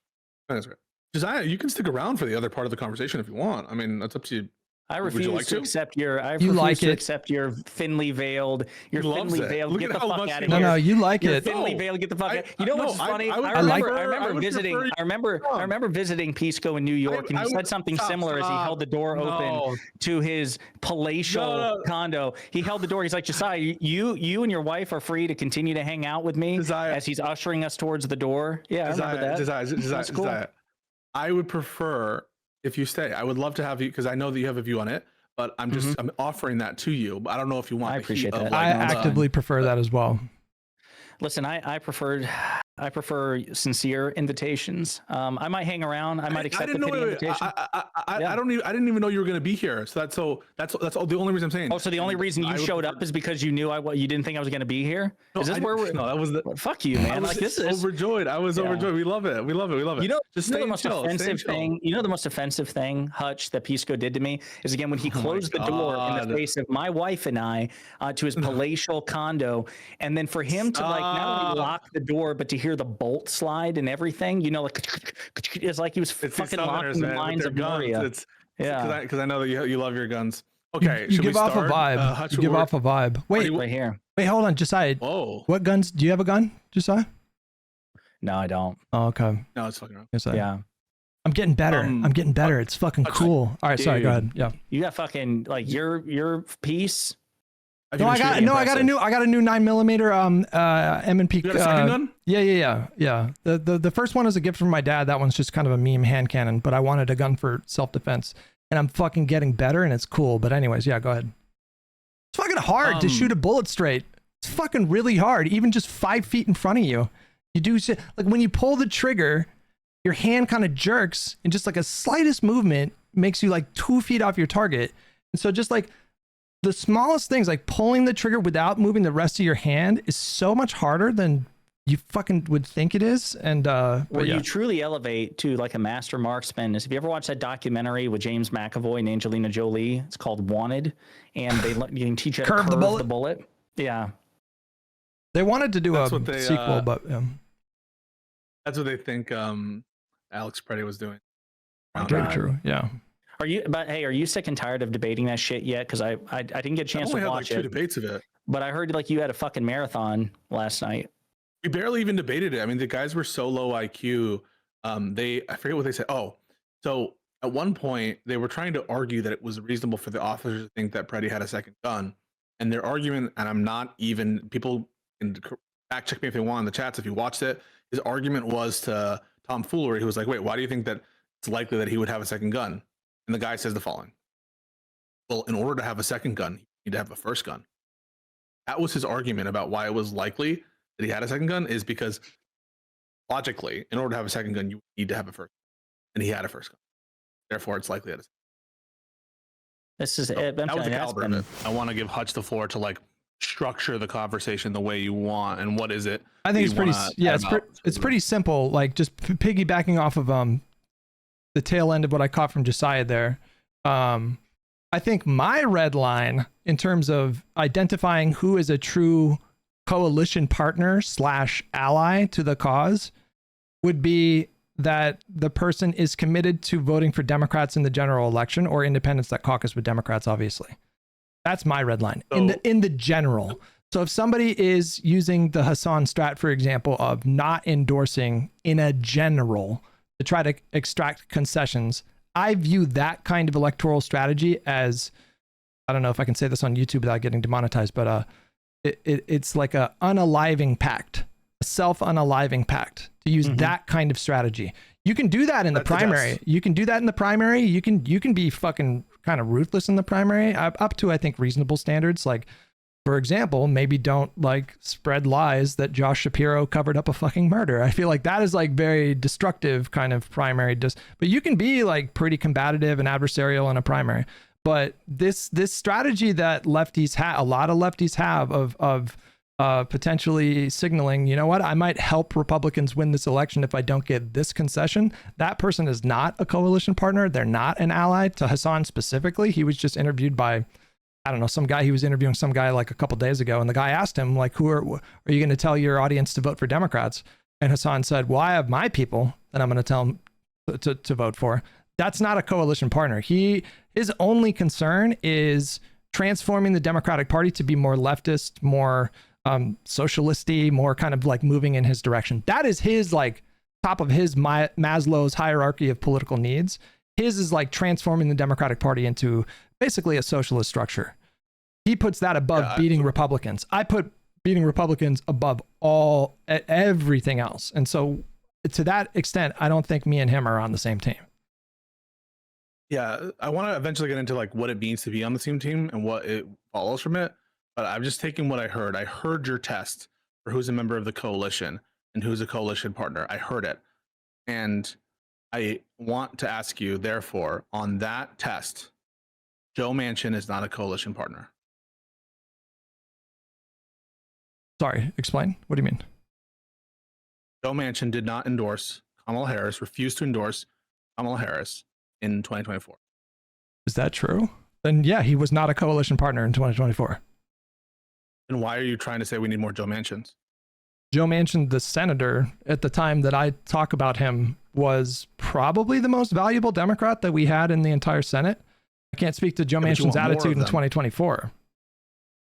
Speaker 3: Josiah, you can stick around for the other part of the conversation if you want. I mean, that's up to you
Speaker 1: I
Speaker 3: Would
Speaker 1: refuse
Speaker 3: you like
Speaker 1: to
Speaker 3: to?
Speaker 1: accept your. I
Speaker 2: You
Speaker 1: refuse
Speaker 2: like
Speaker 1: to
Speaker 2: it.
Speaker 1: accept your thinly veiled. Your
Speaker 3: He loves
Speaker 1: thinly
Speaker 3: it.
Speaker 1: veiled.
Speaker 3: Look
Speaker 1: Get
Speaker 3: at
Speaker 1: the
Speaker 3: how
Speaker 1: fuck
Speaker 3: much
Speaker 1: out
Speaker 3: he
Speaker 1: of
Speaker 2: No,
Speaker 1: here.
Speaker 2: no, you like
Speaker 1: You're
Speaker 2: it.
Speaker 1: thinly
Speaker 3: No.
Speaker 1: veiled. Get the fuck
Speaker 3: I-
Speaker 1: out. You know
Speaker 3: no,
Speaker 1: what's
Speaker 3: I-
Speaker 1: funny?
Speaker 3: I would
Speaker 1: I remember.
Speaker 3: prefer-
Speaker 1: I remember
Speaker 3: I would
Speaker 1: visiting.
Speaker 3: prefer-
Speaker 1: I remember visiting Pisco in New York, and he said something similar as he held the door open to his palatial condo. He held the door. He's like, Josiah, you and your wife are free to continue to hang out with me
Speaker 3: Josiah.
Speaker 1: as he's ushering us towards the door. Yeah, I remember that. That's cool.
Speaker 3: Josiah, I would prefer if you stay. I would love to have you because I know that you have a view on it. But I'm just I'm offering that to you. But I don't know if you want.
Speaker 1: I
Speaker 3: the
Speaker 1: appreciate
Speaker 3: heat of,
Speaker 1: that.
Speaker 3: like,
Speaker 2: I
Speaker 1: no, it's
Speaker 2: actively prefer that as well.
Speaker 1: Listen, I prefer sincere invitations. I might hang around. I might accept the pity invitation.
Speaker 3: I didn't even know you were going to be here. So that's all, the only reason I'm saying.
Speaker 1: Oh, so the only reason you showed up is because you knew you didn't think I was going to be here?
Speaker 3: No,
Speaker 1: Is this where we're?
Speaker 3: No, that was the.
Speaker 1: Fuck you, man.
Speaker 3: I was
Speaker 1: Like this is
Speaker 3: overjoyed. I was overjoyed. We love it. We love it. We love it.
Speaker 1: You know,
Speaker 3: Just
Speaker 1: you know
Speaker 3: stay
Speaker 1: the most
Speaker 3: chill, stay
Speaker 1: offensive
Speaker 3: chill.
Speaker 1: thing. You know the most offensive thing, Hutch, that Pisco did to me is again when he closed the door in the
Speaker 3: God.
Speaker 1: face of my wife and I to his palatial condo, and then for him to like not only lock the door but to hear the bolt slide and everything. You know, like it's like he was
Speaker 3: It's these
Speaker 1: fucking
Speaker 3: Southerners,
Speaker 1: locking the
Speaker 3: man, with
Speaker 1: mines
Speaker 3: their
Speaker 1: of
Speaker 3: guns.
Speaker 1: Moria.
Speaker 3: It's
Speaker 1: Yeah,
Speaker 3: because I know that you love your guns. Okay,
Speaker 2: You
Speaker 3: should
Speaker 2: give
Speaker 3: we
Speaker 2: off a
Speaker 3: start?
Speaker 2: vibe.
Speaker 3: Hutch,
Speaker 2: You give
Speaker 3: we're-
Speaker 2: off a vibe. Wait,
Speaker 1: right here.
Speaker 2: wait, hold on, Josiah.
Speaker 3: Whoa.
Speaker 2: What guns? Do you have a gun, Josiah?
Speaker 1: No, I don't.
Speaker 2: Oh, okay.
Speaker 3: No, it's fucking wrong.
Speaker 2: Josiah.
Speaker 1: Yeah,
Speaker 2: I'm getting better. I'm getting better. It's fucking
Speaker 3: Hutch,
Speaker 2: cool. All right, sorry. Go ahead. Yeah.
Speaker 1: you got fucking like your piece.
Speaker 3: Have
Speaker 2: No,
Speaker 3: you
Speaker 2: I
Speaker 3: been
Speaker 2: got
Speaker 3: shooting?
Speaker 2: I got a new 9mm M&P.
Speaker 3: You got a second gun?
Speaker 2: Yeah. The first one is a gift from my dad. That one's just kind of a meme hand cannon, but I wanted a gun for self-defense, and I'm fucking getting better, and it's cool. But anyways, yeah, go ahead. It's fucking hard to shoot a bullet straight. It's fucking really hard, even just 5 feet in front of you. You do shit like when you pull the trigger, your hand kind of jerks, and just like a slightest movement makes you like 2 feet off your target. And so just like the smallest things, like pulling the trigger without moving the rest of your hand, is so much harder than you fucking would think it is. And
Speaker 1: Where you truly elevate to like a master marksman is if you ever watch that documentary with James McAvoy and Angelina Jolie. It's called Wanted, and you can teach you how to curve the bullet. Yeah,
Speaker 2: they wanted to do
Speaker 3: That's
Speaker 2: a
Speaker 3: what they,
Speaker 2: sequel, but
Speaker 3: That's what they think Alex Preddy was doing.
Speaker 2: true. Yeah.
Speaker 1: Are you sick and tired of debating that shit yet? Because I didn't get a
Speaker 3: I
Speaker 1: chance
Speaker 3: only
Speaker 1: to
Speaker 3: had like
Speaker 1: watch
Speaker 3: 2
Speaker 1: it,
Speaker 3: debates of it.
Speaker 1: but I heard like you had a fucking marathon last night.
Speaker 3: We barely even debated it. I mean, the guys were so low IQ. I forget what they said. Oh, so at one point they were trying to argue that it was reasonable for the officers to think that Preddy had a second gun, and their argument, and I'm not even, people can fact check me if they want in the chats if you watched it. His argument was to Tom Foolery, who was like, "Wait, why do you think that it's likely that he would have a second gun?" And the guy says the following: "Well, in order to have a second gun, you need to have a first gun." That was his argument about why it was likely that he had a second gun, is because logically, in order to have a second gun, you need to have a first gun. And he had a first gun. Therefore, it's likely that it's
Speaker 1: This is
Speaker 3: so
Speaker 1: it.
Speaker 3: that was the caliber of it. I want to give Hutch the floor to like structure the conversation the way you want. And what is it?
Speaker 2: I think
Speaker 3: that
Speaker 2: it's pretty,
Speaker 3: you wanna
Speaker 2: yeah,
Speaker 3: add about?
Speaker 2: it's pretty simple. Like just piggybacking off of the tail end of what I caught from Josiah there. I think my red line in terms of identifying who is a true coalition partner / ally to the cause would be that the person is committed to voting for Democrats in the general election or independents that caucus with Democrats, obviously. That's my red line in the general. So if somebody is using the Hassan strat, for example, of not endorsing in a general to try to extract concessions, I view that kind of electoral strategy as, I don't know if I can say this on YouTube without getting demonetized, but it's like a unaliving pact, a self-unaliving pact, to use that kind of strategy. You can do that in the primary. You can do that in the primary. You can be fucking kind of ruthless in the primary up to, I think, reasonable standards. Like, for example, maybe don't like spread lies that Josh Shapiro covered up a fucking murder. I feel like that is like very destructive kind of primary. But you can be like pretty combative and adversarial in a primary. But this strategy that lefties have, a lot of lefties have of potentially signaling, you know what, I might help Republicans win this election if I don't get this concession. That person is not a coalition partner. They're not an ally to Hassan specifically. He was just interviewed by, I don't know, some guy. He was interviewing some guy like a couple days ago, and the guy asked him, like, are you going to tell your audience to vote for Democrats? And Hassan said, well, I have my people that I'm going to tell them to vote for. That's not a coalition partner. His only concern is transforming the Democratic Party to be more leftist, more socialisty, more kind of like moving in his direction. That is his like top of his Maslow's hierarchy of political needs. His is like transforming the Democratic Party into basically a socialist structure. He puts that above beating Republicans. I put beating Republicans above everything else. And so to that extent, I don't think me and him are on the same team.
Speaker 3: Yeah, I want to eventually get into like what it means to be on the same team and what it follows from it. But I'm just taking what I heard. I heard your test for who's a member of the coalition and who's a coalition partner. I heard it. And I want to ask you, therefore, on that test, Joe Manchin is not a coalition partner.
Speaker 2: Sorry, explain. What do you mean?
Speaker 3: Joe Manchin did not endorse Kamala Harris, refused to endorse Kamala Harris in 2024.
Speaker 2: Is that true? Then yeah, he was not a coalition partner in 2024.
Speaker 3: And why are you trying to say we need more Joe Manchins?
Speaker 2: Joe Manchin, the senator, at the time that I talk about him, was probably the most valuable Democrat that we had in the entire Senate. I can't speak to Joe Manchin's attitude in 2024.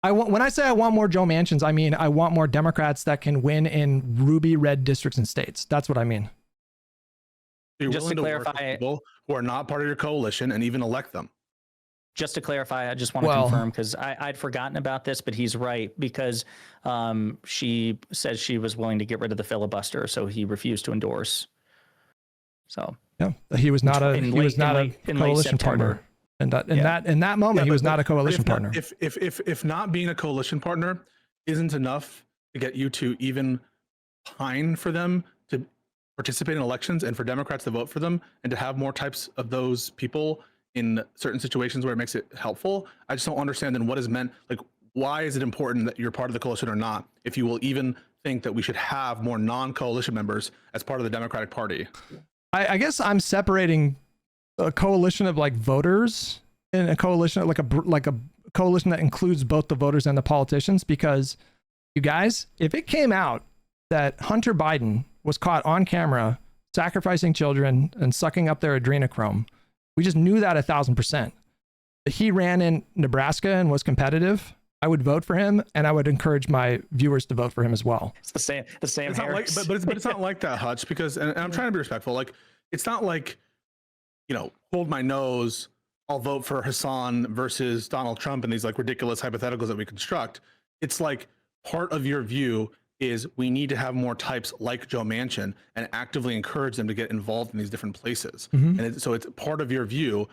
Speaker 2: When I say I want more Joe Manchins, I mean I want more Democrats that can win in ruby red districts and states. That's what I mean.
Speaker 3: You're
Speaker 1: Just to
Speaker 3: willing work with
Speaker 1: clarify,
Speaker 3: people who are not part of your coalition and even elect them.
Speaker 1: just to clarify, I just want to confirm, because I'd forgotten about this, but he's right, because she says she was willing to get rid of the filibuster, so he refused to endorse. So
Speaker 2: yeah, he was not a coalition partner. And in that moment, he was not a coalition partner.
Speaker 3: If not being a coalition partner isn't enough to get you to even pine for them to participate in elections and for Democrats to vote for them and to have more types of those people in certain situations where it makes it helpful, I just don't understand then what is meant. Like, why is it important that you're part of the coalition or not if you will even think that we should have more non-coalition members as part of the Democratic Party?
Speaker 2: I guess I'm separating a coalition of like voters and a coalition like a coalition that includes both the voters and the politicians, because you guys, if it came out that Hunter Biden was caught on camera sacrificing children and sucking up their adrenochrome, we just knew that 1,000%. He ran in Nebraska and was competitive, I would vote for him, and I would encourage my viewers to vote for him as well.
Speaker 1: It's the same. It's
Speaker 3: not like, but it's not like that, Hutch, because and I'm trying to be respectful. Like, it's not like, you know, hold my nose, I'll vote for Hassan versus Donald Trump and these like ridiculous hypotheticals that we construct. It's like part of your view is we need to have more types like Joe Manchin and actively encourage them to get involved in these different places. Mm-hmm. And so it's part of your view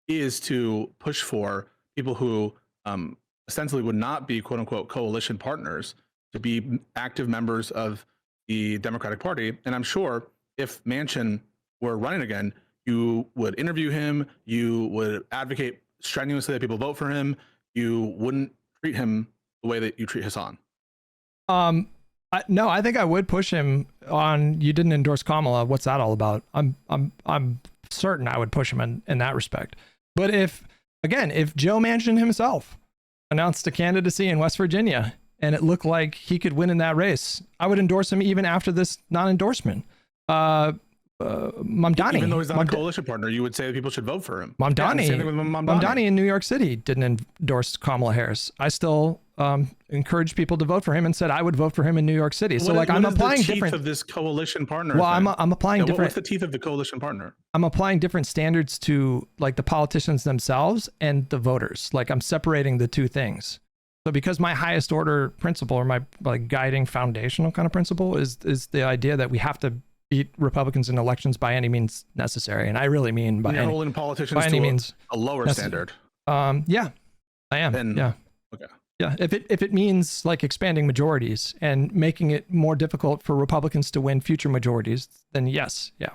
Speaker 3: is to push for people who ostensibly would not be quote unquote coalition partners to be active members of the Democratic Party. And I'm sure if Manchin were running again, you would interview him, you would advocate strenuously that people vote for him, you wouldn't treat him the way that you treat Hassan.
Speaker 2: No, I think I would push him on, you didn't endorse Kamala, what's that all about? I'm certain I would push him in that respect. But if Joe Manchin himself announced a candidacy in West Virginia and it looked like he could win in that race, I would endorse him even after this non-endorsement. Mamdani,
Speaker 3: even though he's not a coalition partner, you would say that people should vote for him.
Speaker 2: Mamdani in New York City didn't endorse Kamala Harris. I still encouraged people to vote for him and said I would vote for him in New York City. So I'm applying different. What is the teeth of this coalition partner?
Speaker 3: Well,
Speaker 2: I'm applying different.
Speaker 3: What's the teeth of the coalition partner?
Speaker 2: I'm applying different standards to like the politicians themselves and the voters. Like I'm separating the two things. So because my highest order principle or my like guiding foundational kind of principle is the idea that we have to beat Republicans in elections by any means necessary, and I really mean by any,
Speaker 3: holding politicians
Speaker 2: by any means
Speaker 3: a lower standard.
Speaker 2: Yeah, I am. Yeah. Okay. Yeah. If it means like expanding majorities and making it more difficult for Republicans to win future majorities, then yes. Yeah.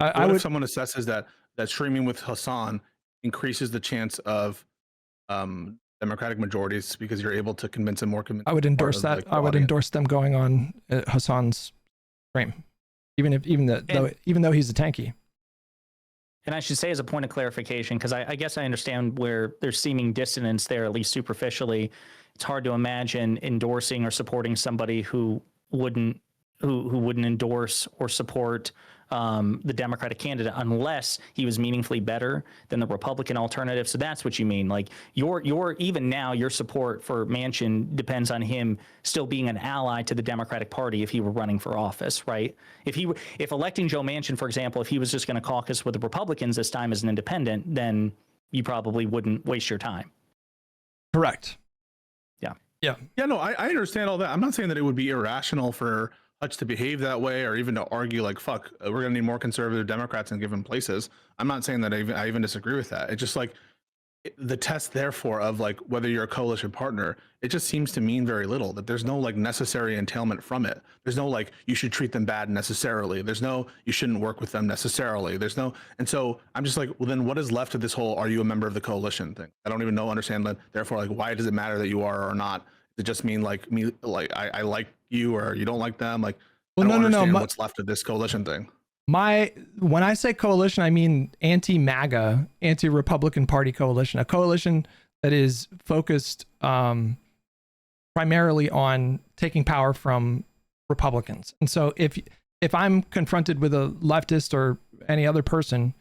Speaker 3: I would. If someone assesses that streaming with Hassan increases the chance of Democratic majorities because you're able to convince them more.
Speaker 2: I would endorse that. I would endorse them going on Hassan's stream. Even though he's a tanky.
Speaker 1: And I should say as a point of clarification, because I guess I understand where there's seeming dissonance there, at least superficially. It's hard to imagine endorsing or supporting somebody who wouldn't endorse or support the Democratic candidate unless he was meaningfully better than the Republican alternative. So that's what you mean. Like your even now your support for Manchin depends on him still being an ally to the Democratic Party if he were running for office, right? If electing Joe Manchin, for example, if he was just going to caucus with the Republicans this time as an independent, then you probably wouldn't waste your time.
Speaker 2: Correct.
Speaker 3: Yeah, no, I understand all that. I'm not saying that it would be irrational for Hutch to behave that way or even to argue like, fuck, we're going to need more conservative Democrats in given places. I'm not saying that I even disagree with that. It's just like the test, therefore, of like whether you're a coalition partner, it just seems to mean very little, that there's no like necessary entailment from it. There's no like you should treat them bad necessarily. There's no you shouldn't work with them necessarily. There's no. And so I'm just like, well, then what is left of this whole are you a member of the coalition thing? I don't even understand that. Therefore, like, why does it matter that you are or not? Does it just mean like me, like I like you or you don't like them? Like,
Speaker 2: well,
Speaker 3: I don't understand
Speaker 2: no.
Speaker 3: what's left of this coalition thing.
Speaker 2: When I say coalition, I mean anti-MAGA, anti-Republican Party coalition, a coalition that is focused primarily on taking power from Republicans. And so if I'm confronted with a leftist or any other person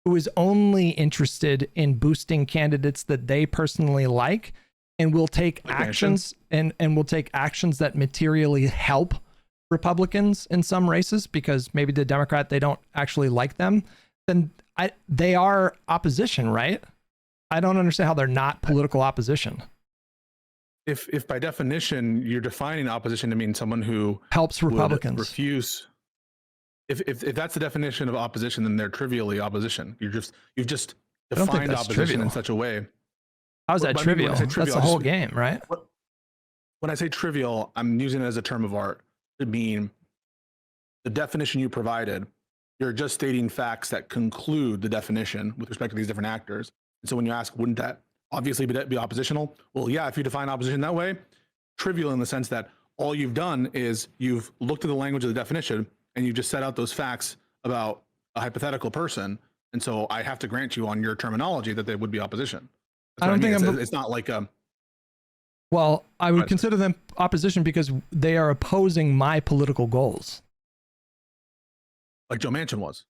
Speaker 2: who is only interested in boosting candidates that they personally like and will take actions and will take actions that materially help Republicans in some races because maybe the Democrat, they don't actually like them, then they are opposition, right? I don't understand how they're not political opposition.
Speaker 3: If by definition you're defining opposition to mean someone who
Speaker 2: helps Republicans
Speaker 3: refuse, if that's the definition of opposition, then they're trivially opposition. You've just defined opposition in such a way.
Speaker 2: How is that trivial? That's the whole game, right?
Speaker 3: When I say trivial, I'm using it as a term of art to mean the definition you provided. You're just stating facts that conclude the definition with respect to these different actors. And so when you ask, wouldn't that obviously be oppositional? Well, yeah, if you define opposition that way, trivial in the sense that all you've done is you've looked at the language of the definition and you just set out those facts about a hypothetical person. And so I have to grant you on your terminology that they would be opposition.
Speaker 2: I don't think
Speaker 3: it's not like
Speaker 2: well, I would consider them opposition because they are opposing my political goals.
Speaker 3: Like Joe Manchin was.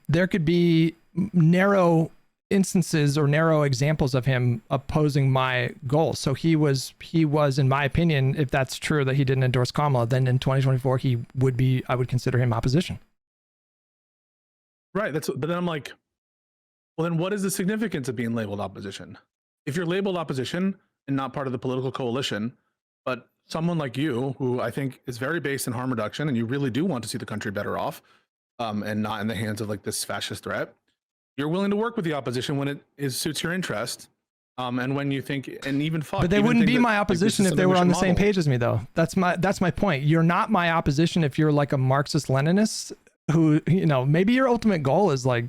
Speaker 2: There could be narrow instances or narrow examples of him opposing my goals. So he was, in my opinion, if that's true that he didn't endorse Kamala, then in 2024 I would consider him opposition.
Speaker 3: Right. But then I'm like, well, then what is the significance of being labeled opposition? If you're labeled opposition and not part of the political coalition, but someone like you, who I think is very based in harm reduction, and you really do want to see the country better off, and not in the hands of like this fascist threat, you're willing to work with the opposition when it suits your interest, and when you think, and even fuck.
Speaker 2: But they wouldn't be my opposition if they were on the same page as me, though. That's my point. You're not my opposition if you're like a Marxist-Leninist who, maybe your ultimate goal is like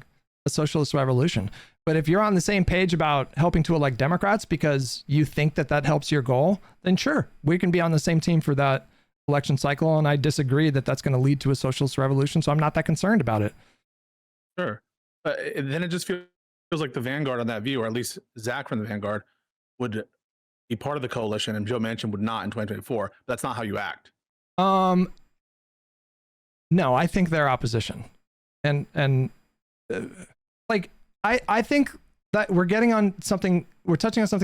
Speaker 2: a socialist revolution. But if you're on the same page about helping to elect Democrats because you think that helps your goal, then sure, we can be on the same team for that election cycle. And I disagree that that's going to lead to a socialist revolution. So I'm not that concerned about it.
Speaker 3: Sure. But then it just feels like the Vanguard on that view, or at least Zach from the Vanguard, would be part of the coalition and Joe Manchin would not in 2024. But that's not how you act.
Speaker 2: No, I think they're opposition. And I think that we're touching on something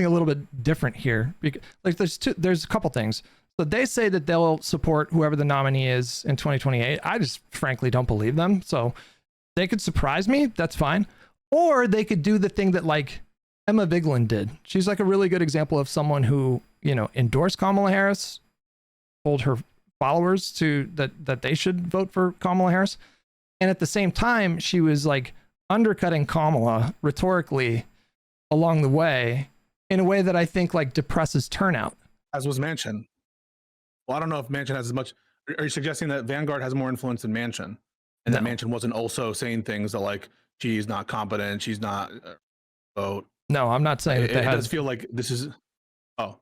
Speaker 2: a little bit different here. Because like there's a couple things. So they say that they'll support whoever the nominee is in 2028. I just frankly don't believe them. So they could surprise me. That's fine. Or they could do the thing that like Emma Vigeland did. She's like a really good example of someone who, endorsed Kamala Harris, told her followers that they should vote for Kamala Harris. And at the same time, she was like undercutting Kamala rhetorically along the way in a way that I think like depresses turnout.
Speaker 3: As was Manchin. Well, I don't know if Manchin has as much. Are you suggesting that Vanguard has more influence than Manchin? And that Manchin wasn't also saying things that like, she's not competent, she's not vote.
Speaker 2: No, I'm not saying that
Speaker 3: it does feel like this is. Oh,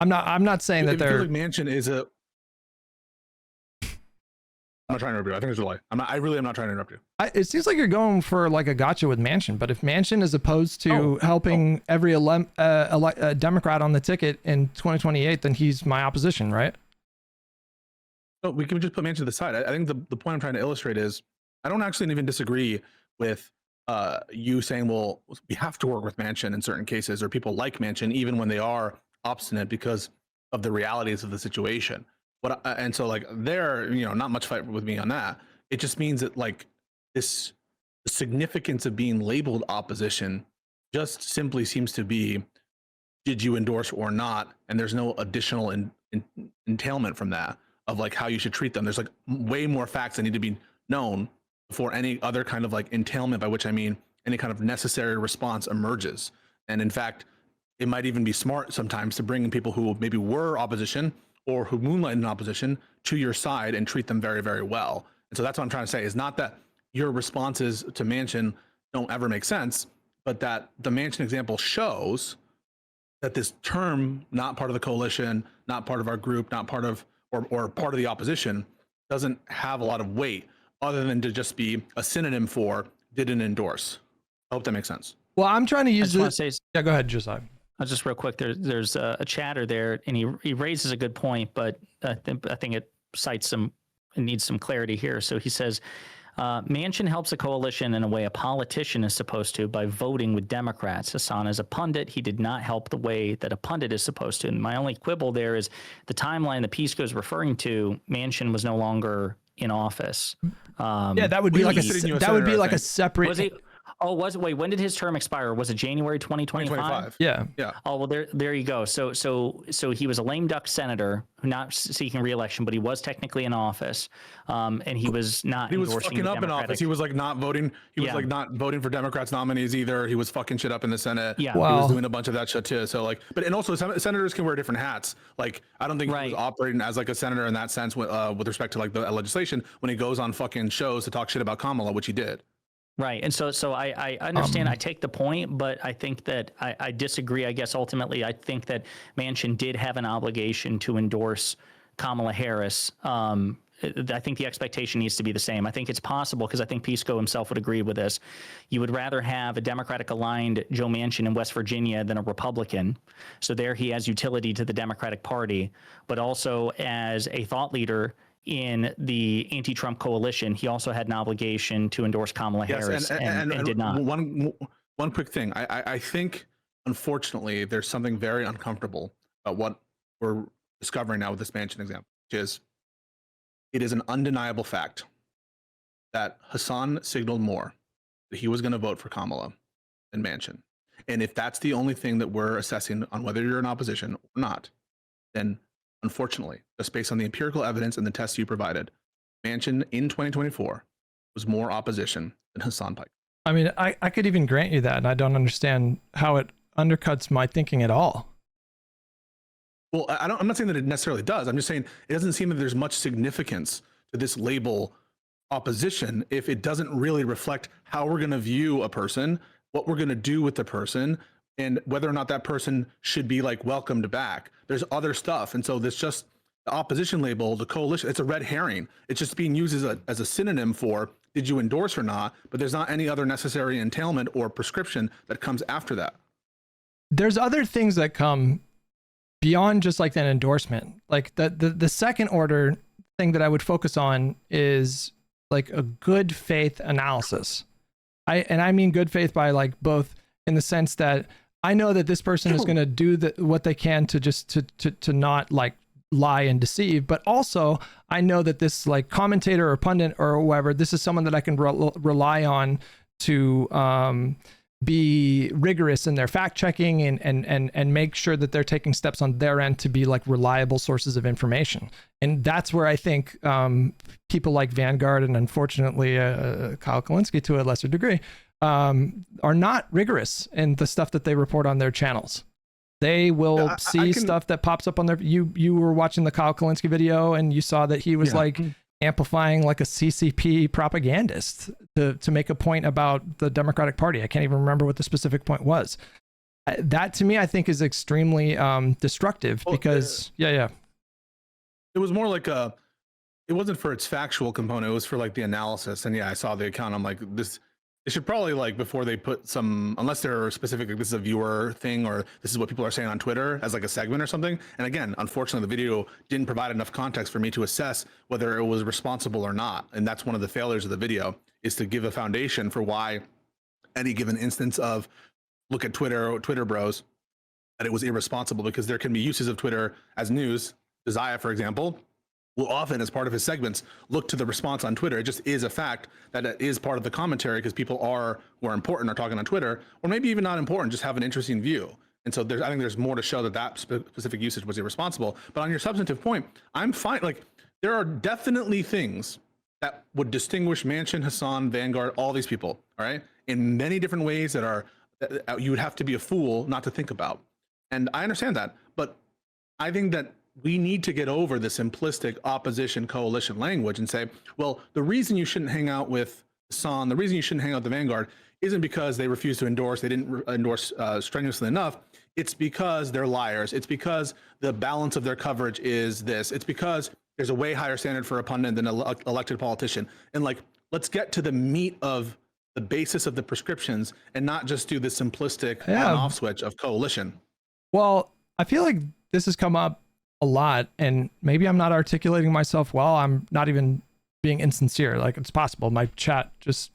Speaker 2: I'm not saying that they're.
Speaker 3: I feel like Manchin is a. I'm not trying to interrupt you. I think it's a lie. I really am not trying to interrupt you.
Speaker 2: It seems like you're going for like a gotcha with Manchin, but if Manchin is opposed to helping every Democrat on the ticket in 2028, then he's my opposition, right?
Speaker 3: So we can just put Manchin to the side. I think the point I'm trying to illustrate is I don't actually even disagree with you saying, well, we have to work with Manchin in certain cases, or people like Manchin even when they are obstinate because of the realities of the situation. And so like there, not much fight with me on that. It just means that like this the significance of being labeled opposition just simply seems to be, did you endorse or not? And there's no additional entailment from that of like how you should treat them. There's like way more facts that need to be known before any other kind of like entailment, by which I mean any kind of necessary response emerges. And in fact, it might even be smart sometimes to bring in people who maybe were opposition or who moonlight in opposition to your side and treat them very, very well. And so that's what I'm trying to say, is not that your responses to Manchin don't ever make sense, but that the Manchin example shows that this term, not part of the coalition, not part of our group, not part of, or part of the opposition, doesn't have a lot of weight other than to just be a synonym for didn't endorse. I hope that makes sense.
Speaker 2: Well, I'm trying to use
Speaker 1: this.
Speaker 2: Yeah, go ahead, Josiah.
Speaker 1: Just real quick, there's a chatter there, and he raises a good point, but I think it needs some clarity here. So he says, Manchin helps a coalition in a way a politician is supposed to by voting with Democrats. Hassan is a pundit. He did not help the way that a pundit is supposed to. And my only quibble there is the timeline that Pisco is referring to. Manchin was no longer in office.
Speaker 2: Yeah, that would be like a separate.
Speaker 1: Was he? Oh, wait, when did his term expire? Was it January 2025?
Speaker 2: Yeah.
Speaker 1: Oh, well, there you go. So he was a lame duck senator, not seeking re-election, but he was technically in office, and he was not.
Speaker 3: He was fucking up in office. He was like not voting. He was like not voting for Democrats nominees either. He was fucking shit up in the Senate.
Speaker 1: Yeah,
Speaker 3: he was doing a bunch of that shit too. So like, and also senators can wear different hats. Like, I don't think he was operating as like a senator in that sense with respect to like the legislation when he goes on fucking shows to talk shit about Kamala, which he did.
Speaker 1: Right. And so I understand, I take the point, but I think that I disagree. I guess ultimately I think that Manchin did have an obligation to endorse Kamala Harris. I think the expectation needs to be the same. I think it's possible, because I think Pisco himself would agree with this. You would rather have a Democratic aligned Joe Manchin in West Virginia than a Republican. So there he has utility to the Democratic Party, but also as a thought leader in the anti-Trump coalition, he also had an obligation to endorse Kamala Harris and did not.
Speaker 3: One quick thing. I think, unfortunately, there's something very uncomfortable about what we're discovering now with this Manchin example, which is it is an undeniable fact that Hassan signaled more that he was going to vote for Kamala than Manchin. And if that's the only thing that we're assessing on whether you're in opposition or not, then unfortunately, just based on the empirical evidence and the tests you provided, Manchin in 2024 was more opposition than Hassan Pike.
Speaker 2: I mean, I could even grant you that, and I don't understand how it undercuts my thinking at all.
Speaker 3: Well, I'm not saying that it necessarily does. I'm just saying it doesn't seem that there's much significance to this label opposition if it doesn't really reflect how we're going to view a person, what we're going to do with the person, and whether or not that person should be like welcomed back. There's other stuff. And so this just the opposition label, the coalition, it's a red herring. It's just being used as a synonym for did you endorse or not, but there's not any other necessary entailment or prescription that comes after that.
Speaker 2: There's other things that come beyond just like that endorsement. Like the second order thing that I would focus on is like a good faith analysis. I mean good faith by like both in the sense that I know that this person is going to do what they can to just to not like lie and deceive, but also I know that this like commentator or pundit or whoever, this is someone that I can rely on to be rigorous in their fact checking and make sure that they're taking steps on their end to be like reliable sources of information. And that's where I think people like Vanguard and unfortunately Kyle Kalinske to a lesser degree are not rigorous in the stuff that they report on their channels. They will see stuff that pops up on their. You were watching the Kyle Kalinske video and you saw that he was like amplifying like a CCP propagandist to make a point about the Democratic Party. I can't even remember what the specific point was. That to me, I think is extremely destructive because it
Speaker 3: was more like it wasn't for its factual component. It was for like the analysis. And yeah, I saw the account. I'm like, this They should probably, like, before they put some, unless they're specific, like this is a viewer thing or this is what people are saying on Twitter as like a segment or something. And again, unfortunately, the video didn't provide enough context for me to assess whether it was responsible or not. And that's one of the failures of the video, is to give a foundation for why any given instance of look at Twitter or Twitter bros, that it was irresponsible, because there can be uses of Twitter as news. Jesiah, for example, will often, as part of his segments, look to the response on Twitter. It just is a fact that it is part of the commentary, because people who are important are talking on Twitter, or maybe even not important, just have an interesting view. And so I think there's more to show that specific usage was irresponsible. But on your substantive point, I'm fine. Like, there are definitely things that would distinguish Manchin, Hassan, Vanguard, all these people, all right, in many different ways that you would have to be a fool not to think about. And I understand that, but I think that we need to get over the simplistic opposition coalition language and say, well, the reason you shouldn't hang out with Hassan, the reason you shouldn't hang out with the Vanguard isn't because they refuse to endorse, they didn't endorse strenuously enough. It's because they're liars. It's because the balance of their coverage is this. It's because there's a way higher standard for a pundit than an elected politician. And like, let's get to the meat of the basis of the prescriptions and not just do the simplistic on-off switch of coalition.
Speaker 2: Well, I feel like this has come up a lot, and maybe I'm not articulating myself well. I'm not even being insincere. Like, it's possible. My chat just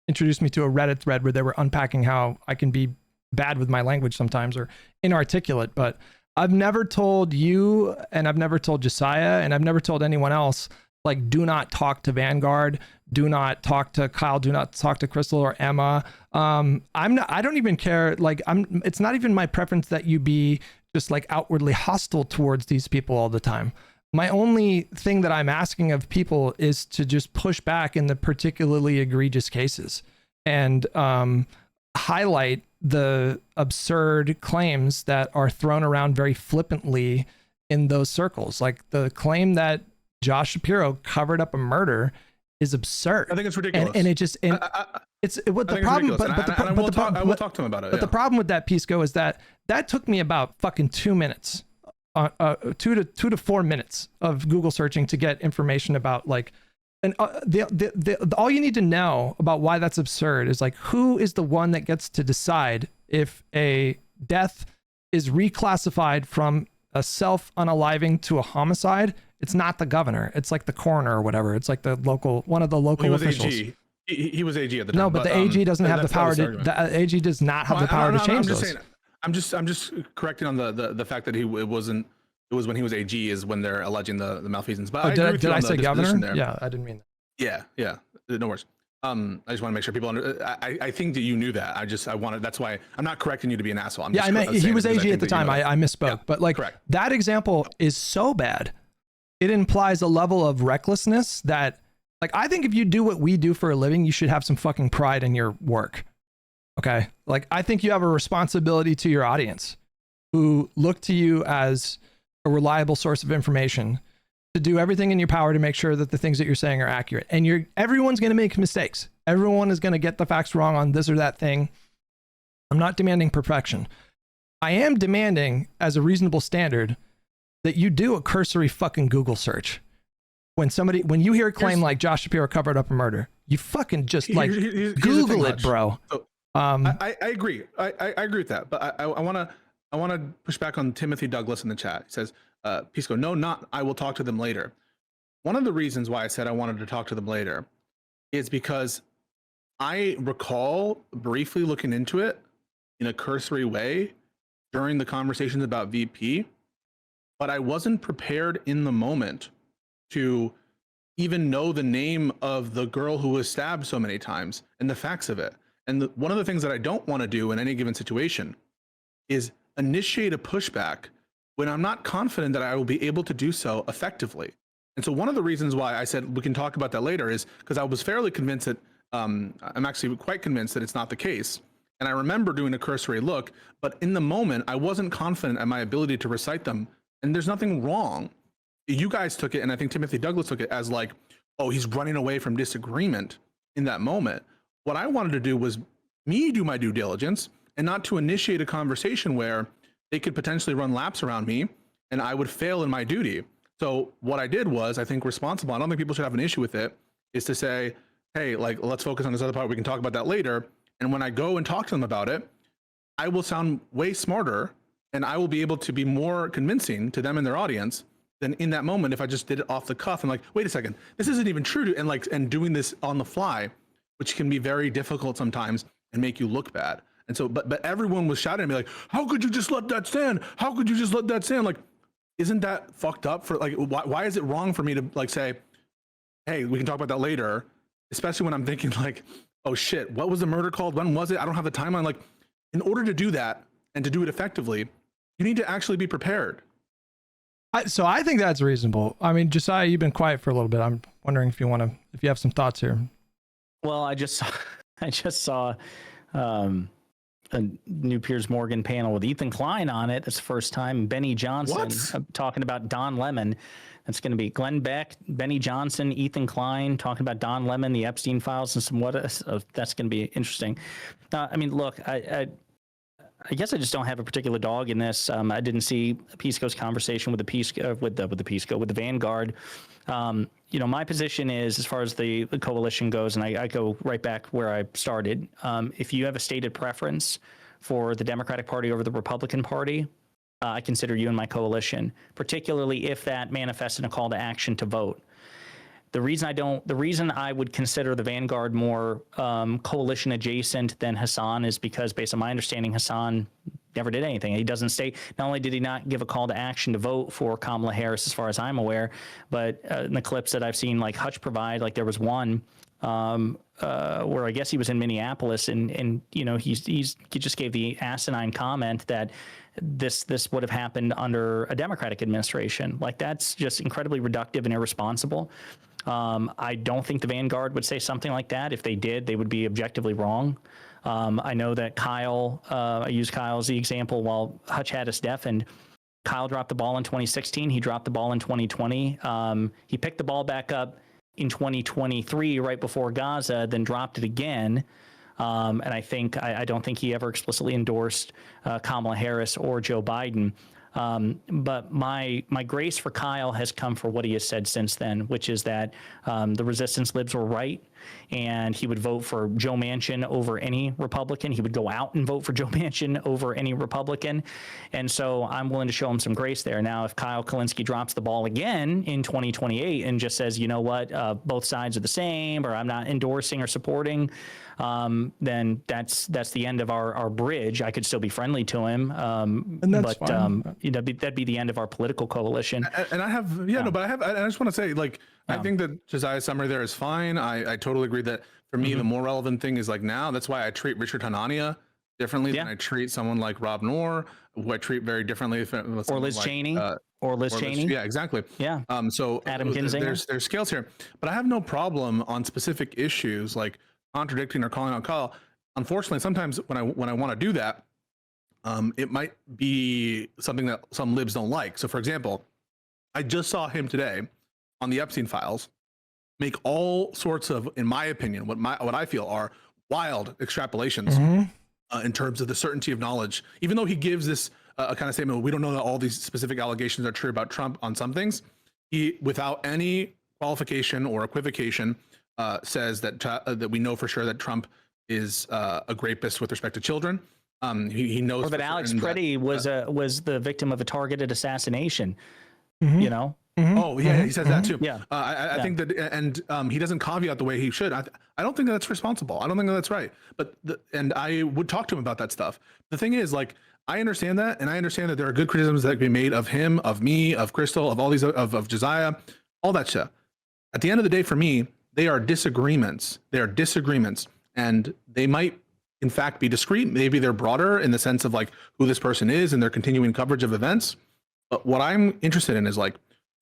Speaker 2: introduced me to a Reddit thread where they were unpacking how I can be bad with my language sometimes or inarticulate, but I've never told you, and I've never told Jesiah, and I've never told anyone else, like, do not talk to Vanguard, do not talk to Kyle, do not talk to Crystal or Emma. I don't even care. Like, it's not even my preference that you be just like outwardly hostile towards these people all the time. My only thing that I'm asking of people is to just push back in the particularly egregious cases and highlight the absurd claims that are thrown around very flippantly in those circles. Like, the claim that Josh Shapiro covered up a murder is absurd.
Speaker 3: I think it's ridiculous.
Speaker 2: And it just, it's what the problem,
Speaker 3: I will talk to him about it.
Speaker 2: But the problem with that, Pisco, is that took me about fucking 2 minutes, 2 to 4 minutes of Google searching to get information about, like, and all you need to know about why that's absurd is, like, who is the one that gets to decide if a death is reclassified from a self-unaliving to a homicide? It's not the governor. It's like the coroner or whatever. It's like one of the local officials.
Speaker 3: AG. He was AG at the time.
Speaker 2: No, but the AG doesn't have the power to. The AG does not have the power to change those.
Speaker 3: I'm just correcting on the fact that it was when he was AG is when they're alleging the malfeasance. But
Speaker 2: did I say governor? There. Yeah, I didn't mean
Speaker 3: that. Yeah. No worries. I just want to make sure people I think that you knew that. That's why I'm not correcting you to be an asshole.
Speaker 2: I meant he was AG at the time. I misspoke. Yeah, but like, correct. That example is so bad. It implies a level of recklessness that, like, I think if you do what we do for a living, you should have some fucking pride in your work. Okay? Like, I think you have a responsibility to your audience who look to you as a reliable source of information to do everything in your power to make sure that the things that you're saying are accurate. And everyone's going to make mistakes. Everyone is going to get the facts wrong on this or that thing. I'm not demanding perfection. I am demanding, as a reasonable standard, that you do a cursory fucking Google search. When you hear a claim like Josh Shapiro covered up a murder, you fucking just Google it, bro.
Speaker 3: So, I agree. I agree with that. But I want to push back on Timothy Douglas in the chat. He says, Pisco, I will talk to them later. One of the reasons why I said I wanted to talk to them later is because I recall briefly looking into it in a cursory way during the conversations about VP, but I wasn't prepared in the moment to even know the name of the girl who was stabbed so many times and the facts of it. And one of the things that I don't want to do in any given situation is initiate a pushback when I'm not confident that I will be able to do so effectively. And so one of the reasons why I said we can talk about that later is because I was fairly convinced that I'm actually quite convinced that it's not the case. And I remember doing a cursory look, but in the moment, I wasn't confident at my ability to recite them. And there's nothing wrong. You guys took it, and I think Timothy Douglas took it as like, oh, he's running away from disagreement in that moment. What I wanted to do was me do my due diligence and not to initiate a conversation where they could potentially run laps around me and I would fail in my duty. So what I did was, I think responsible, I don't think people should have an issue with it, is to say, hey, like, let's focus on this other part. We can talk about that later. And when I go and talk to them about it, I will sound way smarter and I will be able to be more convincing to them and their audience than in that moment if I just did it off the cuff and like, wait a second, this isn't even true. And doing this on the fly, which can be very difficult sometimes and make you look bad. And so, but everyone was shouting at me like, how could you just let that stand? How could you just let that stand? Like, isn't that fucked up? For like, why is it wrong for me to like say, hey, we can talk about that later, especially when I'm thinking like, oh shit, what was the murder called? When was it? I don't have the timeline. Like, in order to do that and to do it effectively, you need to actually be prepared.
Speaker 2: So I think that's reasonable. I mean, Josiah, you've been quiet for a little bit. I'm wondering if you have some thoughts here.
Speaker 1: Well, I just saw a new Piers Morgan panel with Ethan Klein on it. That's the first time. Benny Johnson talking about Don Lemon. That's going to be Glenn Beck, Benny Johnson, Ethan Klein talking about Don Lemon, the Epstein files, and some what. That's going to be interesting. I mean, look, I guess I just don't have a particular dog in this. I didn't see Pisco's conversation with the Vanguard. You know, my position is, as far as the coalition goes, and I go right back where I started. If you have a stated preference for the Democratic Party over the Republican Party, I consider you in my coalition, particularly if that manifests in a call to action to vote. The reason I would consider the Vanguard more coalition adjacent than Hassan is because, based on my understanding, Hassan never did anything. He doesn't say, not only did he not give a call to action to vote for Kamala Harris, as far as I'm aware, but in the clips that I've seen, like Hutch provide, like there was one where I guess he was in Minneapolis, and you know, he just gave the asinine comment that this would have happened under a Democratic administration. Like, that's just incredibly reductive and irresponsible. I don't think the Vanguard would say something like that. If they did, they would be objectively wrong. I know that Kyle, I use Kyle as the example, while Hutch had us deafened, Kyle dropped the ball in 2016. He dropped the ball in 2020. He picked the ball back up in 2023, right before Gaza, then dropped it again. And I don't think he ever explicitly endorsed Kamala Harris or Joe Biden. But my grace for Kyle has come for what he has said since then, which is that the resistance libs were right, and he would vote for Joe Manchin over any Republican. He would go out and vote for Joe Manchin over any Republican. And so I'm willing to show him some grace there. Now, if Kyle Kalinske drops the ball again in 2028 and just says, you know what, both sides are the same, or I'm not endorsing or supporting, then that's the end of our bridge. I could still be friendly to him,
Speaker 2: and that's fine.
Speaker 1: You know, that'd be the end of our political coalition.
Speaker 3: And I have, I just want to say, like, I think that Josiah's summary there is fine. I totally agree that for me, the more relevant thing is like now, that's why I treat Richard Hanania differently than I treat someone like Rob Noor, who I treat very differently.
Speaker 1: Or Liz Cheney. Or Liz Cheney.
Speaker 3: Yeah, exactly.
Speaker 1: Yeah.
Speaker 3: So
Speaker 1: Adam Kinzinger.
Speaker 3: There's scales here, but I have no problem on specific issues like contradicting or calling out Kyle. Unfortunately, sometimes when I want to do that, it might be something that some libs don't like. So, for example, I just saw him today on the Epstein files make all sorts of, in my opinion, what I feel are wild extrapolations in terms of the certainty of knowledge. Even though he gives this kind of statement, we don't know that all these specific allegations are true about Trump on some things, he, without any qualification or equivocation, says that we know for sure that Trump is a rapist with respect to children. He knows.
Speaker 1: Or that Alex Preddy was the victim of a targeted assassination. You know.
Speaker 3: Oh yeah, he says that too.
Speaker 1: Yeah,
Speaker 3: I think that, and he doesn't caveat the way he should. I don't think that's responsible. I don't think that's right. But and I would talk to him about that stuff. The thing is, like, I understand that, and I understand that there are good criticisms that can be made of him, of me, of Crystal, of all these, of Josiah, all that stuff. At the end of the day, for me, they are disagreements. They are disagreements, and they might, in fact, be discrete. Maybe they're broader in the sense of like who this person is and their continuing coverage of events. But what I'm interested in is like,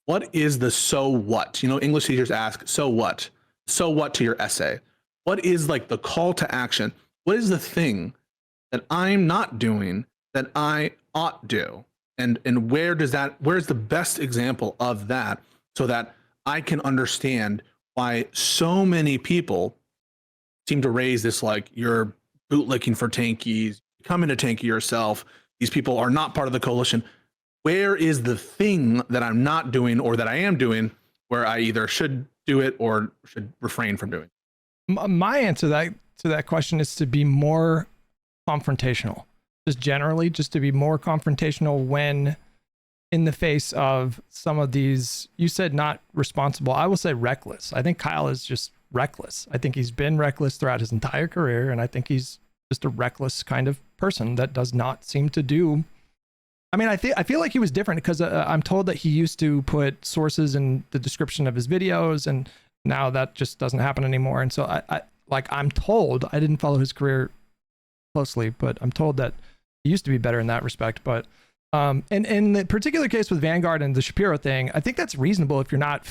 Speaker 3: what is the so what? You know, English teachers ask, so what? So what to your essay? What is like the call to action? What is the thing that I'm not doing that I ought do? And where's the best example of that so that I can understand why so many people seem to raise this, like, you're bootlicking for tankies, come into tanky yourself, these people are not part of the coalition. Where is the thing that I'm not doing or that I am doing where I either should do it or should refrain from doing?
Speaker 2: My answer to that question is to be more confrontational. Just generally, just to be more confrontational when in the face of some of these, you said not responsible. I will say reckless. I think Kyle is just reckless. I think he's been reckless throughout his entire career, and I think he's just a reckless kind of person that does not seem to do. I mean, I feel like he was different because I'm told that he used to put sources in the description of his videos, and now that just doesn't happen anymore. And so I'm told, I didn't follow his career closely, but I'm told that he used to be better in that respect. But and in the particular case with Vanguard and the Shapiro thing, I think that's reasonable if you're not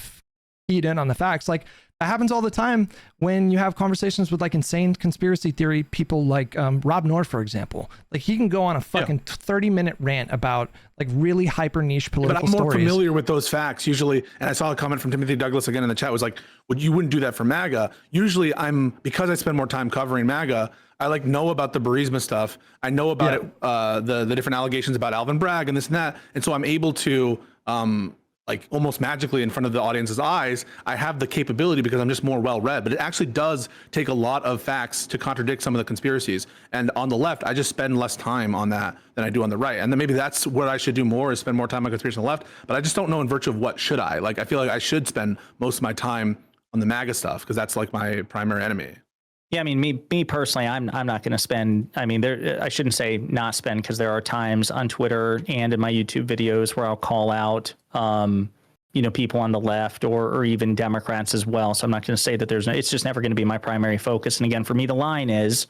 Speaker 2: feed in on the facts. Like, that happens all the time when you have conversations with like insane conspiracy theory people like Rob Noor, for example. Like, he can go on a fucking 30-minute rant about like really hyper niche political stories.
Speaker 3: But I'm more familiar with those facts usually. And I saw a comment from Timothy Douglas again in the chat, was like, well, you wouldn't do that for MAGA. Usually because I spend more time covering MAGA, I like know about the Burisma stuff. I know about it, the different allegations about Alvin Bragg and this and that. And so I'm able to like almost magically in front of the audience's eyes, I have the capability because I'm just more well-read, but it actually does take a lot of facts to contradict some of the conspiracies. And on the left, I just spend less time on that than I do on the right. And then maybe that's what I should do more, is spend more time on conspiracy on the left, but I just don't know in virtue of what should I. Like, I feel like I should spend most of my time on the MAGA stuff because that's like my primary enemy.
Speaker 1: Yeah, I mean, me personally, I'm not going to spend. I mean, I shouldn't say not spend, because there are times on Twitter and in my YouTube videos where I'll call out, people on the left or even Democrats as well. So I'm not going to say that it's just never going to be my primary focus. And again, for me, the line is,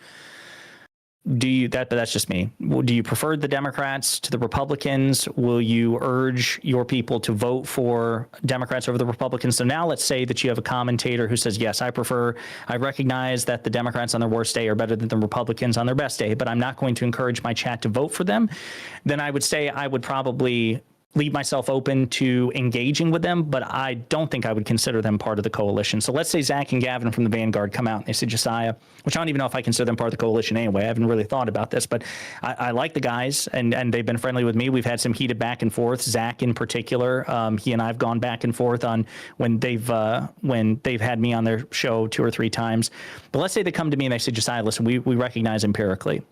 Speaker 1: that's just me. Do you prefer the Democrats to the Republicans? Will you urge your people to vote for Democrats over the Republicans? So now let's say that you have a commentator who says, yes, I recognize that the Democrats on their worst day are better than the Republicans on their best day, but I'm not going to encourage my chat to vote for them. Then I would say I would probably leave myself open to engaging with them, but I don't think I would consider them part of the coalition. So let's say Zach and Gavin from the Vanguard come out and they say Jessiah, which I don't even know if I consider them part of the coalition anyway. I haven't really thought about this, but I like the guys, and they've been friendly with me. We've had some heated back and forth. Zach in particular, he and I have gone back and forth on when they've had me on their show 2 or 3 times. But let's say they come to me and they say, Jessiah, listen, we recognize empirically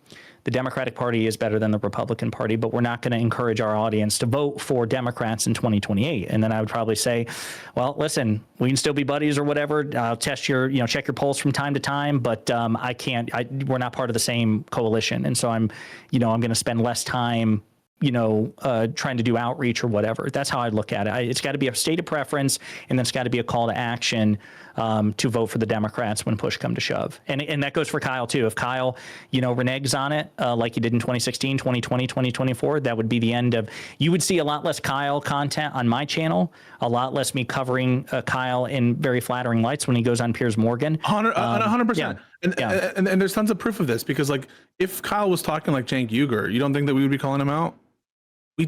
Speaker 1: the Democratic Party is better than the Republican Party, but we're not going to encourage our audience to vote for Democrats in 2028. And then I would probably say, well, listen, we can still be buddies or whatever. I'll test check your polls from time to time, but we're not part of the same coalition. And so I'm going to spend less time trying to do outreach or whatever. That's how I look at it. It's got to be a stated preference, and then it's got to be a call to action to vote for the Democrats when push come to shove. And that goes for Kyle too. If Kyle, reneges on it like he did in 2016, 2020, 2024, that would be the end of, you would see a lot less Kyle content on my channel, a lot less me covering Kyle in very flattering lights when he goes on Piers Morgan.
Speaker 3: 100%.
Speaker 1: Yeah.
Speaker 3: And there's tons of proof of this, because like, if Kyle was talking like Cenk Uygur, you don't think that we would be calling him out?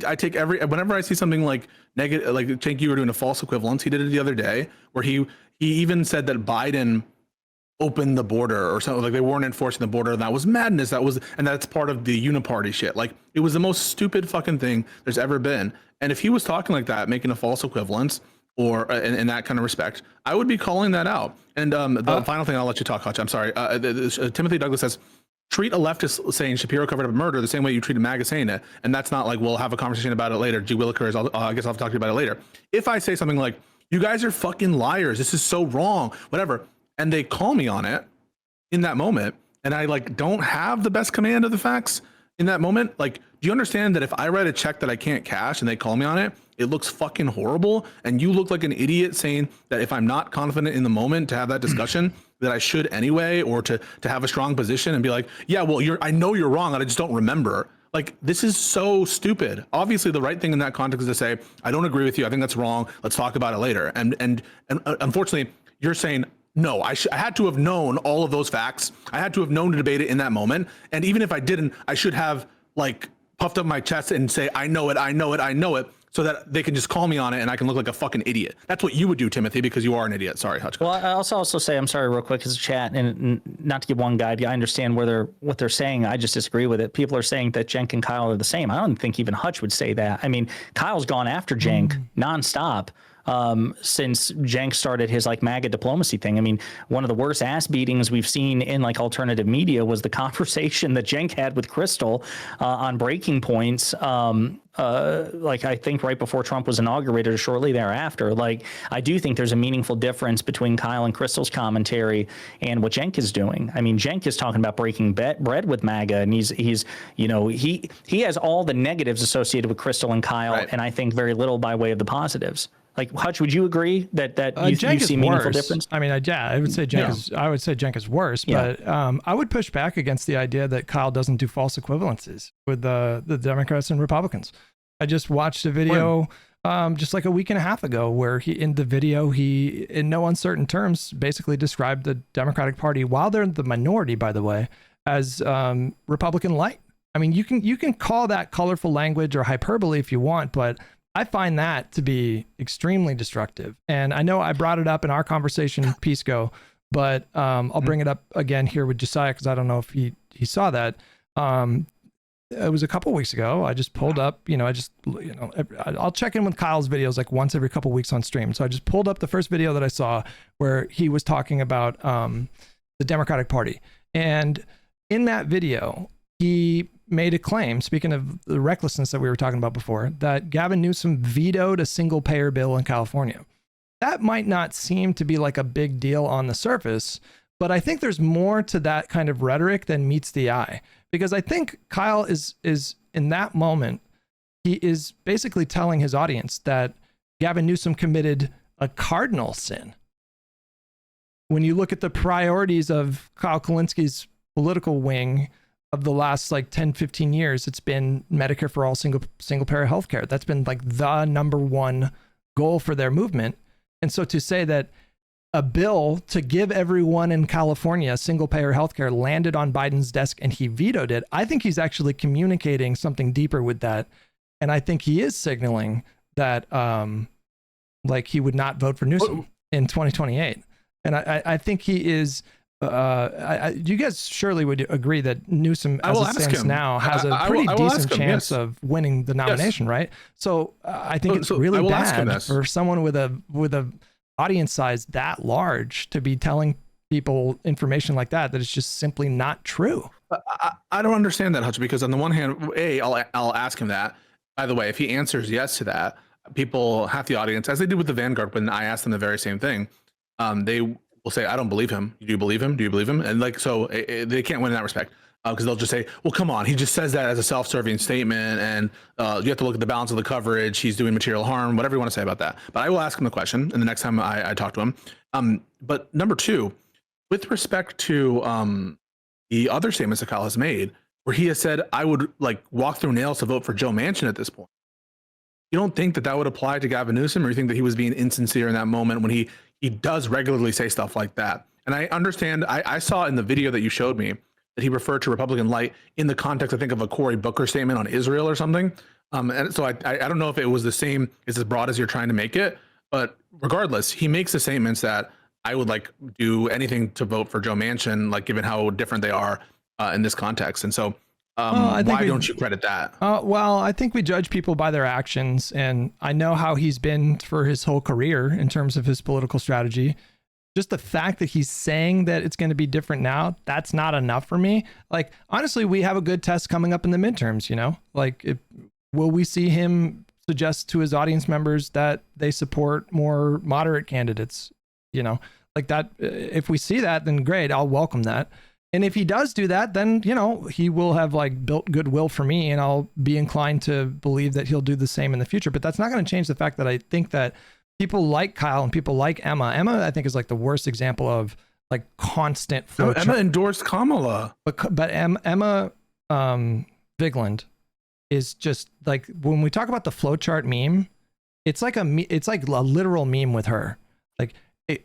Speaker 3: I take whenever I see something like negative, like Cenk Uygur doing a false equivalence. He did it the other day, where he even said that Biden opened the border or something, like they weren't enforcing the border. And that was madness. And that's part of the uniparty shit. Like, it was the most stupid fucking thing there's ever been. And if he was talking like that, making a false equivalence or in that kind of respect, I would be calling that out. And the final thing, I'll let you talk, Hutch. I'm sorry. Timothy Douglas says, treat a leftist saying Shapiro covered up a murder the same way you treated MAGA saying it. And that's not like, we'll have a conversation about it later. G. Willikers, I guess I'll talk to you about it later. If I say something like, you guys are fucking liars, this is so wrong, whatever, and they call me on it in that moment, and I like don't have the best command of the facts in that moment, like, do you understand that if I write a check that I can't cash and they call me on it, it looks fucking horrible, and you look like an idiot saying that if I'm not confident in the moment to have that discussion, that I should anyway, or to have a strong position and be like, yeah, well, I know you're wrong, and I just don't remember. Like, this is so stupid. Obviously, the right thing in that context is to say, I don't agree with you. I think that's wrong. Let's talk about it later. And unfortunately, you're saying, no, I had to have known all of those facts. I had to have known to debate it in that moment. And even if I didn't, I should have like puffed up my chest and say, I know it, so that they can just call me on it and I can look like a fucking idiot. That's what you would do, Timothy, because you are an idiot. Sorry, Hutch.
Speaker 1: Well, I also say, I'm sorry, real quick, as a chat, and not to give one guide, I understand what they're saying. I just disagree with it. People are saying that Cenk and Kyle are the same. I don't think even Hutch would say that. I mean, Kyle's gone after Cenk nonstop since Cenk started his like MAGA diplomacy thing. I mean, one of the worst ass beatings we've seen in like alternative media was the conversation that Cenk had with Crystal on Breaking Points. Like I think right before Trump was inaugurated or shortly thereafter. Like I do think there's a meaningful difference between Kyle and Crystal's commentary and what Cenk is doing. I mean, Cenk is talking about breaking bread with MAGA, and he's you know, he has all the negatives associated with Crystal and Kyle,
Speaker 3: Right.
Speaker 1: and I think very little by way of the positives. Like Hutch, would you agree that you
Speaker 2: Cenk
Speaker 1: see
Speaker 2: is
Speaker 1: meaningful
Speaker 2: worse.
Speaker 1: difference?
Speaker 2: I mean, I would say Cenk is worse,
Speaker 1: Yeah.
Speaker 2: but I would push back against the idea that Kyle doesn't do false equivalencies with the Democrats and Republicans. I just watched a video just like a week and a half ago where he in no uncertain terms basically described the Democratic Party, while they're the minority, by the way, as Republican light. I mean, you can call that colorful language or hyperbole if you want, but I find that to be extremely destructive. And I know I brought it up in our conversation, Pisco, but I'll bring it up again here with Jessiah because I don't know if he saw that. It was a couple weeks ago. I just pulled up, I'll check in with Kyle's videos like once every couple weeks on stream. So I just pulled up the first video that I saw where he was talking about the Democratic Party. And in that video, he made a claim, speaking of the recklessness that we were talking about before, that Gavin Newsom vetoed a single payer bill in California. That might not seem to be like a big deal on the surface, but I think there's more to that kind of rhetoric than meets the eye. Because I think Kyle is in that moment, he is basically telling his audience that Gavin Newsom committed a cardinal sin. When you look at the priorities of Kyle Kulinski's political wing of the last like 10, 15 years, it's been Medicare for all, single payer healthcare. That's been like the number one goal for their movement. And so to say that a bill to give everyone in California single payer healthcare landed on Biden's desk and he vetoed it, I think he's actually communicating something deeper with that. And I think he is signaling that like he would not vote for Newsom in 2028. And I think he is, you guys surely would agree that Newsom, as it stands now, has a pretty decent chance of winning the nomination, right? So I think it's really bad for someone with a audience size that large to be telling people information like that is just simply not true.
Speaker 3: I don't understand that, Hutch, because on the one hand, I'll ask him that. By the way, if he answers yes to that, people, half the audience, as they did with the Vanguard, when I asked them the very same thing, they will say, I don't believe him. Do you believe him? Do you believe him? And like, so they can't win in that respect. Because they'll just say, well, come on, he just says that as a self-serving statement, and you have to look at the balance of the coverage. He's doing material harm, whatever you want to say about that. But I will ask him the question, and the next time I talk to him. But number two, with respect to the other statements that Kyle has made, where he has said, I would like walk through nails to vote for Joe Manchin at this point. You don't think that would apply to Gavin Newsom, or you think that he was being insincere in that moment when he does regularly say stuff like that? And I understand, I saw in the video that you showed me that he referred to Republican light in the context, I think, of a Cory Booker statement on Israel or something. And so I don't know if it was the same, is as broad as you're trying to make it, but regardless, he makes the statements that I would like do anything to vote for Joe Manchin, like given how different they are in this context. And so why don't you credit that?
Speaker 2: Well, I think we judge people by their actions, and I know how he's been for his whole career in terms of his political strategy. Just the fact that he's saying that it's going to be different now, that's not enough for me. Like, honestly, we have a good test coming up in the midterms, like will we see him suggest to his audience members that they support more moderate candidates, like that. If we see that, then great. I'll welcome that. And if he does do that, then, he will have like built goodwill for me, and I'll be inclined to believe that he'll do the same in the future. But that's not going to change the fact that I think that people like Kyle and people like Emma, I think, is like the worst example of like constant flow.
Speaker 3: Emma endorsed Kamala.
Speaker 2: But Emma Vigeland is just like, when we talk about the flowchart meme, it's like a literal meme with her. Like,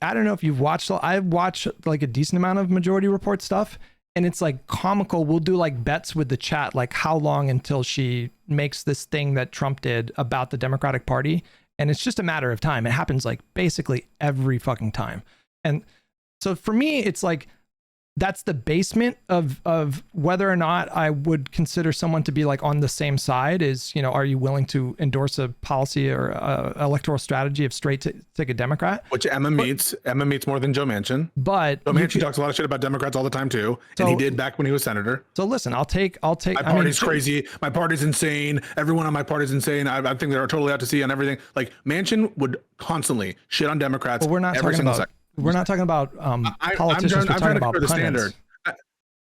Speaker 2: I don't know if you've watched, I've watched like a decent amount of Majority Report stuff, and it's like comical. We'll do like bets with the chat, like how long until she makes this thing that Trump did about the Democratic Party. And it's just a matter of time. It happens like basically every fucking time. And so for me, it's like, that's the basement of whether or not I would consider someone to be like on the same side is, you know, are you willing to endorse a policy or electoral strategy of straight to take a Democrat?
Speaker 3: Which Emma meets more than Joe Manchin.
Speaker 2: But
Speaker 3: Joe Manchin talks a lot of shit about Democrats all the time too. And he did back when he was senator.
Speaker 2: So listen, I'll take,
Speaker 3: my party's crazy. My party's insane. Everyone on my party's insane. I think they're totally out to sea on everything. Like Manchin would constantly shit on Democrats.
Speaker 2: But we're not talking about, we're not talking about politicians. We're talking about
Speaker 3: the standard.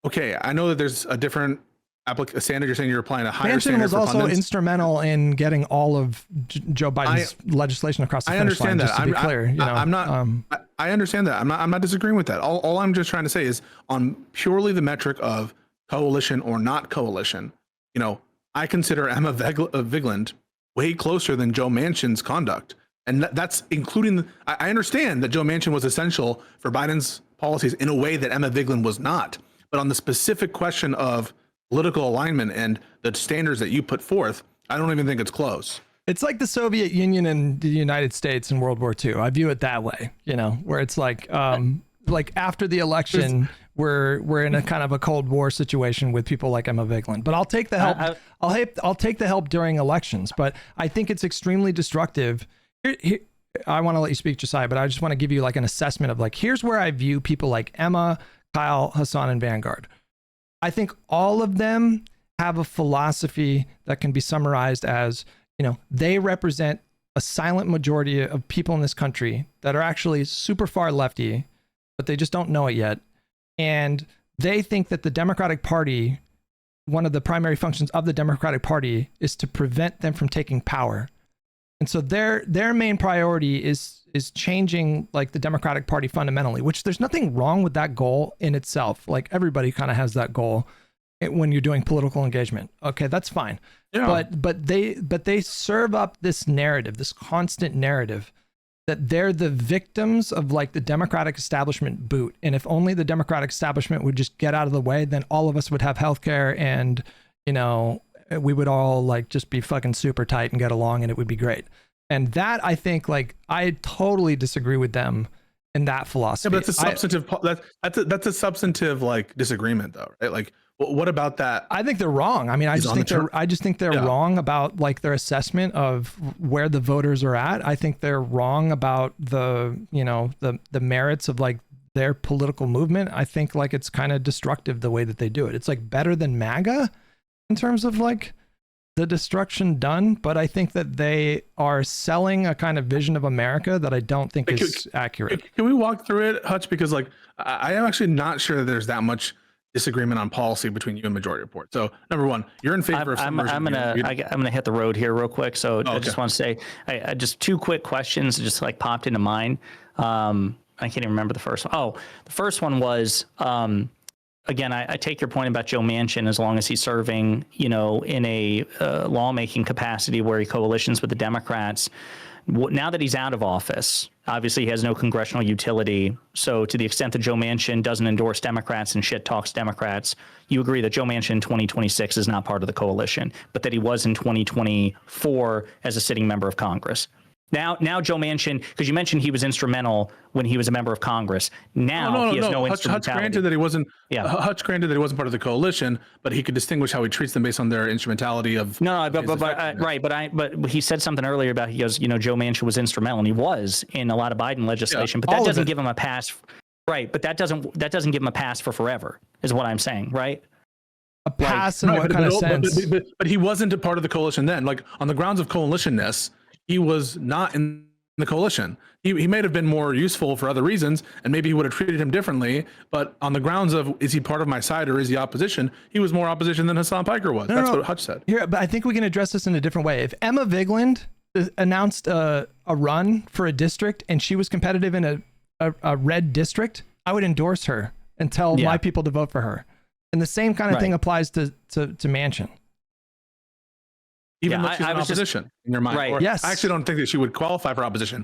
Speaker 3: Okay, I know that there's a different standard. You're saying you're applying a higher standard.
Speaker 2: Manchin was also instrumental in getting all of Joe Biden's legislation across the finish line. Just to be clear, you know,
Speaker 3: I'm not. I understand that. I'm not disagreeing with that. All I'm just trying to say is on purely the metric of coalition or not coalition. You know, I consider Emma Vigeland way closer than Joe Manchin's conduct. And that's including, I understand that Joe Manchin was essential for Biden's policies in a way that Emma Vigeland was not. But on the specific question of political alignment and the standards that you put forth, I don't even think it's close.
Speaker 2: It's like the Soviet Union and the United States in World War II. I view it that way, you know, where it's like after the election, we're in a kind of a Cold War situation with people like Emma Vigeland. But I'll take the help. I'll take the help during elections. But I think it's extremely destructive. Here, I want to let you speak, Josiah, but I just want to give you like an assessment of like, here's where I view people like Emma, Kyle, Hassan, and Vanguard. I think all of them have a philosophy that can be summarized as, you know, they represent a silent majority of people in this country that are actually super far lefty, but they just don't know it yet. And they think that the Democratic Party, one of the primary functions of the Democratic Party is to prevent them from taking power. And so their main priority is changing like the Democratic Party fundamentally, which there's nothing wrong with that goal in itself. Like everybody kind of has that goal when you're doing political engagement. Okay, that's fine. Yeah. But they serve up this narrative, this constant narrative that they're the victims of like the Democratic establishment boot. And if only the Democratic establishment would just get out of the way, then all of us would have healthcare and, you know, we would all like just be fucking super tight and get along and it would be great. And that, I think, like, I totally disagree with them in that philosophy.
Speaker 3: Yeah, but that's a substantive, that's a substantive like disagreement though, right? Like, what about that?
Speaker 2: I think they're wrong. I mean, I just think they're wrong about like their assessment of where the voters are at. I think they're wrong about the, you know, the merits of like their political movement. I think like it's kind of destructive the way that they do it. It's like better than MAGA in terms of like the destruction done, but I think that they are selling a kind of vision of America that I don't think is accurate.
Speaker 3: Can we walk through it, Hutch? Because like I am actually not sure that there's that much disagreement on policy between you and Majority Report. So number one, you're in favor of.
Speaker 1: I'm gonna hit the road here real quick. So I just want to say, I just two quick questions just like popped into mind. I can't even remember the first one. Oh, the first one was. Again, I take your point about Joe Manchin as long as he's serving, you know, in a lawmaking capacity where he coalitions with the Democrats. Now that he's out of office, obviously he has no congressional utility. So to the extent that Joe Manchin doesn't endorse Democrats and shit talks Democrats, you agree that Joe Manchin in 2026 is not part of the coalition, but that he was in 2024 as a sitting member of Congress. Now Joe Manchin, because you mentioned he was instrumental when he was a member of Congress. Now he has no instrumentality.
Speaker 3: Hutch granted that he wasn't. Yeah. Hutch granted that he wasn't part of the coalition, but he could distinguish how he treats them based on their instrumentality of.
Speaker 1: But he said something earlier about he goes, you know, Joe Manchin was instrumental, and he was in a lot of Biden legislation, but that doesn't give him a pass. Right, but that doesn't give him a pass for forever, is what I'm saying, right?
Speaker 2: A pass in what kind of sense?
Speaker 3: But he wasn't a part of the coalition then. Like on the grounds of coalitionness. He was not in the coalition. He may have been more useful for other reasons, and maybe he would have treated him differently. But on the grounds of, is he part of my side or is he opposition? He was more opposition than Hassan Piker was. That's what Hutch said.
Speaker 2: Here, but I think we can address this in a different way. If Emma Vigeland announced a run for a district and she was competitive in a red district, I would endorse her and tell my people to vote for her. And the same kind of thing applies to Manchin.
Speaker 3: Even though she's in opposition in your mind.
Speaker 1: Right.
Speaker 3: Or
Speaker 2: yes.
Speaker 3: I actually don't think that she would qualify for opposition.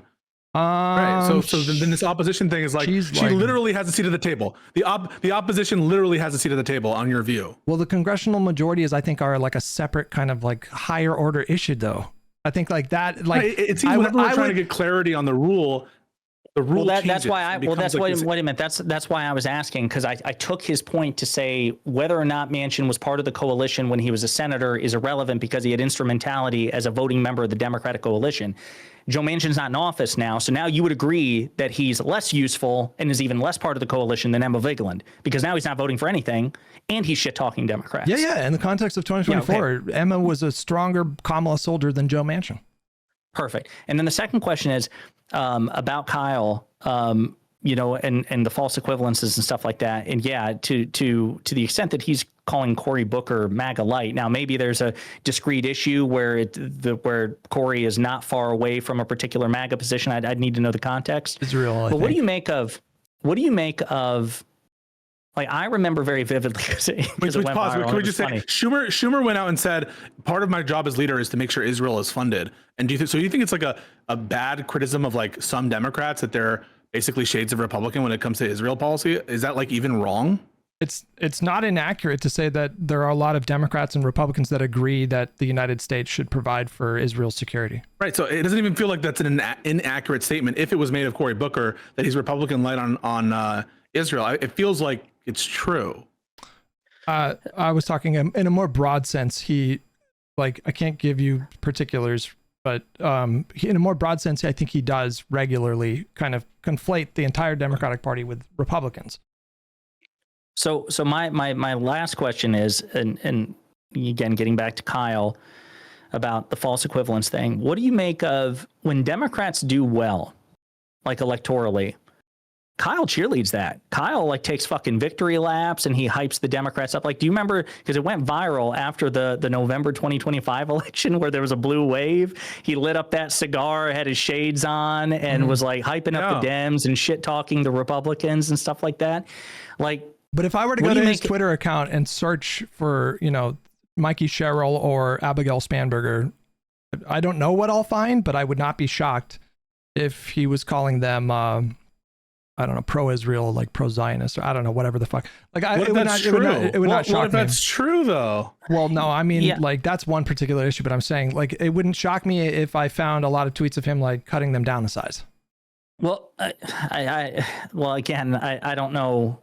Speaker 3: Right. So then this opposition thing is like she literally has a seat at the table. The opposition literally has a seat at the table on your view.
Speaker 2: Well, the congressional majorities, I think, are like a separate kind of like higher order issue, though. I think like that. Like
Speaker 3: it seems whenever we're trying to get clarity on the rule, The rule
Speaker 1: That's
Speaker 3: changes.
Speaker 1: why I.
Speaker 3: It
Speaker 1: Well,
Speaker 3: becomes
Speaker 1: that's
Speaker 3: like
Speaker 1: what
Speaker 3: this-
Speaker 1: I meant. That's why I was asking, because I took his point to say whether or not Manchin was part of the coalition when he was a senator is irrelevant because he had instrumentality as a voting member of the Democratic coalition. Joe Manchin's not in office now, so now you would agree that he's less useful and is even less part of the coalition than Emma Vigeland, because now he's not voting for anything and he's shit talking Democrats.
Speaker 2: Yeah. In the context of 2024, Emma was a stronger Kamala soldier than Joe Manchin.
Speaker 1: Perfect. And then the second question is about Kyle, and the false equivalences and stuff like that. And yeah, to the extent that he's calling Cory Booker MAGA light. Now, maybe there's a discrete issue where where Cory is not far away from a particular MAGA position. I'd need to know the context.
Speaker 2: Israel,
Speaker 1: but what do you make of? Like, I remember very vividly because it went viral.
Speaker 3: Can we just say Schumer went out and said part of my job as leader is to make sure Israel is funded. And do you think it's like a bad criticism of like some Democrats that they're basically shades of Republican when it comes to Israel policy? Is that like even wrong?
Speaker 2: It's not inaccurate to say that there are a lot of Democrats and Republicans that agree that the United States should provide for Israel's security.
Speaker 3: Right. So it doesn't even feel like that's an inaccurate statement if it was made of Cory Booker that he's Republican light on Israel. It feels like it's true.
Speaker 2: I was talking in a more broad sense. I can't give you particulars, but in a more broad sense, I think he does regularly kind of conflate the entire Democratic Party with Republicans.
Speaker 1: So my last question is, and again, getting back to Kyle about the false equivalence thing, what do you make of when Democrats do well, like electorally? Kyle cheerleads that. Kyle takes fucking victory laps and he hypes the Democrats up. Do you remember, because it went viral after the November 2025 election where there was a blue wave? He lit up that cigar, had his shades on, and was hyping up the Dems and shit talking the Republicans and stuff like that.
Speaker 2: But if I were to go to his Twitter account and search for, Mikey Sherrill or Abigail Spanberger, I don't know what I'll find, but I would not be shocked if he was calling them, I don't know, pro-Israel, pro-Zionist, or I don't know, whatever the fuck. It would not shock me.
Speaker 3: What if that's true, though?
Speaker 2: Well, no, I mean, that's one particular issue, but I'm saying, it wouldn't shock me if I found a lot of tweets of him, cutting them down to size.
Speaker 1: Well, again, I don't know.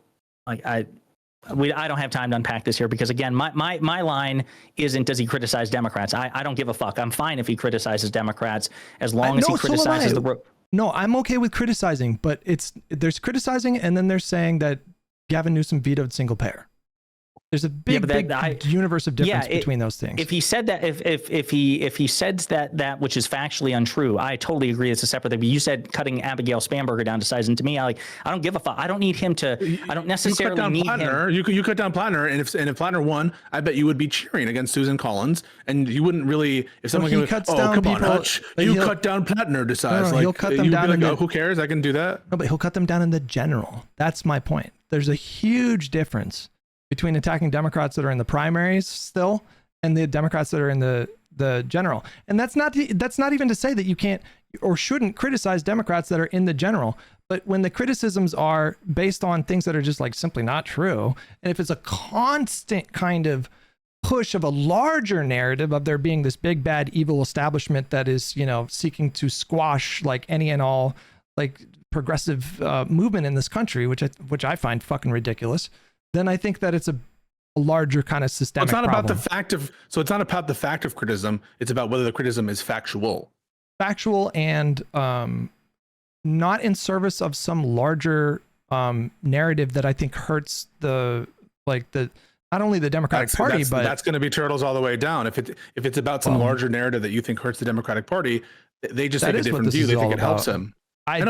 Speaker 1: I don't have time to unpack this here because, again, my line isn't, does he criticize Democrats? I don't give a fuck. I'm fine if he criticizes Democrats as long as he criticizes
Speaker 2: No, I'm okay with criticizing, but there's criticizing and then there's saying that Gavin Newsom vetoed single payer. There's a big universe of difference between those things.
Speaker 1: If he said that, if he says that which is factually untrue, I totally agree. It's a separate thing. But you said cutting Abigail Spanberger down to size, and to me, I don't give a fuck. I don't need him to. I don't necessarily need him.
Speaker 3: You cut down Plattner, and if Plattner won, I bet you would be cheering against Susan Collins, and you wouldn't really. If someone
Speaker 2: cuts down people,
Speaker 3: on, Hutch, you cut down Plattner to size.
Speaker 2: He'll cut them down.
Speaker 3: Who cares? I can do that.
Speaker 2: No, but he'll cut them down in the general. That's my point. There's a huge difference between attacking Democrats that are in the primaries still and the Democrats that are in the general. And that's not even to say that you can't or shouldn't criticize Democrats that are in the general. But when the criticisms are based on things that are just simply not true, and if it's a constant kind of push of a larger narrative of there being this big bad evil establishment that is, seeking to squash any and all progressive movement in this country, which I find fucking ridiculous, then I think that it's a larger kind of systemic
Speaker 3: problem. It's not about the fact of criticism. It's about whether the criticism is factual and not in service of some larger narrative that I think hurts not only the Democratic Party, but that's going to be turtles all the way down. If it's about some larger narrative that you think hurts the Democratic Party, they just take a different view. They think it helps them.
Speaker 2: I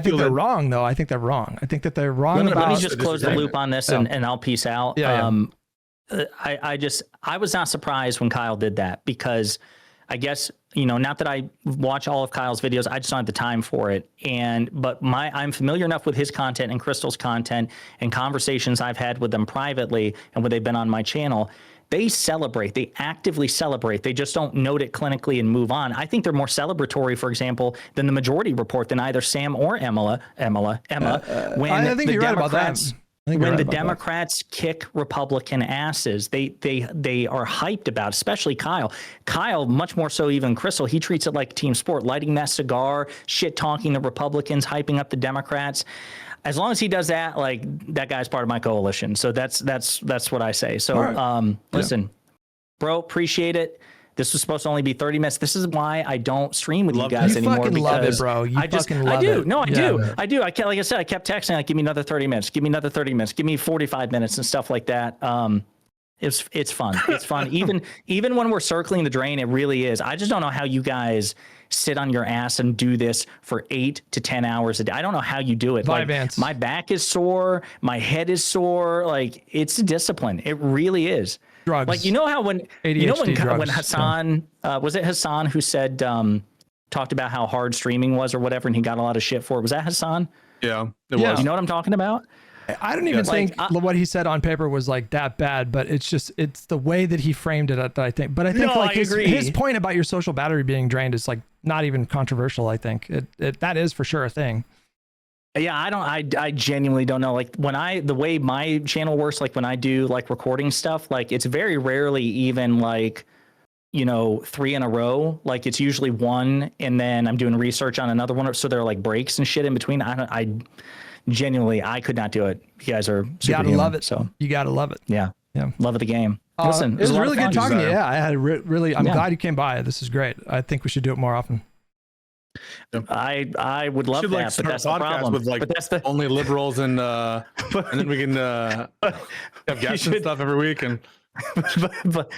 Speaker 2: think they're wrong, though. I think they're wrong. I think that they're wrong.
Speaker 1: Let me just close the loop on this, and I'll peace out. I was not surprised when Kyle did that because I guess, not that I watch all of Kyle's videos, I just don't have the time for it. But I'm familiar enough with his content and Crystal's content and conversations I've had with them privately and when they've been on my channel. They celebrate. They actively celebrate. They just don't note it clinically and move on. I think they're more celebratory, for example, than the majority report, than either Sam or Emma. When
Speaker 2: I think you're right about that. you're
Speaker 1: when
Speaker 2: right
Speaker 1: the
Speaker 2: about that.
Speaker 1: Democrats kick Republican asses, they are hyped about, especially Kyle. Kyle, much more so even Crystal, he treats it like team sport, lighting that cigar, shit talking the Republicans, hyping up the Democrats. As long as he does that, like, that guy's part of my coalition. So that's what I say. So
Speaker 2: right.
Speaker 1: listen, bro, appreciate it. This was supposed to only be 30 minutes. This is why I don't stream with you guys anymore.
Speaker 2: You fucking love it, bro. You fucking love it.
Speaker 1: No, I do. I do. I can't, like I said, I kept texting, like, give me another 30 minutes. Give me another 30 minutes. Give me 45 minutes and stuff like that. It's fun. It's fun. Even when we're circling the drain, it really is. I just don't know how you guys sit on your ass and do this for 8 to 10 hours a day. I don't know how you do it. Like, my back is sore. My head is sore. Like, it's a discipline. It really is.
Speaker 2: Drugs.
Speaker 1: Like, you know how when Hassan, was it Hassan who said, talked about how hard streaming was or whatever, and he got a lot of shit for it. Was that Hassan?
Speaker 3: Yeah, it was.
Speaker 1: You know what I'm talking about?
Speaker 2: I don't even think what he said on paper was like that bad, but it's the way that he framed it that I think. But I think his point about your social battery being drained is like not even controversial. I think that is for sure a thing.
Speaker 1: Yeah, I genuinely don't know. Like, the way my channel works, like when I do like recording stuff, like it's very rarely even like, 3 in a row. Like, it's usually one and then I'm doing research on another one. So there are like breaks and shit in between. I genuinely, I could not do it. You guys are super.
Speaker 2: You gotta love it. So you gotta love it.
Speaker 1: Yeah. Love of the game. Listen,
Speaker 2: it was really good talking to you. Yeah, I had really. I'm glad you came by. This is great. I think we should do it more often.
Speaker 1: I would love that, but that's the problem.
Speaker 3: With like only liberals and then we can have guests and stuff every week and.
Speaker 1: but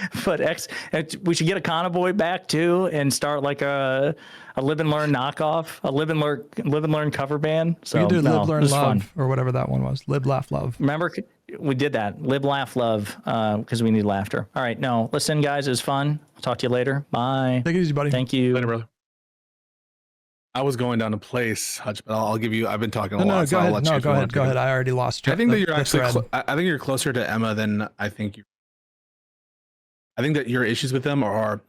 Speaker 1: we should get a convoy back too and start like a live and learn knockoff, a live and learn cover band. So
Speaker 2: you do live, learn, love, or whatever that one was. Live, laugh, love.
Speaker 1: Remember, we did that. Live, laugh, love, because we need laughter. All right, no, listen, guys, it was fun. I'll talk to you later. Bye.
Speaker 2: Take it easy, buddy.
Speaker 1: Thank you.
Speaker 3: Later, brother. I was going down a place, Hutch, but I'll give you. I've been talking a lot.
Speaker 2: No, go ahead. Go ahead. I already lost.
Speaker 3: I think that you're actually. I think you're closer to Emma than I think you. I think that your issues with them are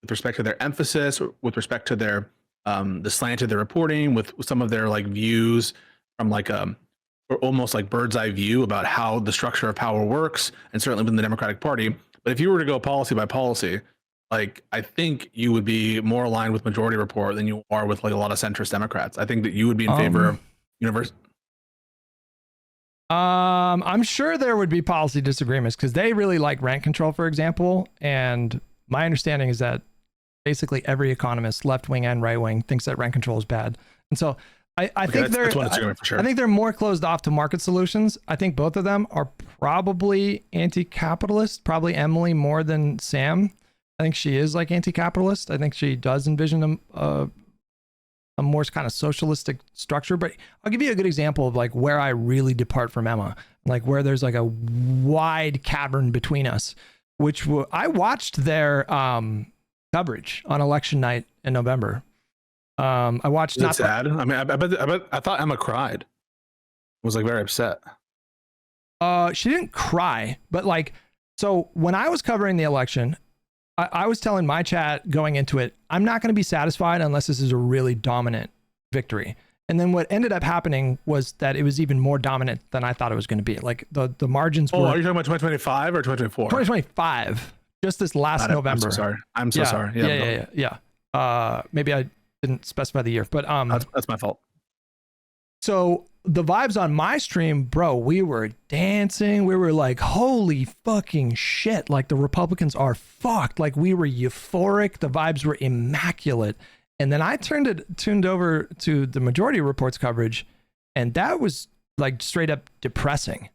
Speaker 3: with respect to their emphasis, with respect to their the slant of their reporting, with some of their like views from like or almost like bird's eye view about how the structure of power works, and certainly within the Democratic Party. But if you were to go policy by policy, like I think you would be more aligned with majority report than you are with like a lot of centrist Democrats. I think that you would be in favor of universal.
Speaker 2: I'm sure there would be policy disagreements because they really like rent control, for example. And my understanding is that basically every economist, left wing and right wing, thinks that rent control is bad. And so I think I think they're more closed off to market solutions. I think both of them are probably anti-capitalist, probably Emily more than Sam. I think she is like anti-capitalist. I think she does envision a more kind of socialistic structure, but I'll give you a good example of like where I really depart from Emma, like where there's like a wide cavern between us, which I watched their coverage on election night in November. I watched.
Speaker 3: Is it sad? I mean, I thought Emma cried. Was like very upset.
Speaker 2: She didn't cry, but like, so when I was covering the election, I was telling my chat going into it, I'm not going to be satisfied unless this is a really dominant victory. And then what ended up happening was that it was even more dominant than I thought it was going to be. Like the margins were.
Speaker 3: Oh, are you talking about 2025 or 2024?
Speaker 2: 2025. Just this last November.
Speaker 3: I'm so sorry.
Speaker 2: Yeah. Maybe I didn't specify the year, but
Speaker 3: that's my fault.
Speaker 2: So the vibes on my stream, bro, we were dancing. We were like, holy fucking shit. Like the Republicans are fucked. Like we were euphoric. The vibes were immaculate. And then I tuned over to the majority reports coverage. And that was like straight up depressing.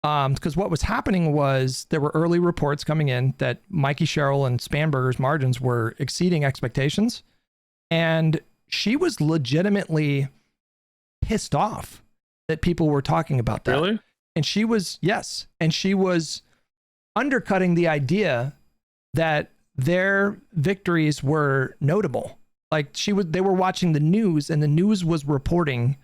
Speaker 2: Because what was happening was there were early reports coming in that Mikey Sherrill and Spanberger's margins were exceeding expectations. And she was legitimately pissed off that people were talking about that.
Speaker 3: Really?
Speaker 2: And she was, yes. And she was undercutting the idea that their victories were notable. Like they were watching the news and the news was reporting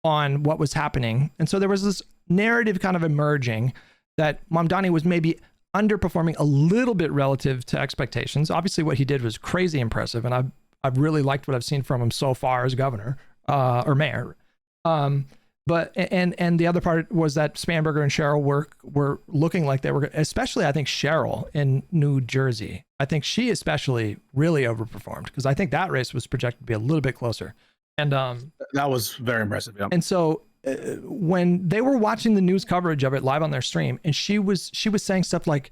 Speaker 2: on what was happening. And so there was this narrative kind of emerging that Mamdani was maybe underperforming a little bit relative to expectations. Obviously what he did was crazy impressive. And I've really liked what I've seen from him so far as governor or mayor. But and the other part was that Spanberger and Cheryl were looking like they were, especially I think Cheryl in New Jersey. I think she especially really overperformed because I think that race was projected to be a little bit closer. And
Speaker 3: that was very impressive. Yeah.
Speaker 2: And so when they were watching the news coverage of it live on their stream, and she was saying stuff like,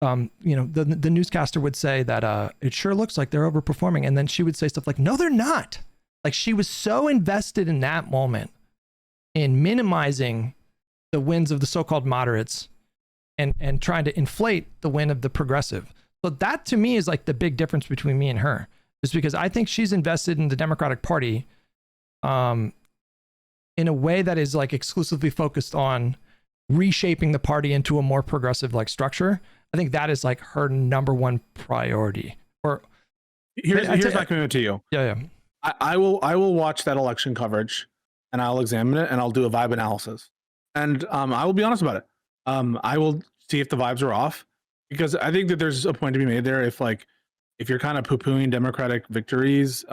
Speaker 2: the newscaster would say that it sure looks like they're overperforming, and then she would say stuff like, no, they're not. Like she was so invested in that moment in minimizing the wins of the so-called moderates and trying to inflate the win of the progressive. So that to me is like the big difference between me and her, is because I think she's invested in the Democratic Party in a way that is like exclusively focused on reshaping the party into a more progressive like structure. I think that is like her number one priority. Or
Speaker 3: here's my commitment to you.
Speaker 2: Yeah.
Speaker 3: I will watch that election coverage and I'll examine it and I'll do a vibe analysis. And I will be honest about it. I will see if the vibes are off, because I think that there's a point to be made there. If you're kind of poo-pooing Democratic victories,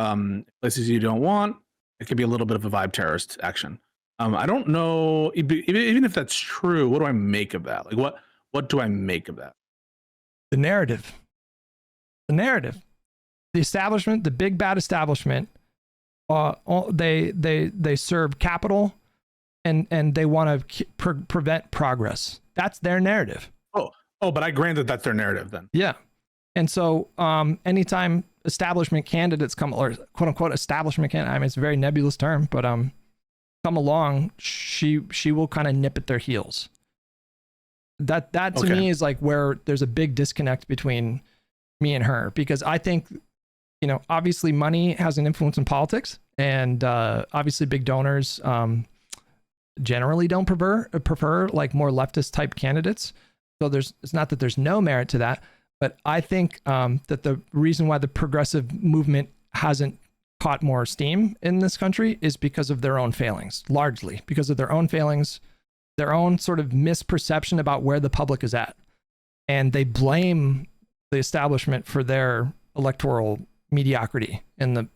Speaker 3: places you don't want, it could be a little bit of a vibe terrorist action. I don't know, even if that's true, what do I make of that? Like what do I make of that?
Speaker 2: The narrative, the establishment, the big bad establishment, they serve capital and they want to prevent progress. That's their narrative.
Speaker 3: Oh, but I grant that that's their narrative then.
Speaker 2: Yeah. And so anytime establishment candidates come, or quote unquote establishment candidate, I mean, it's a very nebulous term, but come along, she will kind of nip at their heels. That to me is like where there's a big disconnect between me and her, because I think, obviously money has an influence in politics, and obviously big donors generally don't prefer like more leftist type candidates. So it's not that there's no merit to that, but I think that the reason why the progressive movement hasn't caught more steam in this country is because of their own failings, largely because of their own failings, their own sort of misperception about where the public is at. And they blame the establishment for their electoral mediocrity in the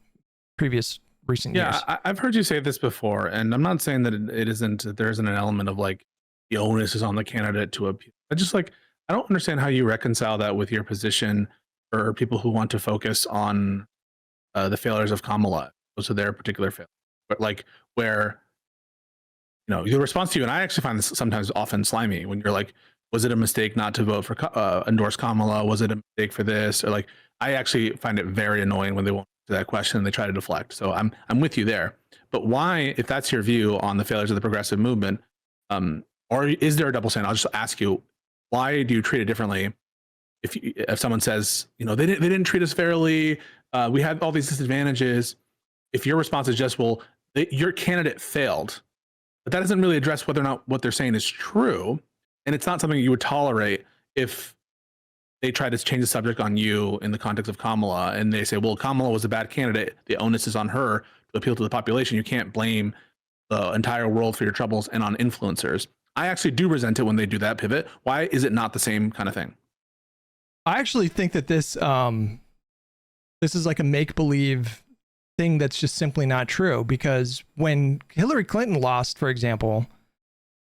Speaker 2: recent years.
Speaker 3: Yeah, I've heard you say this before, and I'm not saying that there isn't an element of like the onus is on the candidate to appeal. I don't understand how you reconcile that with your position for people who want to focus on the failures of Kamala, so their particular failure. But like where, the response to you, and I actually find this sometimes often slimy when you're like, was it a mistake not to vote for endorse Kamala? Was it a mistake for this? Or like, I actually find it very annoying when they won't answer that question and they try to deflect. So I'm with you there. But why, if that's your view on the failures of the progressive movement, or is there a double standard? I'll just ask you, why do you treat it differently? If someone says, they didn't treat us fairly, we had all these disadvantages. If your response is just, well, your candidate failed, but that doesn't really address whether or not what they're saying is true, and it's not something you would tolerate if they try to change the subject on you in the context of Kamala, and they say, well, Kamala was a bad candidate, the onus is on her to appeal to the population. You can't blame the entire world for your troubles and on influencers. I actually do resent it when they do that pivot. Why is it not the same kind of thing?
Speaker 2: I actually think that this is like a make-believe thing that's just simply not true, because when Hillary Clinton lost, for example,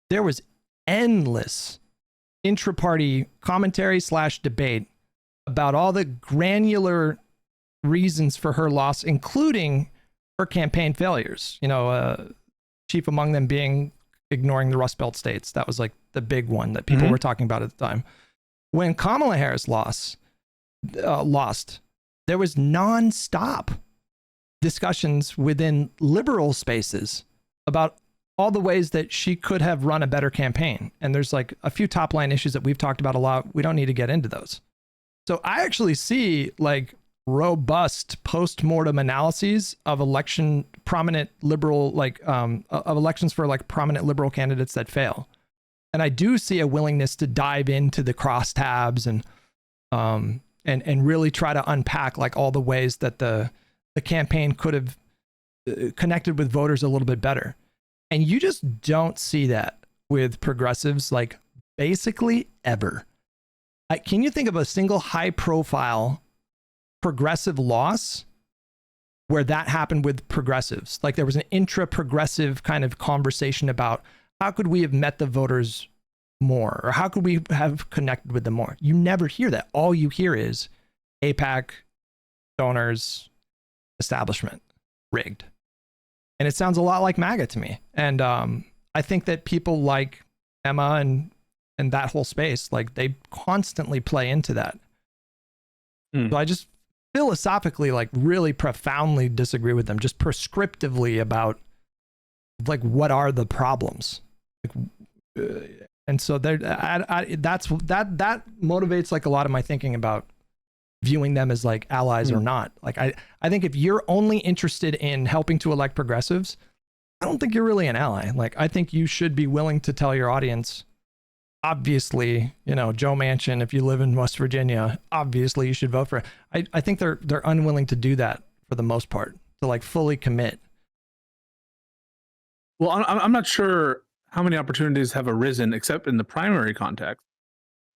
Speaker 2: there was endless intra-party commentary / debate about all the granular reasons for her loss, including her campaign failures. Chief among them being ignoring the Rust Belt states. That was like the big one that people were talking about at the time. When Kamala Harris lost, there was nonstop discussions within liberal spaces about all the ways that she could have run a better campaign. And there's like a few top line issues that we've talked about a lot. We don't need to get into those. So I actually see like robust post-mortem analyses of prominent liberal, of elections for like prominent liberal candidates that fail. And I do see a willingness to dive into the crosstabs and really try to unpack like all the ways that the campaign could have connected with voters a little bit better. And you just don't see that with progressives, like basically ever. Can you think of a single high profile progressive loss where that happened with progressives. Like there was an intra-progressive kind of conversation about how could we have met the voters more, or how could we have connected with them more? You never hear that. All you hear is AIPAC, donors, establishment, rigged. And it sounds a lot like MAGA to me. And I think that people like Emma and that whole space, like they constantly play into that. So I just philosophically, like really profoundly disagree with them, just prescriptively about like what are the problems. And so that motivates like a lot of my thinking about viewing them as like allies or not. Like I think if you're only interested in helping to elect progressives, I don't think you're really an ally. Like I think you should be willing to tell your audience, obviously, you know, Joe Manchin, if you live in West Virginia, obviously you should vote for it. I think they're unwilling to do that for the most part, to like fully commit.
Speaker 3: Well, I'm not sure how many opportunities have arisen, except in the primary context,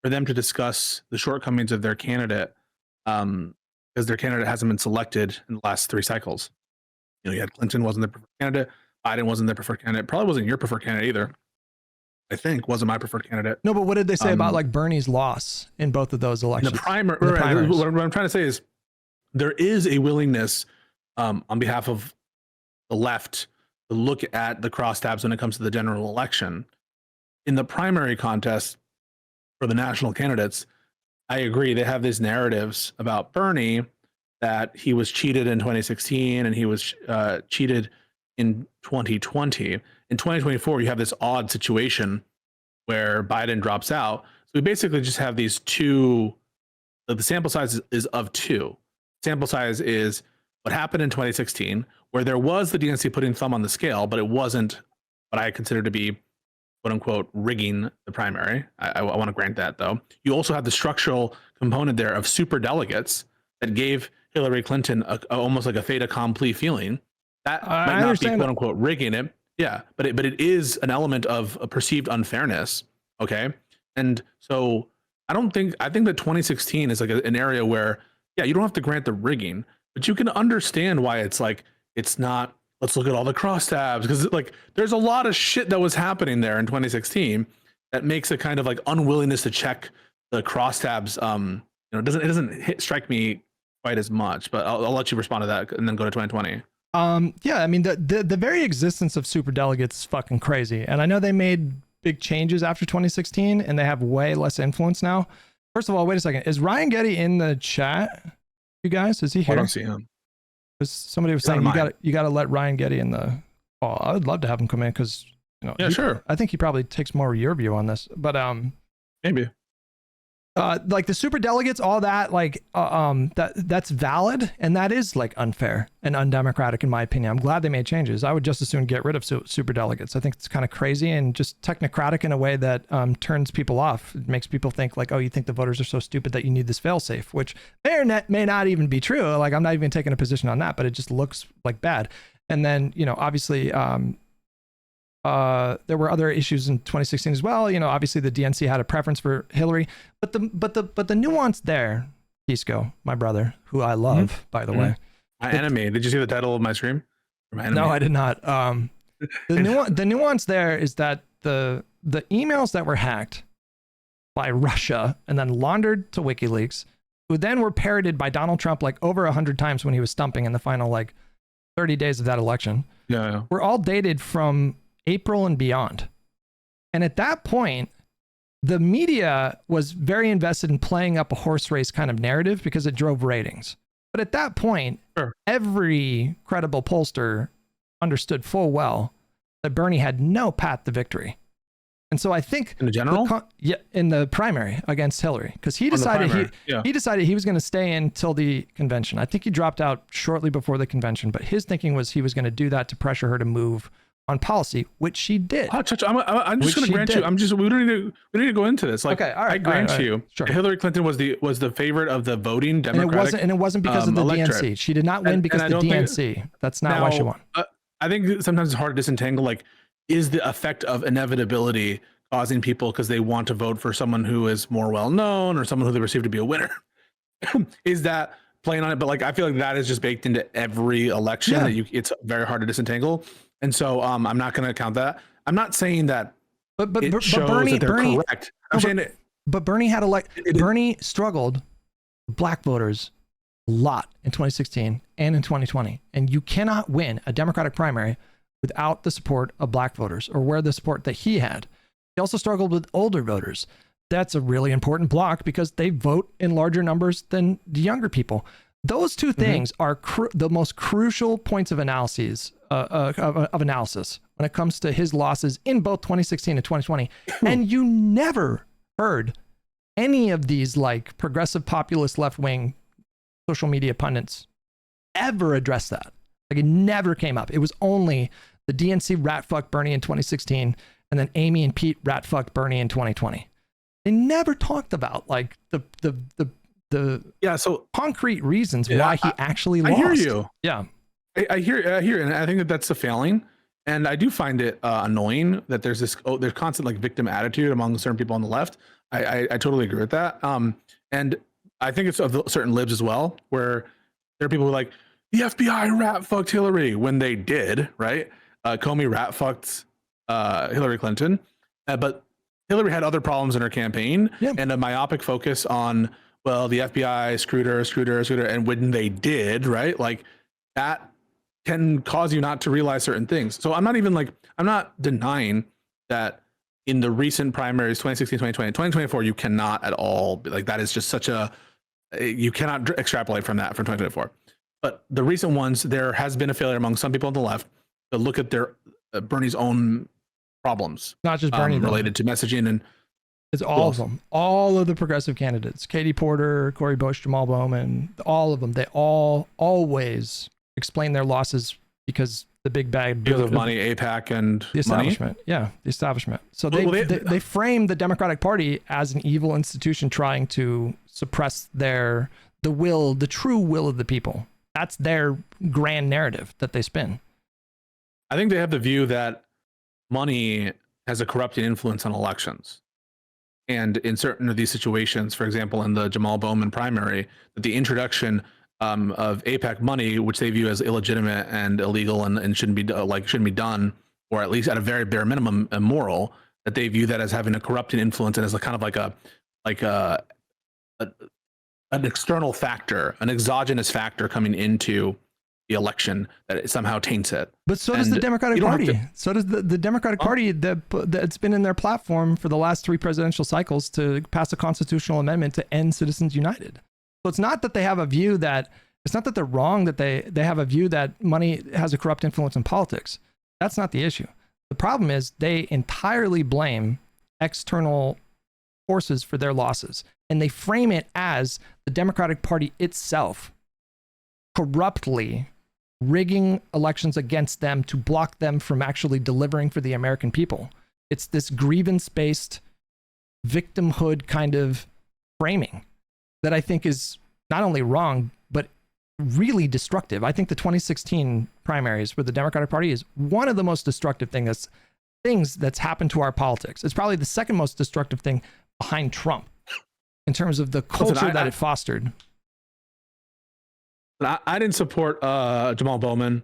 Speaker 3: for them to discuss the shortcomings of their candidate, because their candidate hasn't been selected in the last 3 cycles. You know, you had Clinton wasn't the preferred candidate, Biden wasn't the preferred candidate, probably wasn't your preferred candidate either. I think wasn't my preferred candidate.
Speaker 2: No, but what did they say about like Bernie's loss in both of those elections?
Speaker 3: The primary. What I'm trying to say is there is a willingness on behalf of the left to look at the crosstabs when it comes to the general election. In the primary contest for the national candidates, I agree. They have these narratives about Bernie that he was cheated in 2016 and he was cheated in 2020. In 2024, you have this odd situation where Biden drops out. So we basically just have these two. The sample size is of 2. Sample size is what happened in 2016, where there was the DNC putting thumb on the scale, but it wasn't what I consider to be quote unquote rigging the primary. I want to grant that though. You also have the structural component there of super delegates that gave Hillary Clinton almost like a fait accompli feeling. That might not be quote unquote rigging it. Yeah, but it is an element of a perceived unfairness. Okay. And so I think that 2016 is like an area where, yeah, you don't have to grant the rigging, but you can understand why it's like, it's not, let's look at all the crosstabs, because like there's a lot of shit that was happening there in 2016 that makes a kind of like unwillingness to check the crosstabs. It doesn't strike me quite as much, but I'll let you respond to that and then go to 2020.
Speaker 2: Yeah, I mean the very existence of super delegates is fucking crazy, and I know they made big changes after 2016, and they have way less influence now. First of all, wait a second, is Ryan Getty in the chat? You guys, is he here?
Speaker 3: I don't see him.
Speaker 2: Because somebody was saying you got to let Ryan Getty in the. Oh, I would love to have him come in because
Speaker 3: yeah, sure.
Speaker 2: I think he probably takes more of your view on this, but
Speaker 3: maybe.
Speaker 2: Like the super delegates, all that, like that's valid, and that is like unfair and undemocratic in my opinion. I'm glad they made changes. I would just as soon get rid of super delegates. I think it's kind of crazy and just technocratic in a way that turns people off. It makes people think like, oh, you think the voters are so stupid that you need this failsafe, which may not even be true. Like I'm not even taking a position on that, but it just looks like bad. And then obviously there were other issues in 2016 as well. Obviously the DNC had a preference for Hillary, but the nuance there, Pisco, my brother, who I love, by the way.
Speaker 3: My enemy. Did you see the title of my stream?
Speaker 2: No, I did not. The nuance there is that the emails that were hacked by Russia and then laundered to WikiLeaks, who then were parroted by Donald Trump like over 100 times when he was stumping in the final like 30 days of that election.
Speaker 3: Yeah.
Speaker 2: Were all dated from April and beyond. And at that point, the media was very invested in playing up a horse race kind of narrative because it drove ratings. But at that point, every credible pollster understood full well that Bernie had no path to victory. And so I think
Speaker 3: in the general,
Speaker 2: in the primary against Hillary, because he decided he decided he was going to stay in till the convention. I think he dropped out shortly before the convention, but his thinking was he was going to do that to pressure her to move on policy, which she did.
Speaker 3: I'm just going to grant you. We don't need to go into this. Like, okay, all right, I grant you. Sure. Hillary Clinton was the favorite of the voting Democratic,
Speaker 2: and it wasn't because of the electorate. DNC. She did not win because of the DNC. That's not why she won.
Speaker 3: I think sometimes it's hard to disentangle. Like, is the effect of inevitability causing people because they want to vote for someone who is more well known or someone who they perceive to be a winner? Is that playing on it, but like I feel like that is just baked into every election that it's very hard to disentangle. And so I'm not going to count that. I'm not saying that
Speaker 2: but
Speaker 3: shows
Speaker 2: Bernie,
Speaker 3: that they're
Speaker 2: Bernie,
Speaker 3: correct. I'm saying it.
Speaker 2: But Bernie had Bernie struggled with black voters a lot in 2016 and in 2020. And you cannot win a Democratic primary without the support of black voters or where the support that he had. He also struggled with older voters. That's a really important block because they vote in larger numbers than the younger people. Those two things are the most crucial points of analysis when it comes to his losses in both 2016 and 2020. And you never heard any of these like progressive populist left-wing social media pundits ever address that. Like it never came up. It was only the DNC rat fucked Bernie in 2016 and then Amy and Pete rat fucked Bernie in 2020. They never talked about like the
Speaker 3: so
Speaker 2: concrete reasons why he actually lost.
Speaker 3: I hear you.
Speaker 2: Yeah.
Speaker 3: I hear, and I think that that's a failing. And I do find it annoying that there's there's constant like victim attitude among certain people on the left. I totally agree with that. And I think it's of certain libs as well, where there are people who are like, the FBI rat fucked Hillary when they did, right? Comey rat fucked Hillary Clinton. But Hillary had other problems in her campaign and a myopic focus on, well, the FBI screwed her. And when they did, right? Like that can cause you not to realize certain things. So I'm not denying that in the recent primaries, 2016, 2020, 2024, you cannot at all, like that is just you cannot extrapolate from that from 2024. But the recent ones, there has been a failure among some people on the left to look at their Bernie's own problems.
Speaker 2: Not just Bernie
Speaker 3: related to messaging and
Speaker 2: it's all of them. All of the progressive candidates, Katie Porter, Cory Bush, Jamal Bowman, all of them, they all always explain their losses because the big bag
Speaker 3: because of money, AIPAC and
Speaker 2: the establishment.
Speaker 3: Money?
Speaker 2: Yeah, the establishment. So they frame the Democratic Party as an evil institution trying to suppress the true will of the people. That's their grand narrative that they spin.
Speaker 3: I think they have the view that money has a corrupting influence on elections. And in certain of these situations, for example, in the Jamal Bowman primary, that the introduction of AIPAC money, which they view as illegitimate and illegal and shouldn't be done, or at least at a very bare minimum immoral, that they view that as having a corrupting influence and as a kind of an external factor, an exogenous factor coming into the election that it somehow taints it.
Speaker 2: But so does the Democratic Party. So does the Democratic Party that's been in their platform for the last 3 presidential cycles to pass a constitutional amendment to end Citizens United. So it's not that they have a view that, it's not that they're wrong that they have a view that money has a corrupt influence in politics. That's not the issue. The problem is they entirely blame external forces for their losses. And they frame it as the Democratic Party itself corruptly rigging elections against them to block them from actually delivering for the American people. It's this grievance-based victimhood kind of framing that I think is not only wrong, but really destructive. I think the 2016 primaries for the Democratic Party is one of the most destructive things that's happened to our politics. It's probably the second most destructive thing behind Trump in terms of the culture that it fostered.
Speaker 3: I didn't support Jamal Bowman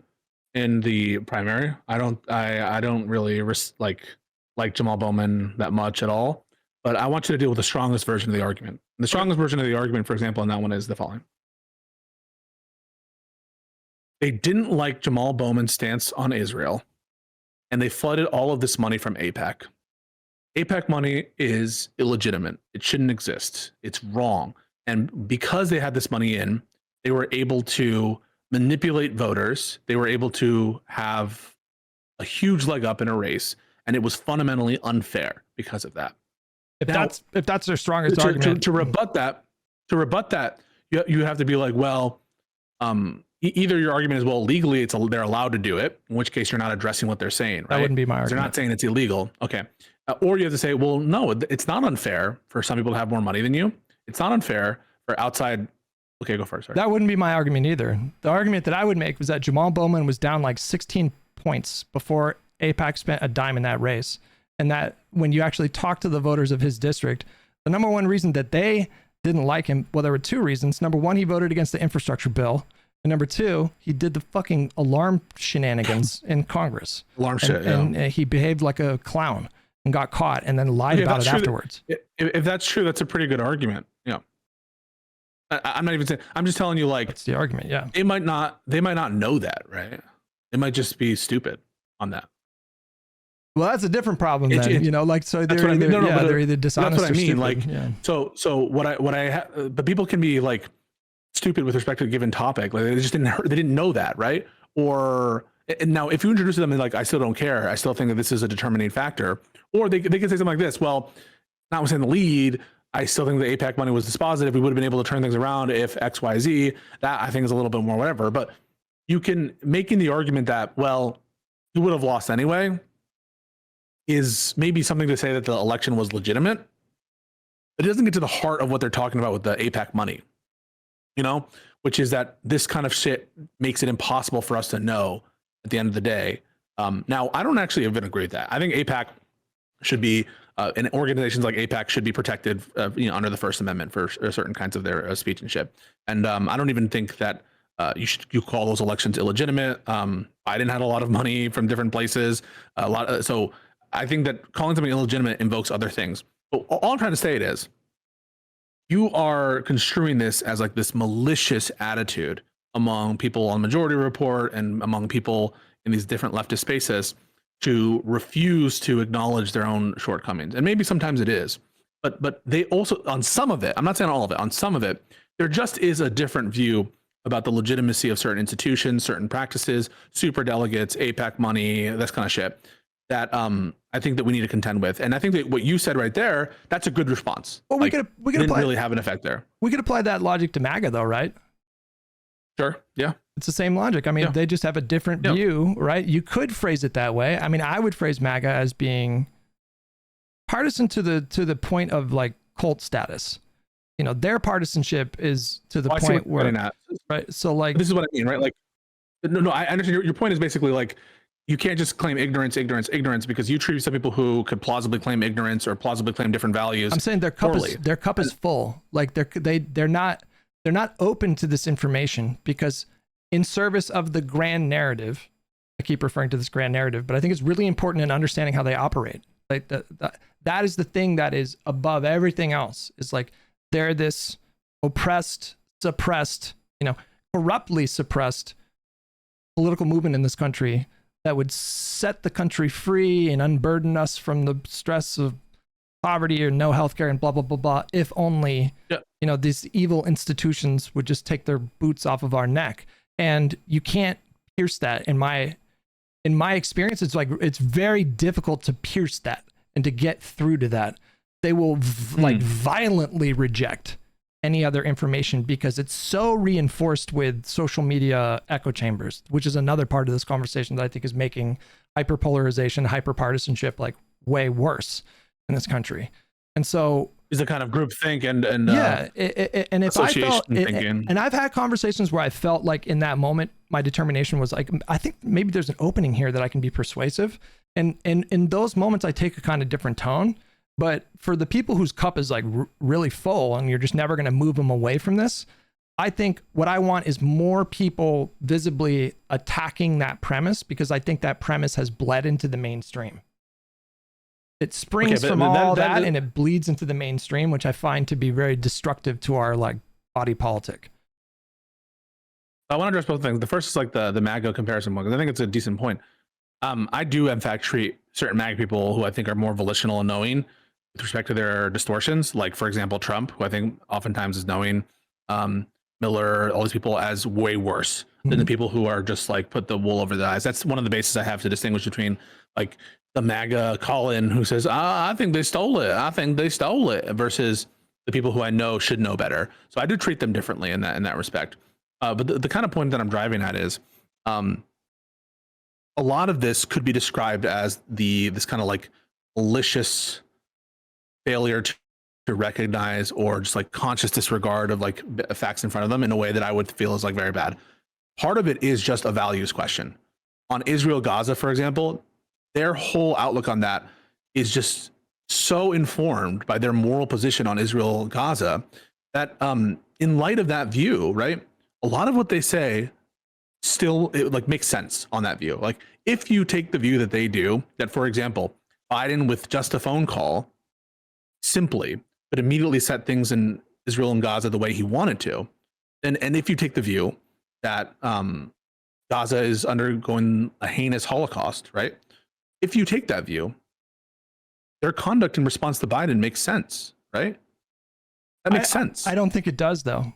Speaker 3: in the primary. I don't really like Jamal Bowman that much at all. But I want you to deal with the strongest version of the argument. And the strongest version of the argument, for example, in that one is the following. They didn't like Jamal Bowman's stance on Israel, and they flooded all of this money from AIPAC. AIPAC money is illegitimate. It shouldn't exist. It's wrong. And because they had this money in, they were able to manipulate voters. They were able to have a huge leg up in a race, and it was fundamentally unfair because of that.
Speaker 2: If that's their strongest argument,
Speaker 3: to rebut that, you have to be like, well, either your argument is, well, legally they're allowed to do it, in which case you're not addressing what they're saying, right?
Speaker 2: That wouldn't be my argument.
Speaker 3: They're not saying it's illegal. Okay. Or you have to say, well, no, it's not unfair for some people to have more money than you. It's not unfair for outside. Okay, go first. Sorry.
Speaker 2: That wouldn't be my argument either. The argument that I would make was that Jamal Bowman was down like 16 points before AIPAC spent a dime in that race. And that when you actually talk to the voters of his district, the number one reason that they didn't like him. Well, there were two reasons. Number one, he voted against the infrastructure bill. And number two, he did the fucking alarm shenanigans in Congress. And he behaved like a clown and got caught and then lied about it afterwards.
Speaker 3: If that's true, that's a pretty good argument. Yeah. I'm not even saying, I'm just telling you, like,
Speaker 2: that's the argument. Yeah.
Speaker 3: They might not know that, right? They might just be stupid on that.
Speaker 2: Well, that's a different problem then, you know, like, so they're either, they're either dishonest
Speaker 3: that's what I mean.
Speaker 2: Stupid.
Speaker 3: Like,
Speaker 2: yeah.
Speaker 3: But people can be like stupid with respect to a given topic. Like, they didn't know that, right? Or, and now if you introduce them and like, I still don't care, I still think that this is a determining factor. Or they can say something like this, well, notwithstanding the lead, I still think the AIPAC money was dispositive. We would have been able to turn things around if X, Y, Z. That I think is a little bit more whatever. But you can making the argument that, well, you would have lost anyway, is maybe something to say that the election was legitimate. It doesn't get to the heart of what they're talking about with the AIPAC money, you know, which is that this kind of shit makes it impossible for us to know at the end of the day. Now, I don't actually even agree with that. I think AIPAC should be, and organizations like AIPAC should be protected, under the First Amendment for certain kinds of their speech and shit. And I don't even think that you call those elections illegitimate. Biden had a lot of money from different places, so I think that calling something illegitimate invokes other things. But all I'm trying to say it is, you are construing this as like this malicious attitude among people on Majority Report and among people in these different leftist spaces to refuse to acknowledge their own shortcomings. And maybe sometimes it is, but they also, on some of it, I'm not saying all of it, on some of it, there just is a different view about the legitimacy of certain institutions, certain practices, super delegates, AIPAC money, this kind of shit, that I think that we need to contend with. And I think that what you said right there, that's a good response.
Speaker 2: Well, we could
Speaker 3: didn't really have an effect there.
Speaker 2: We could apply that logic to MAGA though, right?
Speaker 3: Sure. Yeah.
Speaker 2: It's the same logic. I mean, they just have a different view, right? You could phrase it that way. I mean, I would phrase MAGA as being partisan to the point of like cult status. You know, their partisanship is to the point where, right? So like,
Speaker 3: this is what I mean, right? Like, no, I understand. Your point is basically like, you can't just claim ignorance because you treat some people who could plausibly claim ignorance or plausibly claim different values.
Speaker 2: I'm saying their cup is full. Like they're not open to this information because in service of the grand narrative, I keep referring to this grand narrative, but I think it's really important in understanding how they operate. Like that is the thing that is above everything else. Is like they're this oppressed, suppressed, corruptly suppressed political movement in this country that would set the country free and unburden us from the stress of poverty or no healthcare and blah, blah, blah, blah. If only, these evil institutions would just take their boots off of our neck. And you can't pierce that. In my experience, it's like, it's very difficult to pierce that and to get through to that. They will violently reject any other information because it's so reinforced with social media echo chambers, which is another part of this conversation that I think is making hyperpolarization, hyperpartisanship like way worse in this country. And so
Speaker 3: is a kind of group think and
Speaker 2: and if I felt and I've had conversations where I felt like in that moment my determination was like, I think maybe there's an opening here that I can be persuasive, and in those moments I take a kind of different tone. But for the people whose cup is like really full and you're just never going to move them away from this, I think what I want is more people visibly attacking that premise, because I think that premise has bled into the mainstream. It springs from all that and it bleeds into the mainstream, which I find to be very destructive to our like body politic.
Speaker 3: I want to address both things. The first is like the MAGA comparison one, because I think it's a decent point. I do in fact treat certain MAGA people who I think are more volitional and knowing with respect to their distortions, like for example Trump, who I think oftentimes is knowing, Miller, all these people, as way worse than the people who are just like put the wool over the eyes. That's one of the bases I have to distinguish between like the MAGA Colin who says, I think they stole it, versus the people who I know should know better. So I do treat them differently in that respect. But the kind of point that I'm driving at is, a lot of this could be described as this kind of like malicious failure to recognize or just like conscious disregard of like facts in front of them in a way that I would feel is like very bad. Part of it is just a values question. On Israel Gaza, for example, their whole outlook on that is just so informed by their moral position on Israel Gaza that in light of that view, right, a lot of what they say still like makes sense on that view. Like if you take the view that they do, that for example, Biden with just a phone call simply but immediately set things in Israel and Gaza the way he wanted to, and if you take the view that Gaza is undergoing a heinous Holocaust, right? If you take that view, their conduct in response to Biden makes sense, right? That makes sense.
Speaker 2: I don't think it does, though.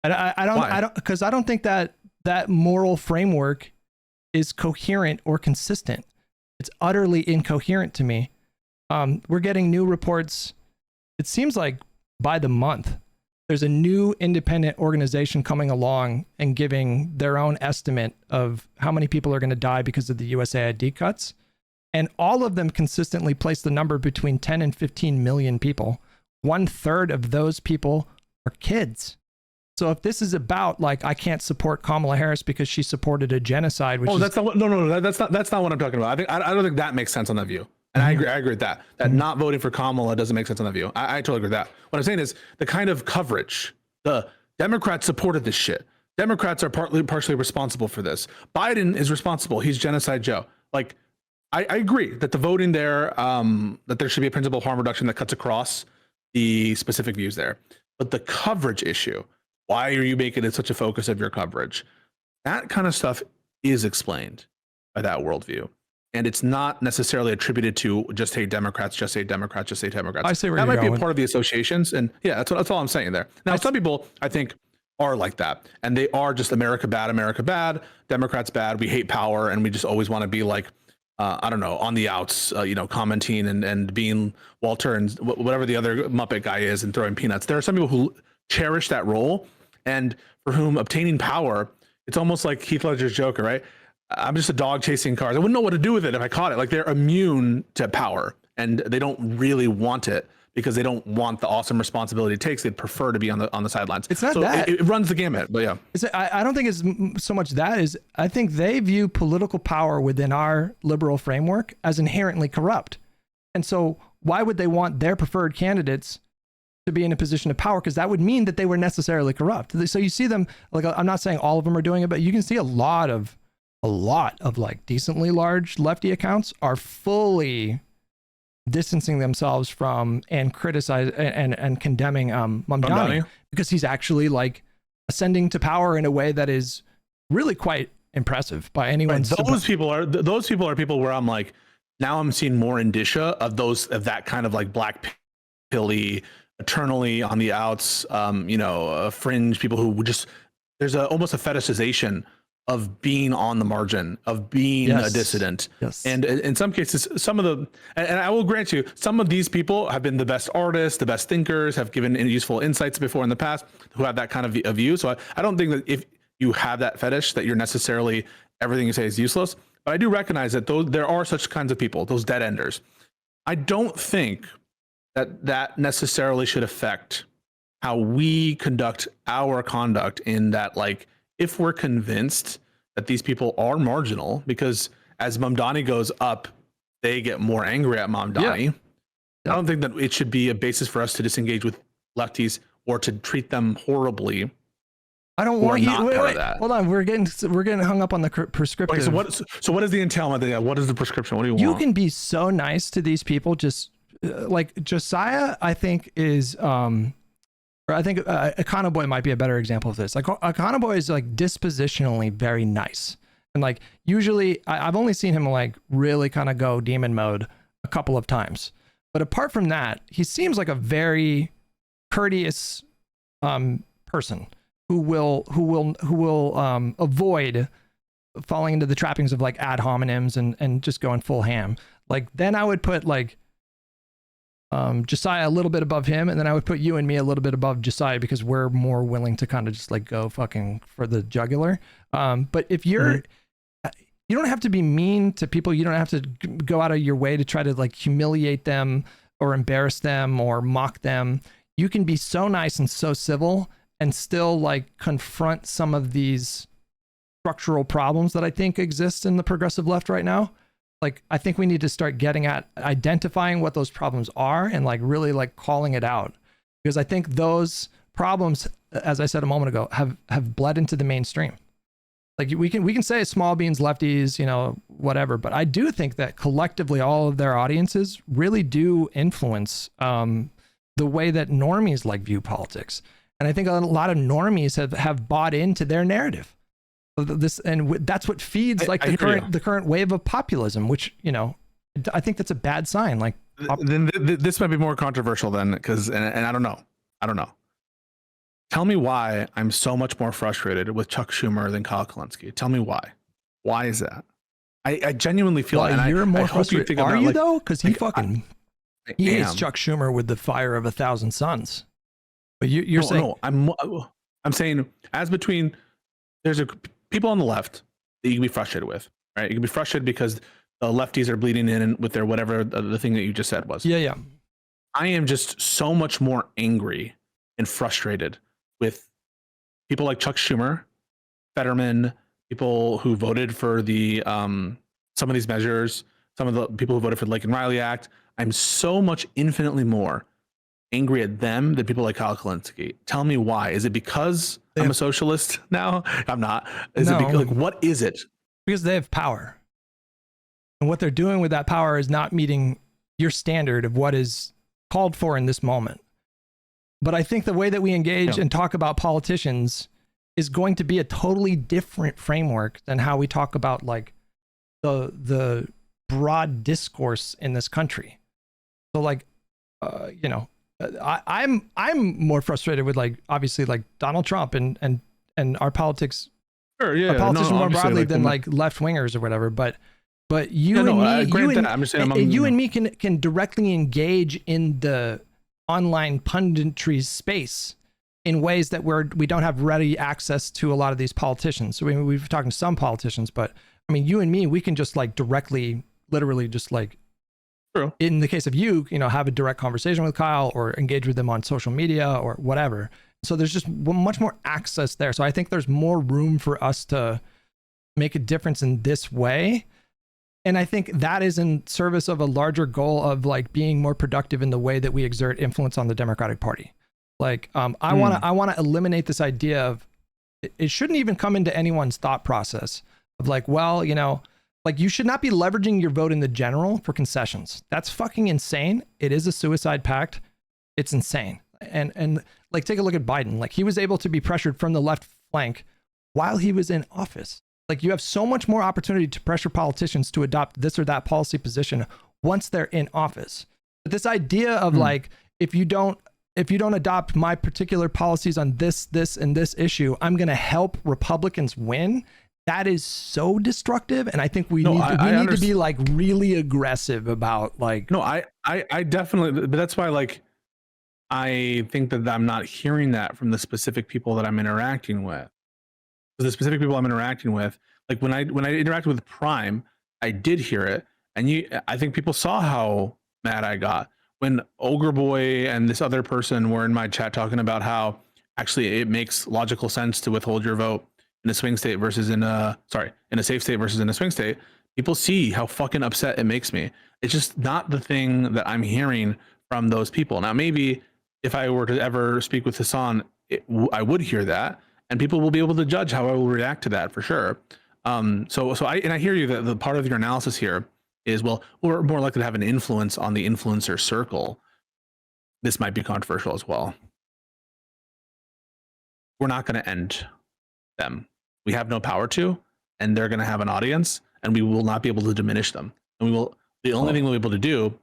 Speaker 2: I don't.
Speaker 3: Why?
Speaker 2: I don't, because I don't think that moral framework is coherent or consistent. It's utterly incoherent to me. We're getting new reports. It seems like by the month, there's a new independent organization coming along and giving their own estimate of how many people are going to die because of the USAID cuts. And all of them consistently place the number between 10 and 15 million people. 1/3 of those people are kids. So if this is about like, I can't support Kamala Harris because she supported a genocide, which
Speaker 3: that's not what, no, that's not what I'm talking about. I don't think that makes sense on that view. And I agree with that. That not voting for Kamala doesn't make sense on that view. I totally agree with that. What I'm saying is the kind of coverage, the Democrats supported this shit. Democrats are partially responsible for this. Biden is responsible. He's Genocide Joe. Like, I agree that the voting there, that there should be a principle of harm reduction that cuts across the specific views there. But the coverage issue, why are you making it such a focus of your coverage? That kind of stuff is explained by that worldview. And it's not necessarily attributed to just hate Democrats, just hate Democrats, just hate Democrats.
Speaker 2: I see where
Speaker 3: that
Speaker 2: you're
Speaker 3: might be
Speaker 2: going.
Speaker 3: a part of the associations. And yeah, that's all I'm saying there. Now, some people, I think, are like that. And they are just America bad, Democrats bad. We hate power. And we just always want to be like, I don't know, on the outs, commenting and being Walter and whatever the other Muppet guy is and throwing peanuts. There are some people who cherish that role and for whom obtaining power, it's almost like Heath Ledger's Joker, right? I'm just a dog chasing cars. I wouldn't know what to do with it if I caught it. Like they're immune to power and they don't really want it because they don't want the awesome responsibility it takes. They'd prefer to be on the sidelines.
Speaker 2: It's not that.
Speaker 3: It runs the gamut, but yeah.
Speaker 2: I don't think it's so much that is, I think they view political power within our liberal framework as inherently corrupt. And so why would they want their preferred candidates to be in a position of power? Because that would mean that they were necessarily corrupt. So you see them, like, I'm not saying all of them are doing it, but you can see a lot of like decently large lefty accounts are fully distancing themselves from and criticize and condemning Mamdani because he's actually like ascending to power in a way that is really quite impressive by anyone's.
Speaker 3: Right. Those people are people where I'm like, now I'm seeing more indicia of that kind of like black pilly, eternally on the outs, fringe people who just, there's almost a fetishization of being on the margin, of being a dissident.
Speaker 2: Yes.
Speaker 3: And in some cases, and I will grant you, some of these people have been the best artists, the best thinkers, have given useful insights before in the past, who have that kind of a view. So I don't think that if you have that fetish, that you're necessarily, everything you say is useless. But I do recognize that there are such kinds of people, those dead enders. I don't think that necessarily should affect how we conduct our conduct, in that, like, if we're convinced that these people are marginal, because as Mamdani goes up, they get more angry at Mamdani. Yeah. I don't think that it should be a basis for us to disengage with lefties or to treat them horribly.
Speaker 2: I don't want you. Wait, hold on. We're getting hung up on the prescriptive.
Speaker 3: Okay, so what is the entailment? What is the prescription? What do you want?
Speaker 2: You can be so nice to these people. Just like Josiah, I think is or I think Econoboy might be a better example of this. Like Econoboy is like dispositionally very nice. And like usually I've only seen him like really kind of go demon mode a couple of times. But apart from that, he seems like a very courteous person who will avoid falling into the trappings of like ad hominems and just going full ham. Like then I would put like Josiah a little bit above him, and then I would put you and me a little bit above Josiah because we're more willing to kind of just like go fucking for the jugular. But if you're you don't have to be mean to people. You don't have to go out of your way to try to like humiliate them or embarrass them or mock them. You can be so nice and so civil and still like confront some of these structural problems that I think exist in the progressive left right now. Like, I think we need to start getting at identifying what those problems are and like really like calling it out, because I think those problems, as I said a moment ago, have bled into the mainstream. Like we can say small beans, lefties, you know, whatever, but I do think that collectively all of their audiences really do influence the way that normies like view politics. And I think a lot of normies have bought into their narrative. This, and that's what feeds like the current wave of populism, which, you know, I think that's a bad sign. Like
Speaker 3: then this might be more controversial then, because and I don't know. Tell me why I'm so much more frustrated with Chuck Schumer than Kyle Kalinske. Tell me why. Why is that? I genuinely feel
Speaker 2: well,
Speaker 3: and
Speaker 2: you're more
Speaker 3: I
Speaker 2: frustrated. Are you though? Because he hates Chuck Schumer with the fire of 1,000 suns. But you're saying
Speaker 3: no. I'm saying as between there's people on the left that you can be frustrated with, right? You can be frustrated because the lefties are bleeding in with their whatever the thing that you just said was.
Speaker 2: Yeah.
Speaker 3: I am just so much more angry and frustrated with people like Chuck Schumer, Fetterman, people who voted for the some of these measures, some of the people who voted for the Lake and Riley Act. I'm so much infinitely more angry at them than people like Kyle Kalinske. Tell me why. Is it because I'm a socialist now? I'm not. Is it because, like, what is it?
Speaker 2: Because they have power. And what they're doing with that power is not meeting your standard of what is called for in this moment. But I think the way that we engage and talk about politicians is going to be a totally different framework than how we talk about like the broad discourse in this country. So like, you know, I'm more frustrated with like obviously like Donald Trump and our politics.
Speaker 3: Sure, yeah,
Speaker 2: our politicians more broadly
Speaker 3: like
Speaker 2: than like left wingers or whatever. But you and me can directly engage in the online punditry space in ways that we don't have ready access to a lot of these politicians. So we've talked to some politicians, but I mean, you and me, we can just like directly, literally just like,
Speaker 3: true.
Speaker 2: In the case of you know, have a direct conversation with Kyle or engage with them on social media or whatever. So there's just much more access there. So I think there's more room for us to make a difference in this way. And I think that is in service of a larger goal of like being more productive in the way that we exert influence on the Democratic Party. Like, I want to eliminate this idea of it shouldn't even come into anyone's thought process of like, well, you know, like you should not be leveraging your vote in the general for concessions. That's fucking insane. It is a suicide pact. It's insane. And like, take a look at Biden. Like he was able to be pressured from the left flank while he was in office. Like you have so much more opportunity to pressure politicians to adopt this or that policy position once they're in office. But this idea of like, if you don't adopt my particular policies on this and this issue, I'm going to help Republicans win. That is so destructive. And I think we need to be like really aggressive about like,
Speaker 3: no, I definitely, but that's why like, I think that I'm not hearing that from the specific people that I'm interacting with. The specific people I'm interacting with, like when I interacted with Prime, I did hear it, and I think people saw how mad I got when Ogre Boy and this other person were in my chat talking about how actually it makes logical sense to withhold your vote in a swing state versus in a safe state versus in a swing state. People see how fucking upset it makes me. It's just not the thing that I'm hearing from those people. Now, maybe if I were to ever speak with Hassan, I would hear that. And people will be able to judge how I will react to that for sure. So I hear you that the part of your analysis here is, well, we're more likely to have an influence on the influencer circle. This might be controversial as well. We're not going to end them. We have no power to, and they're going to have an audience, and we will not be able to diminish them. And the only thing we'll be able to do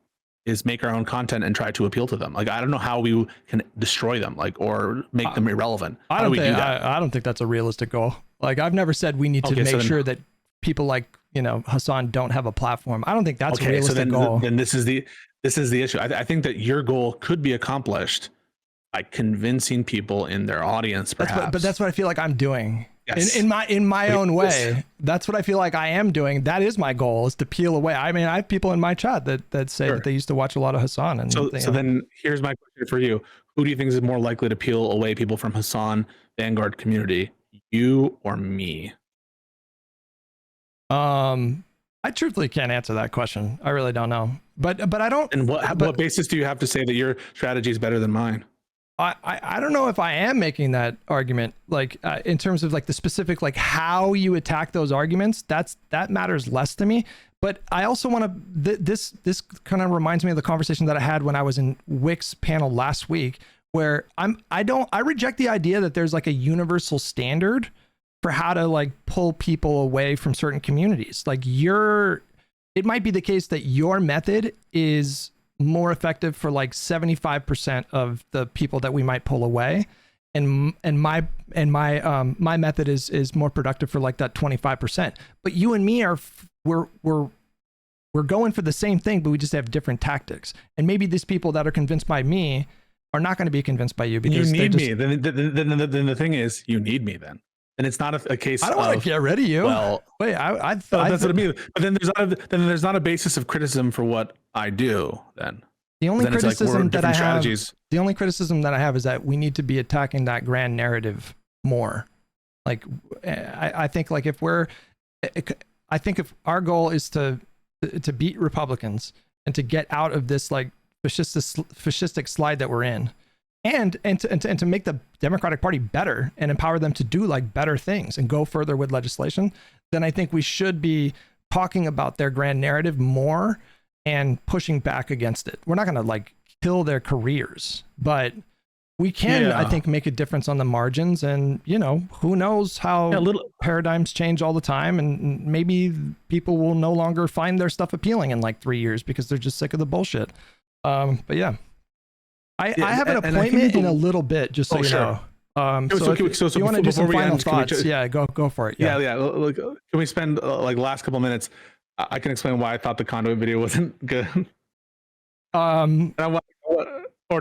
Speaker 3: is make our own content and try to appeal to them. Like, I don't know how we can destroy them, like, or make them irrelevant.
Speaker 2: I don't think that's a realistic goal. Like, I've never said we need to make sure that people like, you know, Hassan don't have a platform. I don't think that's a realistic goal.
Speaker 3: Then this is the issue. I think that your goal could be accomplished by convincing people in their audience, perhaps.
Speaker 2: But that's what I feel like I'm doing.
Speaker 3: Yes.
Speaker 2: In my own way. That's what I feel like I am doing. That is my goal, is to peel away. I mean, I have people in my chat that say that they used to watch a lot of Hassan. And
Speaker 3: so then here's my question for you. Who do you think is more likely to peel away people from Hassan Vanguard community? You or me?
Speaker 2: I truthfully can't answer that question. I really don't know. But I don't.
Speaker 3: And what basis do you have to say that your strategy is better than mine?
Speaker 2: I I don't know if I am making that argument, like in terms of like the specific, like how you attack those arguments, that matters less to me. But I also want to, this kind of reminds me of the conversation that I had when I was in Wick's panel last week, where I reject the idea that there's like a universal standard for how to like pull people away from certain communities. Like it might be the case that your method is more effective for like 75% of the people that we might pull away, and my method is more productive for like that 25%. But you and me we're going for the same thing, but we just have different tactics. And maybe these people that are convinced by me are not going to be convinced by you because
Speaker 3: you need me. Then the thing is, you need me then. And it's not a case.
Speaker 2: I don't want to get rid of you.
Speaker 3: Well,
Speaker 2: wait,
Speaker 3: that's what I mean. But then there's not a basis of criticism for what I do. Then
Speaker 2: the only criticism that I have, the only criticism that I have is that we need to be attacking that grand narrative more. Like, I think like if our goal is to beat Republicans and to get out of this like fascistic slide that we're in, and to make the Democratic Party better and empower them to do like better things and go further with legislation, then I think we should be talking about their grand narrative more and pushing back against it. We're not going to like kill their careers, but we can, I think, make a difference on the margins. And, you know, who knows how paradigms change all the time. And maybe people will no longer find their stuff appealing in like 3 years because they're just sick of the bullshit. But yeah. I have an appointment in a little bit, just so you know. So if you want to do some final thoughts, go for it.
Speaker 3: Yeah. Look, can we spend like the last couple minutes? I can explain why I thought the conduit video wasn't good. Or do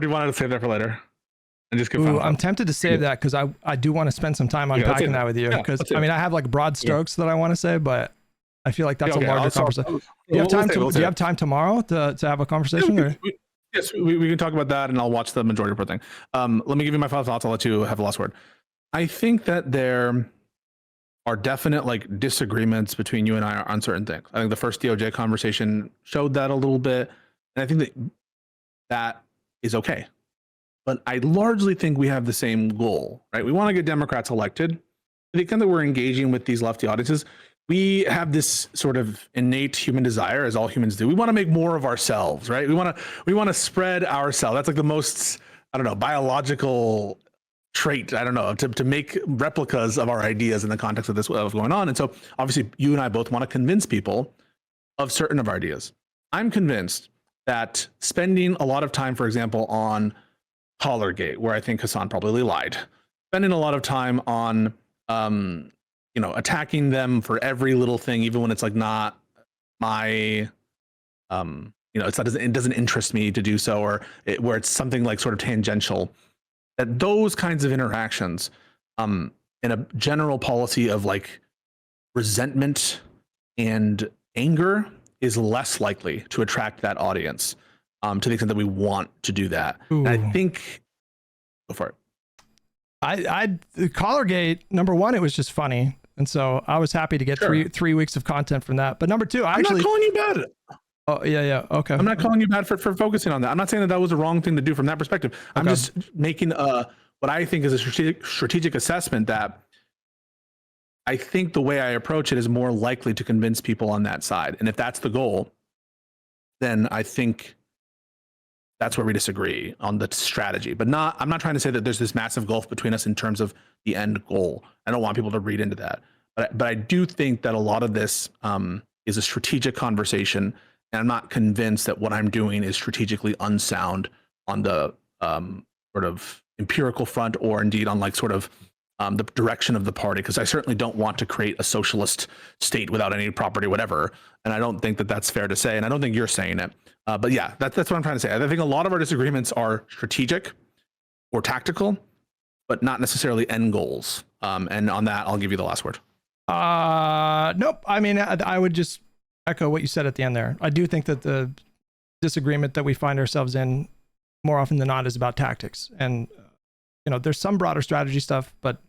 Speaker 3: you want to save that for later? And just give
Speaker 2: I'm tempted to save that because I do want to spend some time unpacking that with you. Because I mean, I have like broad strokes that I want to say, but I feel like that's a larger conversation. Do you have time tomorrow to have a conversation?
Speaker 3: Yes, we can talk about that, and I'll watch the majority report thing. Let me give you my final thoughts. I'll let you have the last word. I think that there are definite like disagreements between you and I on certain things. I think the first DOJ conversation showed that a little bit, and I think that is okay. But I largely think we have the same goal, right? We want to get Democrats elected. To the extent that we're engaging with these lefty audiences, we have this sort of innate human desire, as all humans do. We want to make more of ourselves, right? We want to spread ourselves. That's like the most, I don't know, biological trait, I don't know, to make replicas of our ideas in the context of this what's going on. And so obviously you and I both want to convince people of certain of our ideas. I'm convinced that spending a lot of time, for example, on Collargate, where I think Hassan probably lied, spending a lot of time on attacking them for every little thing, even when it's like not my, it doesn't interest me to do so, or where it's something like sort of tangential. That those kinds of interactions, in a general policy of like resentment and anger, is less likely to attract that audience, to the extent that we want to do that. And I think, go for it.
Speaker 2: Collargate, number one, it was just funny. And so I was happy to get three weeks of content from that. But number two, I'm not
Speaker 3: calling you bad.
Speaker 2: Oh, yeah. Okay.
Speaker 3: I'm not calling you bad for focusing on that. I'm not saying that was the wrong thing to do from that perspective. I'm just making what I think is a strategic assessment that I think the way I approach it is more likely to convince people on that side. And if that's the goal, then I think that's where we disagree on the strategy. But I'm not trying to say that there's this massive gulf between us in terms of the end goal. I don't want people to read into that. But I do think that a lot of this is a strategic conversation, and I'm not convinced that what I'm doing is strategically unsound on the sort of empirical front, or indeed on like sort of the direction of the party, because I certainly don't want to create a socialist state without any property, whatever. And I don't think that that's fair to say, and I don't think you're saying it. But yeah, that's what I'm trying to say. I think a lot of our disagreements are strategic or tactical, but not necessarily end goals. And on that, I'll give you the last word.
Speaker 2: Nope. I mean, I would just echo what you said at the end there. I do think that the disagreement that we find ourselves in more often than not is about tactics. And, there's some broader strategy stuff, but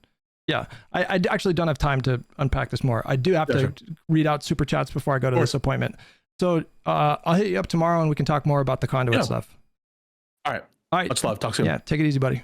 Speaker 2: yeah, I actually don't have time to unpack this more. I do have to read out super chats before I go to this appointment. So I'll hit you up tomorrow and we can talk more about the conduit stuff.
Speaker 3: All right. Much love. Talk soon.
Speaker 2: Yeah. Take it easy, buddy.